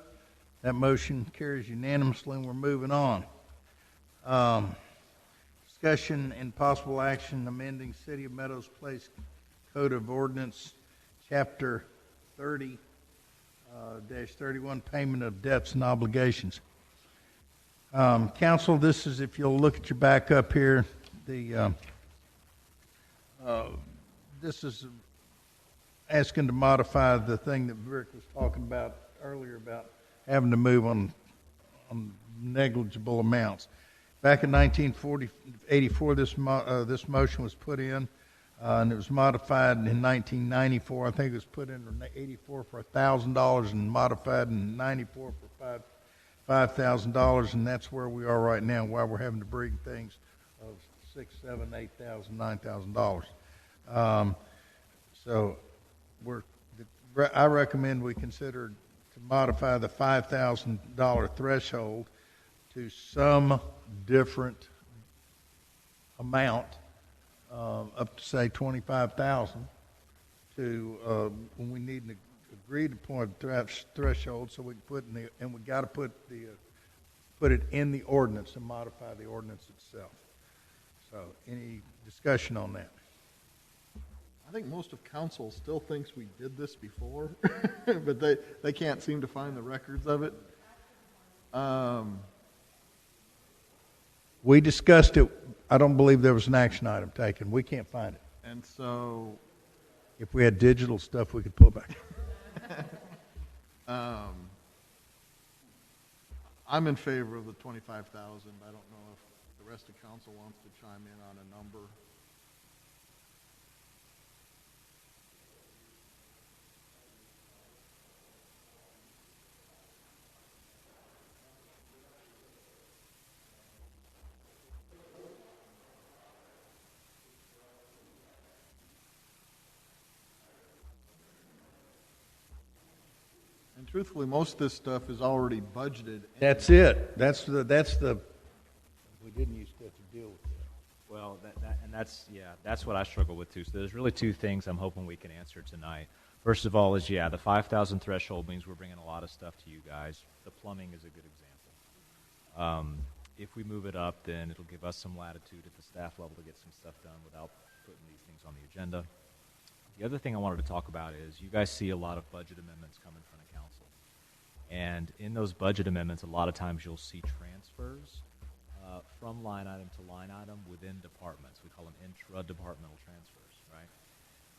That motion carries unanimously, and we're moving on. Discussion and possible action amending City of Meadows Place Code of Ordinance, Chapter 30, -31, payment of debts and obligations. Council, this is, if you'll look at your back up here, this is asking to modify the thing that Rick was talking about earlier about having to move on negligible amounts. Back in 1984, this motion was put in. And it was modified in 1994. I think it was put in 84 for $1,000 and modified in 94 for $5,000, and that's where we are right now. Why we're having to bring things of $6,000, $7,000, $8,000, $9,000. So I recommend we consider to modify the $5,000 threshold to some different amount. Up to say 25,000 to when we need an agreed upon threshold, so we can put in and we got to put it in the ordinance and modify the ordinance itself. So, any discussion on that? I think most of council still thinks we did this before, but they can't seem to find the records of it. We discussed it. I don't believe there was an action item taken. We can't find it. And so, if we had digital stuff, we could pull it back. I'm in favor of the 25,000. I don't know if the rest of council wants to chime in on a number. And truthfully, most of this stuff is already budgeted. That's it. That's the, we didn't used to have to deal with that. Well, that's what I struggle with too. So there's really two things I'm hoping we can answer tonight. First of all is, the 5,000 threshold means we're bringing a lot of stuff to you guys. The plumbing is a good example. If we move it up, then it'll give us some latitude at the staff level to get some stuff done without putting these things on the agenda. The other thing I wanted to talk about is you guys see a lot of budget amendments come in front of council. And in those budget amendments, a lot of times you'll see transfers from line item to line item within departments. We call them intra-departmental transfers, right?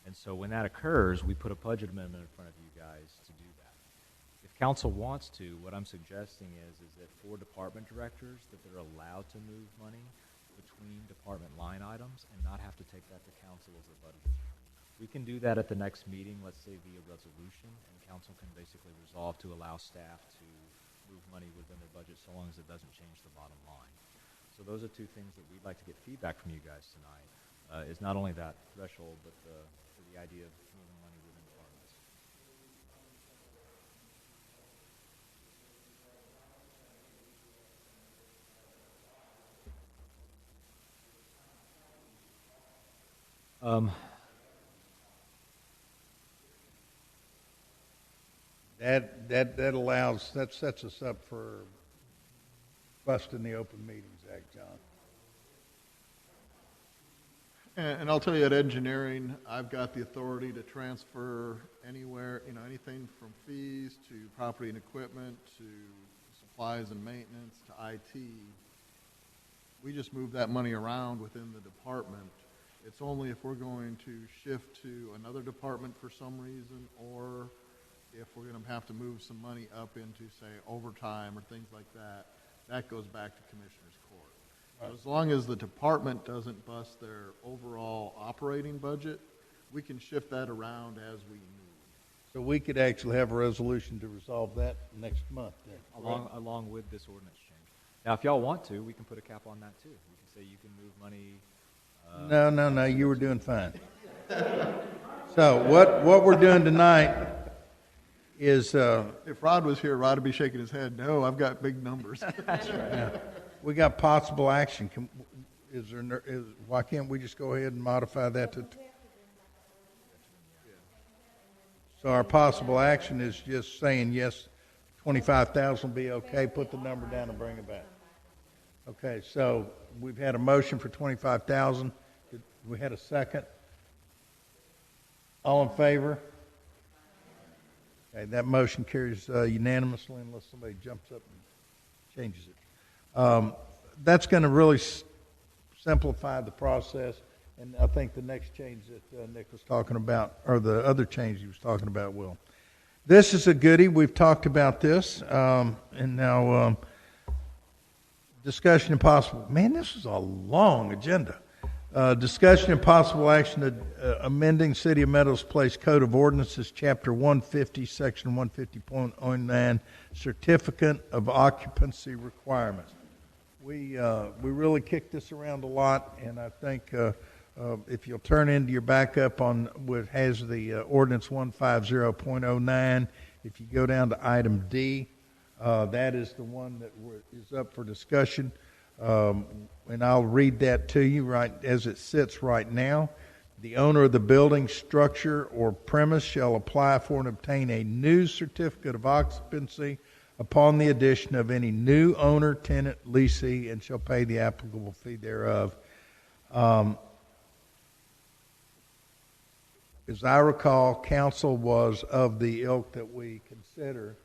And so when that occurs, we put a budget amendment in front of you guys to do that. If council wants to, what I'm suggesting is that for department directors, that they're allowed to move money between department line items and not have to take that to council as a budget. We can do that at the next meeting, let's say via resolution, and council can basically resolve to allow staff to move money within their budget so long as it doesn't change the bottom line. So those are two things that we'd like to get feedback from you guys tonight, is not only that threshold, but the idea of moving money within departments. That sets us up for busting the Open Meetings Act, John. And I'll tell you, at engineering, I've got the authority to transfer anywhere, anything from fees to property and equipment to supplies and maintenance to IT. We just move that money around within the department. It's only if we're going to shift to another department for some reason, or if we're going to have to move some money up into, say, overtime or things like that, that goes back to Commissioner's Court. Right. As long as the department doesn't bust their overall operating budget, we can shift that around as we need. So we could actually have a resolution to resolve that next month then. Along with this ordinance change. Now, if y'all want to, we can put a cap on that too. We can say you can move money. No, you were doing fine. So what we're doing tonight is... if Rod was here, Rod would be shaking his head. No, I've got big numbers. That's right. Yeah. We got possible action. Why can't we just go ahead and modify that to... So our possible action is just saying, yes, 25,000 will be okay, put the number down and bring it back. Okay, so we've had a motion for 25,000. We had a second. All in favor? Okay, that motion carries unanimously unless somebody jumps up and changes it. That's going to really simplify the process, and I think the next change that Nick was talking about, or the other change he was talking about, will. This is a goodie. We've talked about this, and now discussion and possible. Man, this is a long agenda. Discussion and possible action amending City of Meadows Place Code of Ordinances, Chapter 150, Section 150.09, Certificate of Occupancy Requirements. We really kicked this around a lot, and I think if you'll turn into your backup on what has the Ordinance 150.09, if you go down to item D, that is the one that is up for discussion. And I'll read that to you right as it sits right now. The owner of the building, structure, or premise shall apply for and obtain a new certificate of occupancy upon the addition of any new owner, tenant, leasee, and shall pay the applicable fee thereof. As I recall, council was of the ilk that we consider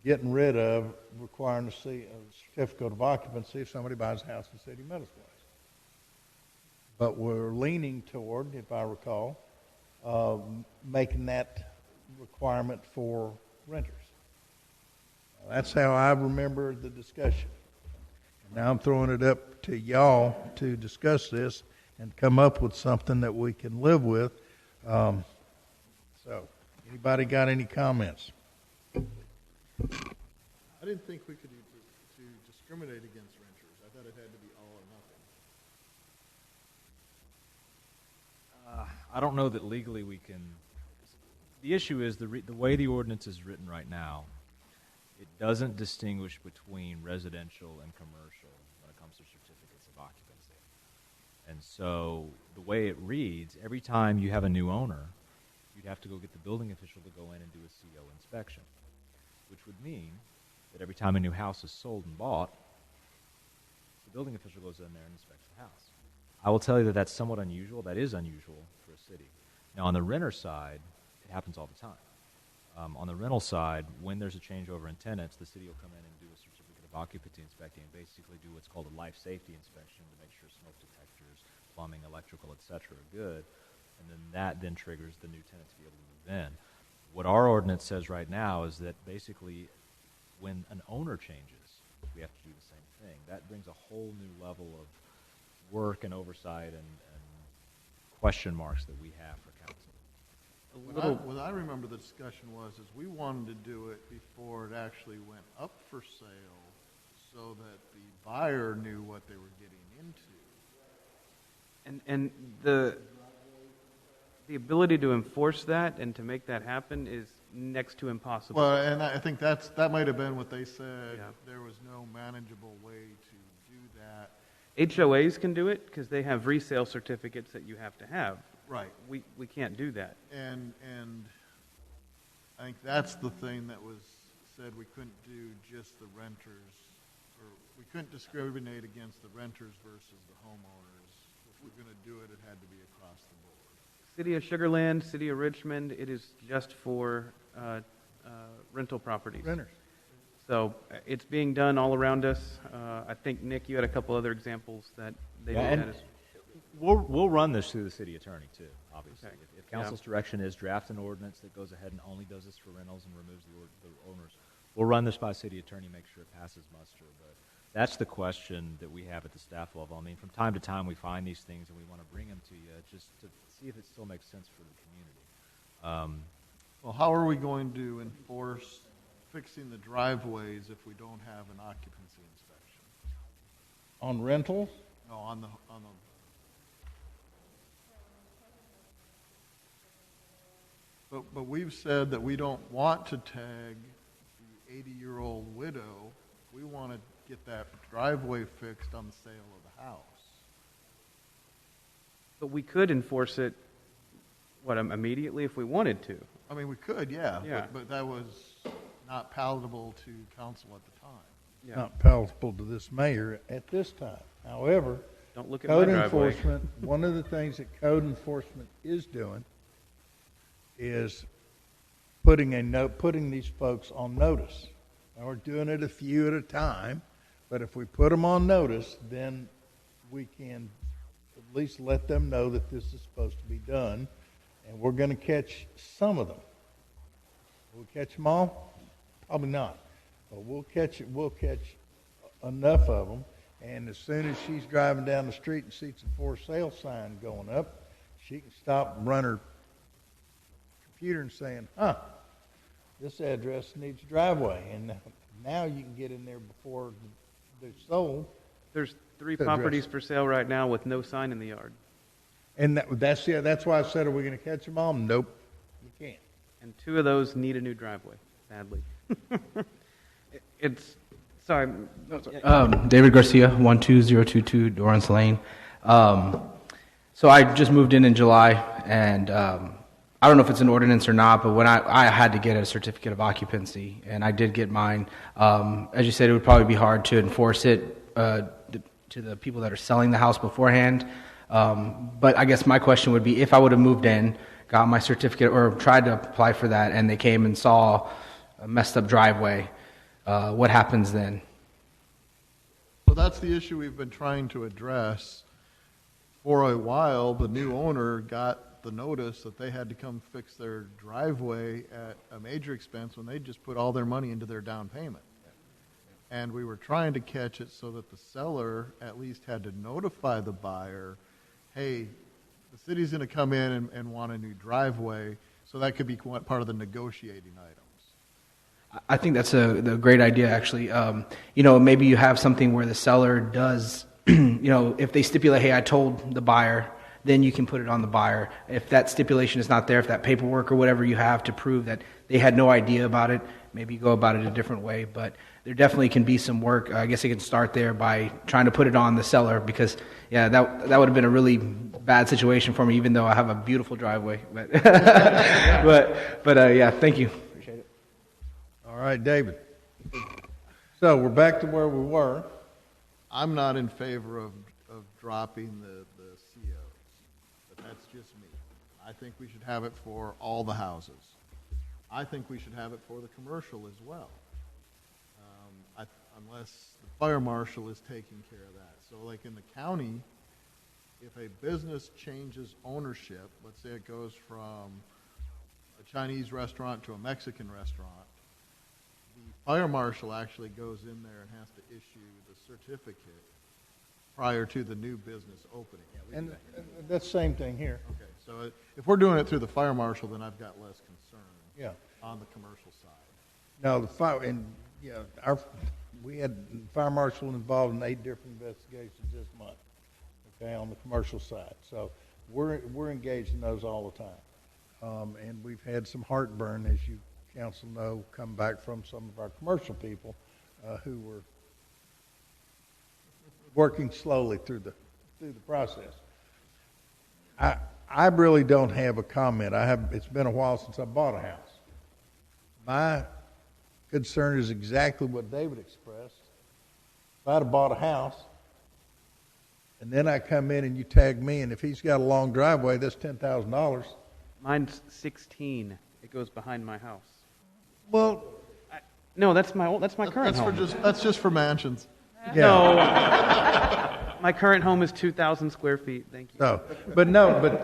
getting rid of requiring a certificate of occupancy if somebody buys a house in City of Meadows Place. But we're leaning toward, if I recall, making that requirement for renters. That's how I remember the discussion. Now I'm throwing it up to y'all to discuss this and come up with something that we can live with. So, anybody got any comments? I didn't think we could to discriminate against renters. I thought it had to be all or nothing. I don't know that legally we can. The issue is the way the ordinance is written right now, it doesn't distinguish between residential and commercial when it comes to certificates of occupancy. And so the way it reads, every time you have a new owner, you'd have to go get the building official to go in and do a CO inspection, which would mean that every time a new house is sold and bought, the building official goes in there and inspects the house. I will tell you that that's somewhat unusual. That is unusual for a city. Now, on the renter side, it happens all the time. On the rental side, when there's a changeover in tenants, the city will come in and do a certificate of occupancy inspection and basically do what's called a life safety inspection to make sure smoke detectors, plumbing, electrical, etc. are good. And then that then triggers the new tenant to be able to move in. What our ordinance says right now is that basically when an owner changes, we have to do the same thing. That brings a whole new level of work and oversight and question marks that we have for council. What I remember the discussion was is we wanted to do it before it actually went up for sale so that the buyer knew what they were getting into. And the ability to enforce that and to make that happen is next to impossible. Well, and I think that might have been what they said. Yeah. There was no manageable way to do that. HOAs can do it because they have resale certificates that you have to have. Right. We can't do that. And I think that's the thing that was said we couldn't do just the renters, or we couldn't discriminate against the renters versus the homeowners. If we're going to do it, it had to be across the board. City of Sugar Land, City of Richmond, it is just for rental properties. Renters. So it's being done all around us. I think, Nick, you had a couple other examples that they Yeah, did and that as we'll run this through the city attorney too, obviously. Okay. If council's direction is draft an ordinance that goes ahead and only does this for rentals and removes the owners, we'll run this by city attorney, make sure it passes muster. But that's the question that we have at the staff level. I mean, from time to time we find these things and we want to bring them to you just to see if it still makes sense for the community. Well, how are we going to enforce fixing the driveways if we don't have an occupancy inspection? On rentals? No, on the But we've said that we don't want to tag the 80-year-old widow. We want to get that driveway fixed on the sale of the house. But we could enforce it, immediately if we wanted to. I mean, we could, yeah. Yeah. But that was not palatable to council at the time. Yeah. Not palatable to this mayor at this time. However, Don't look at my code driveway. enforcement, one of the things that code enforcement is doing is putting these folks on notice. Now, we're doing it a few at a time, but if we put them on notice, then we can at least let them know that this is supposed to be done, and we're going to catch some of them. Will we catch them all? Probably not, but we'll catch enough of them, and as soon as she's driving down the street and sees a for sale sign going up, she can stop and run her computer and saying, this address needs a driveway, and now you can get in there before they're sold. There's 3 Address. properties for sale right now with no sign in the yard. And that's why I said, are we going to catch them all? Nope, you can't. And 2 of those need a new driveway, sadly. Sorry. David Garcia, 12022 Dorrance Lane. So I just moved in July, and I don't know if it's an ordinance or not, but when I had to get a certificate of occupancy, and I did get mine. As you said, it would probably be hard to enforce it to the people that are selling the house beforehand. But I guess my question would be, if I would have moved in, got my certificate, or tried to apply for that, and they came and saw a messed up driveway, what happens then? So that's the issue we've been trying to address. For a while, the new owner got the notice that they had to come fix their driveway at a major expense when they just put all their money into their down payment. And we were trying to catch it so that the seller at least had to notify the buyer, hey, the city's going to come in and want a new driveway, so that could be part of the negotiating items. I think that's a great idea, actually. Maybe you have something where the seller does, if they stipulate, hey, I told the buyer, then you can put it on the buyer. If that stipulation is not there, if that paperwork or whatever you have to prove that they had no idea about it, maybe you go about it a different way. But there definitely can be some work. I guess you can start there by trying to put it on the seller because, yeah, that would have been a really bad situation for me, even though I have a beautiful driveway. But, yeah, thank you. Appreciate it. All right, David. So we're back to where we were. I'm not in favor of dropping the COs, but that's just me. I think we should have it for all the houses. I think we should have it for the commercial as well, unless the fire marshal is taking care of that. So like in the county, if a business changes ownership, let's say it goes from a Chinese restaurant to a Mexican restaurant, the fire marshal actually goes in there and has to issue the certificate prior to the new business opening. And that's the same thing here. Okay, so if we're doing it through the fire marshal, then I've got less concern on the commercial side. No, the fire, and we had the fire marshal involved in 8 different investigations this month, okay, on the commercial side. So we're engaged in those all the time. And we've had some heartburn, as you council know, come back from some of our commercial people who were working slowly through the process. I really don't have a comment. It's been a while since I bought a house. My concern is exactly what David expressed. If I'd have bought a house, and then I come in and you tag me, and if he's got a long driveway, that's $10,000. Mine's 16. It goes behind my house. Well, no, that's my current home. That's just for mansions. Yeah. No, my current home is 2,000 square feet. Thank you. So, but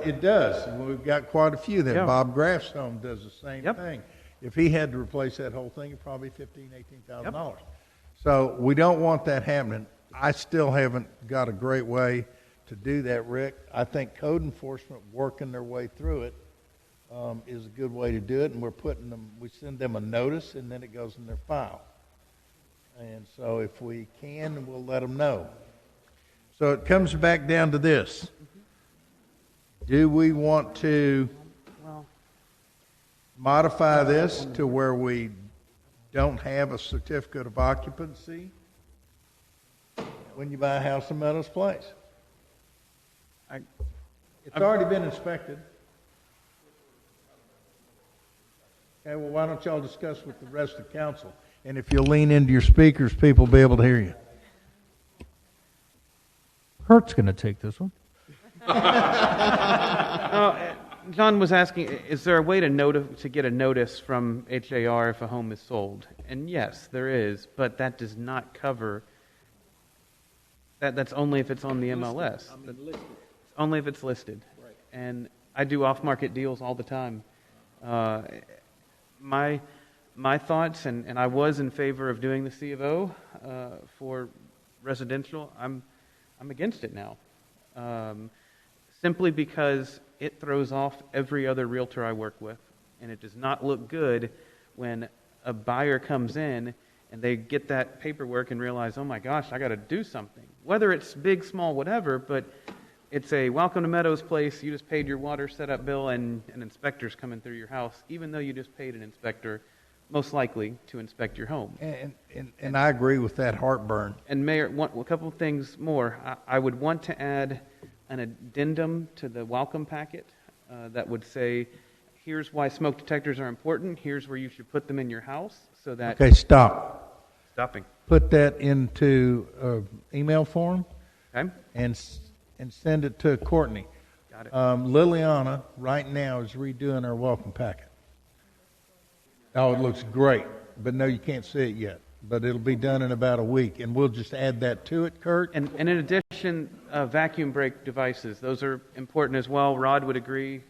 it does. We've got quite a few there. Yeah. Bob Graff's home does the same Yep. thing. If he had to replace that whole thing, it'd probably be $18,000. So we don't want that happening. I still haven't got a great way to do that, Rick. I think code enforcement working their way through it is a good way to do it, and we send them a notice, and then it goes in their file. And so if we can, we'll let them know. So it comes back down to this. Do we want to modify this to where we don't have a certificate of occupancy when you buy a house in Meadows Place? It's already been inspected. Okay, well, why don't y'all discuss with the rest of the council? And if you'll lean into your speakers, people will be able to hear you. Kurt's going to take this one. John was asking, is there a way to get a notice from HAR if a home is sold? And yes, there is, but that does not cover. That's only if it's on the MLS. It's only if it's listed. Right. And I do off-market deals all the time. My thoughts, and I was in favor of doing the C of O for residential. I'm against it now, simply because it throws off every other realtor I work with, and it does not look good when a buyer comes in and they get that paperwork and realize, oh my gosh, I got to do something. Whether it's big, small, whatever, but it's a welcome to Meadows Place, you just paid your water setup bill and an inspector's coming through your house, even though you just paid an inspector, most likely, to inspect your home. And I agree with that heartburn. And Mayor, a couple of things more. I would want to add an addendum to the welcome packet that would say, here's why smoke detectors are important, here's where you should put them in your house, so that... Okay, stop. Stopping. Put that into email form. Okay. And send it to Courtney. Got it. Liliana right now is redoing our welcome packet. Oh, it looks great, but no, you can't see it yet. But it'll be done in about a week, and we'll just add that to it, Kurt. And in addition, vacuum brake devices, those are important as well. Rod would agree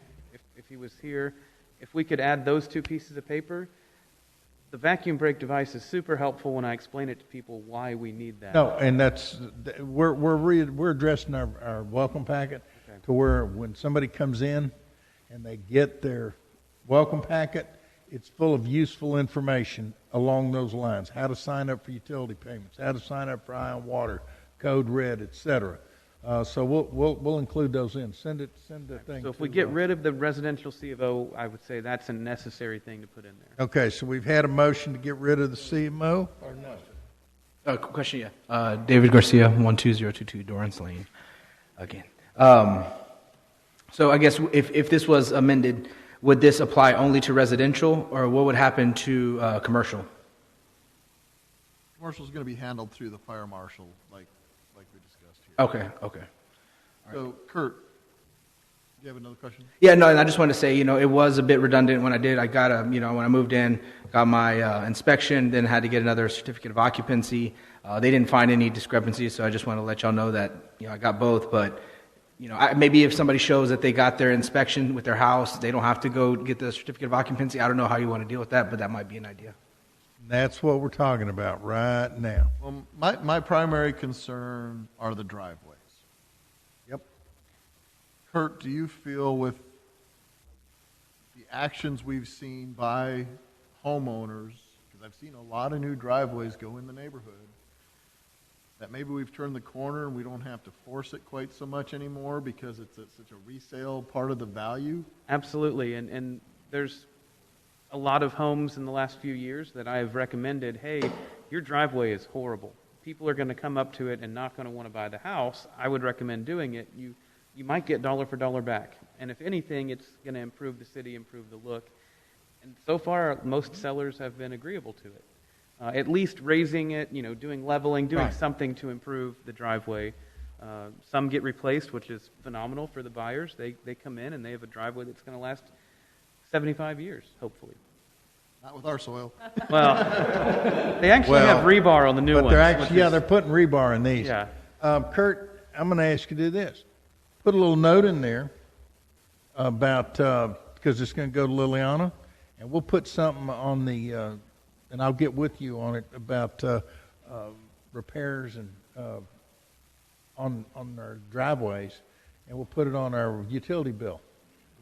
if he was here. If we could add those 2 pieces of paper, the vacuum brake device is super helpful when I explain it to people why we need that. No, and we're addressing our welcome packet to where when somebody comes in and they get their welcome packet, it's full of useful information along those lines. How to sign up for utility payments, how to sign up for Ion Water, Code Red, et cetera. So we'll include those in. Send the thing. So if we get rid of the residential C of O, I would say that's a necessary thing to put in there. Okay, so we've had a motion to get rid of the CMO or no? Question, yeah. David Garcia, 12022 Dorrance Lane, again. So I guess if this was amended, would this apply only to residential, or what would happen to commercial? Commercial is going to be handled through the fire marshal, like we discussed here. Okay. So, Kurt, do you have another question? Yeah, no, and I just wanted to say, it was a bit redundant when I did. I got when I moved in, got my inspection, then had to get another certificate of occupancy. They didn't find any discrepancies, so I just want to let y'all know that, I got both, but, maybe if somebody shows that they got their inspection with their house, they don't have to go get the certificate of occupancy. I don't know how you want to deal with that, but that might be an idea. That's what we're talking about right now. Well, my primary concern are the driveways. Yep. Kurt, do you feel with the actions we've seen by homeowners, because I've seen a lot of new driveways go in the neighborhood, that maybe we've turned the corner and we don't have to force it quite so much anymore because it's such a resale part of the value? Absolutely, and there's a lot of homes in the last few years that I have recommended, hey, your driveway is horrible. People are going to come up to it and not going to want to buy the house. I would recommend doing it. You might get dollar for dollar back. And if anything, it's going to improve the city, improve the look. And so far, most sellers have been agreeable to it. At least raising it, doing leveling, doing something to improve the driveway. Some get replaced, which is phenomenal for the buyers. They come in and they have a driveway that's going to last 75 years, hopefully. Not with our soil. Well, they actually have rebar on the new ones. But they're putting rebar in these. Yeah. Kurt, I'm going to ask you to do this. Put a little note in there about, because it's going to go to Liliana, and we'll put something on the, and I'll get with you on it about repairs and on our driveways, and we'll put it on our utility bill.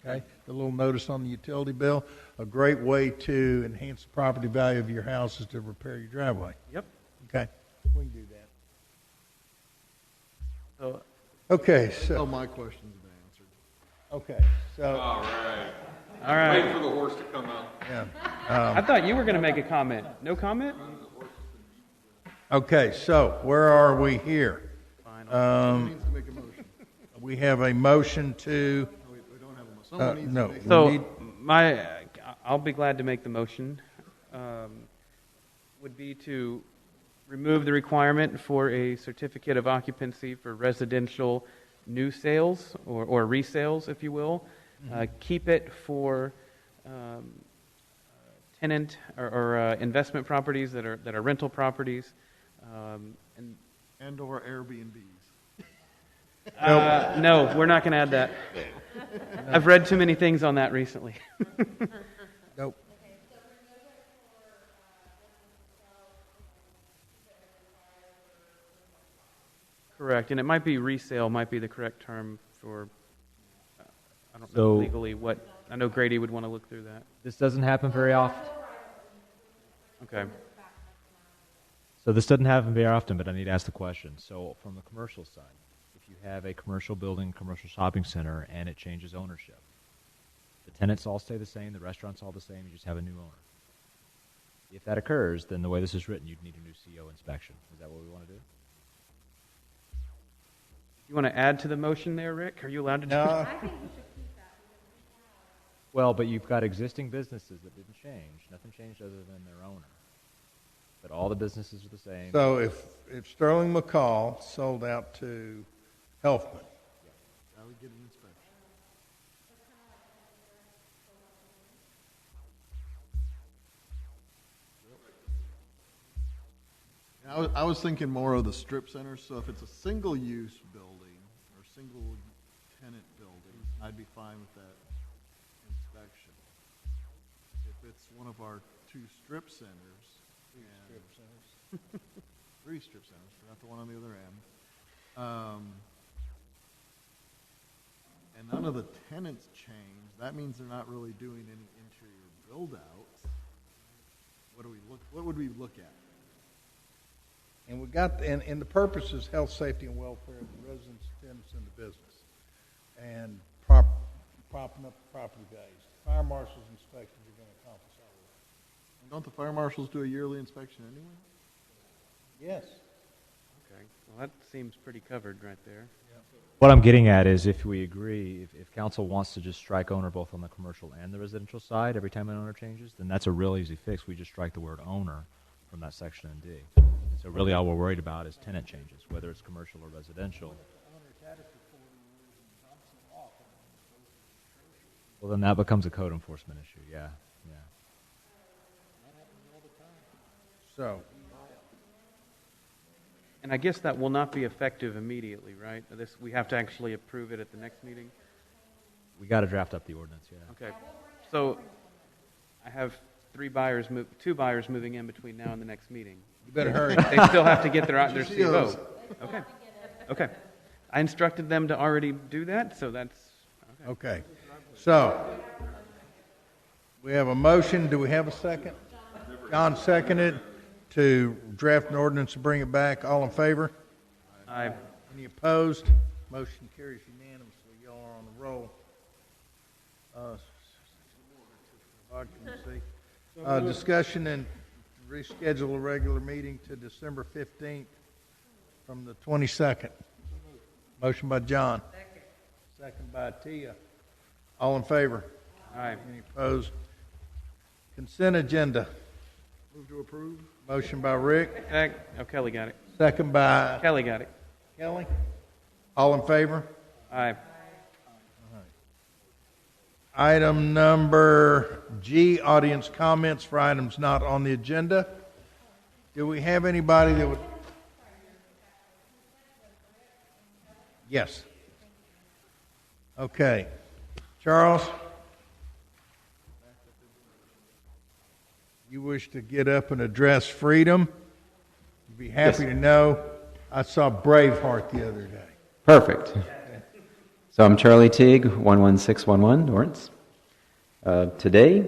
Okay, the little notice on the utility bill. A great way to enhance the property value of your house is to repair your driveway. Yep. Okay, we can do that. So, okay, so my questions have been answered. okay, so All right. Wait for the horse to come out. yeah. I thought you were going to make a comment. No comment? Okay, so where are we here? Someone needs to make a motion. We have a motion to. We don't have a motion. Someone needs No. to make a So I'll be glad to make the motion. Would be to remove the requirement for a certificate of occupancy for residential new sales or resales, if you will. Keep it for tenant or investment properties that are rental properties, and or Airbnbs. No, we're not going to add that. I've read too many things on that recently. Nope. Correct, and it might be resale, might be the correct term for, I don't know So- legally what, I know Grady would want to look through that. This doesn't happen very often. Okay. So this doesn't happen very often, but I need to ask the question. So from the commercial side, if you have a commercial building, commercial shopping center, and it changes ownership, the tenants all stay the same, the restaurant's all the same, you just have a new owner. If that occurs, then the way this is written, you'd need a new CO inspection. Is that what we want to do? You want to add to the motion there, Rick? Are you allowed to do No. I think we should keep that. Well, but you've got existing businesses that didn't change. Nothing changed other than their owner. But all the businesses are the same. So if Sterling McCall sold out to Helfman, Now we get an inspection. I was thinking more of the strip centers, so if it's a single-use building or single-tenant building, I'd be fine with that inspection. If it's one of our 2 strip centers. Three strip centers, forgot the one on the other end. And none of the tenants changed. That means they're not really doing any interior build-outs. What would we look at? And we got, and the purpose is health, safety, and welfare of the residents, tenants, and the business. And propping up property values. Fire marshal's inspections are going to accomplish all of that. And don't the fire marshals do a yearly inspection anyway? Yes. Okay, well, that seems pretty covered right there. What I'm getting at is if we agree, if council wants to just strike owner both on the commercial and the residential side every time an owner changes, then that's a real easy fix. We just strike the word owner from that section in D. So really all we're worried about is tenant changes, whether it's commercial or residential. Well, then that becomes a code enforcement issue, yeah. So, And I guess that will not be effective immediately, right? We have to actually approve it at the next meeting? We got to draft up the ordinance, yeah. Okay, so I have two buyers moving in between now and the next meeting. you better hurry. They still have to get their CO. Okay. I instructed them to already do that, so that's, Okay. So, we have a motion. Do we have a second? John seconded to draft an ordinance and bring it back. All in favor? Aye. Any opposed? Motion carries unanimously. Y'all are on the roll. Occupancy. Discussion and reschedule a regular meeting to December 15th from the 22nd. Motion by John. Second by Tia. All in favor? Aye. Any opposed? Consent agenda. Move to approve? Motion by Rick. Kelly got it. Second by Kelly got it. Kelly. All in favor? Aye. Item number G, audience comments for items not on the agenda. Do we have anybody that would? Yes. Okay. Charles? You wish to get up and address freedom? You'd be happy to know I saw Braveheart the other day. Perfect. So I'm Charlie Teague, 11611 Lawrence. Today,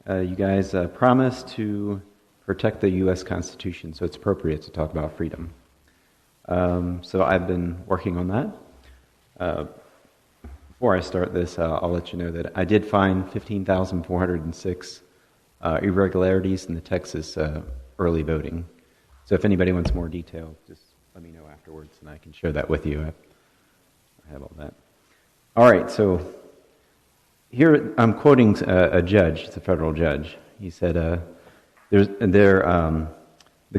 you guys promised to protect the U.S. Constitution, so it's appropriate to talk about freedom. So I've been working on that. Before I start this, I'll let you know that I did find 15,406 irregularities in the Texas early voting. So if anybody wants more detail, just let me know afterwards, and I can share that with you. I have all that. All right, so here I'm quoting a judge, it's a federal judge. He said, the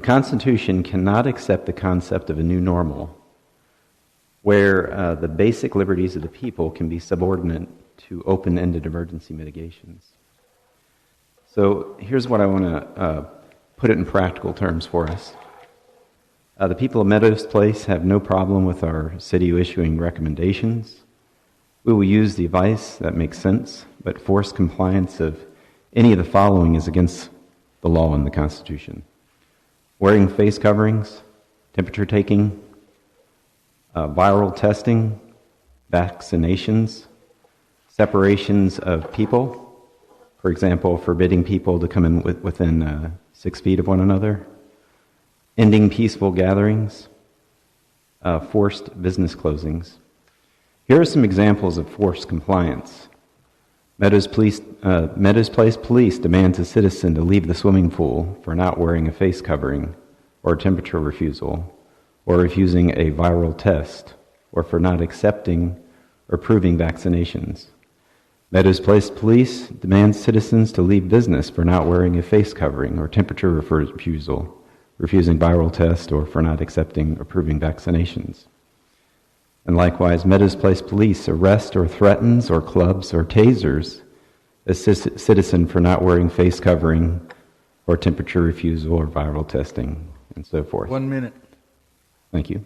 Constitution cannot accept the concept of a new normal where the basic liberties of the people can be subordinate to open-ended emergency mitigations. So here's what I want to put it in practical terms for us. The people of Meadows Place have no problem with our city issuing recommendations. We will use the advice that makes sense, but forced compliance of any of the following is against the law and the Constitution. Wearing face coverings, temperature taking, viral testing, vaccinations, separations of people, for example, forbidding people to come in within 6 feet of one another, ending peaceful gatherings, forced business closings. Here are some examples of forced compliance. Meadows Place Police demands a citizen to leave the swimming pool for not wearing a face covering, or temperature refusal, or refusing a viral test, or for not accepting or approving vaccinations. Meadows Place Police demands citizens to leave business for not wearing a face covering or temperature refusal, refusing viral test, or for not accepting or approving vaccinations. And likewise, Meadows Place Police arrest or threatens or clubs or tasers a citizen for not wearing face covering or temperature refusal or viral testing, and so forth. 1 minute. Thank you.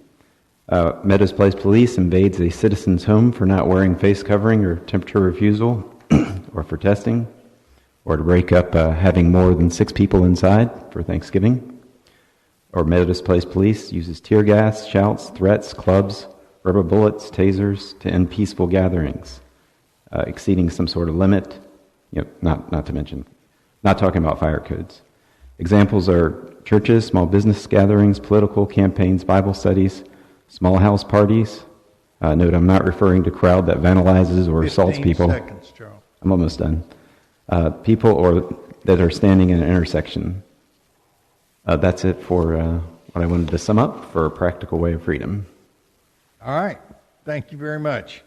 Meadows Place Police invades a citizen's home for not wearing face covering or temperature refusal or for testing, or to break up having more than 6 people inside for Thanksgiving. Or Methodist Place Police uses tear gas, shouts, threats, clubs, rubber bullets, tasers to end peaceful gatherings, exceeding some sort of limit. Not to mention, not talking about fire codes. Examples are churches, small business gatherings, political campaigns, Bible studies, small house parties. Note, I'm not referring to crowd that vandalizes or assaults 15 people. seconds, Charles. I'm almost done. People or that are standing in an intersection. That's it for what I wanted to sum up for a practical way of freedom. All right. Thank you very much.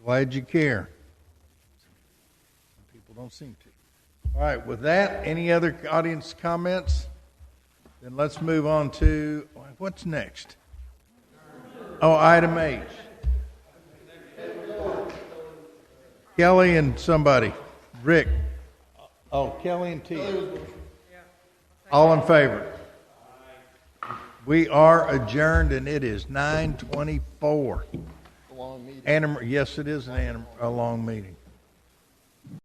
Glad you care. People don't seem to. All right. With that, any other audience comments? Then let's move on to what's next. Oh, item H. Kelly and somebody. Rick. Oh, Kelly and T. All in favor? We are adjourned, and it is 9:24. Yes, it is a long meeting.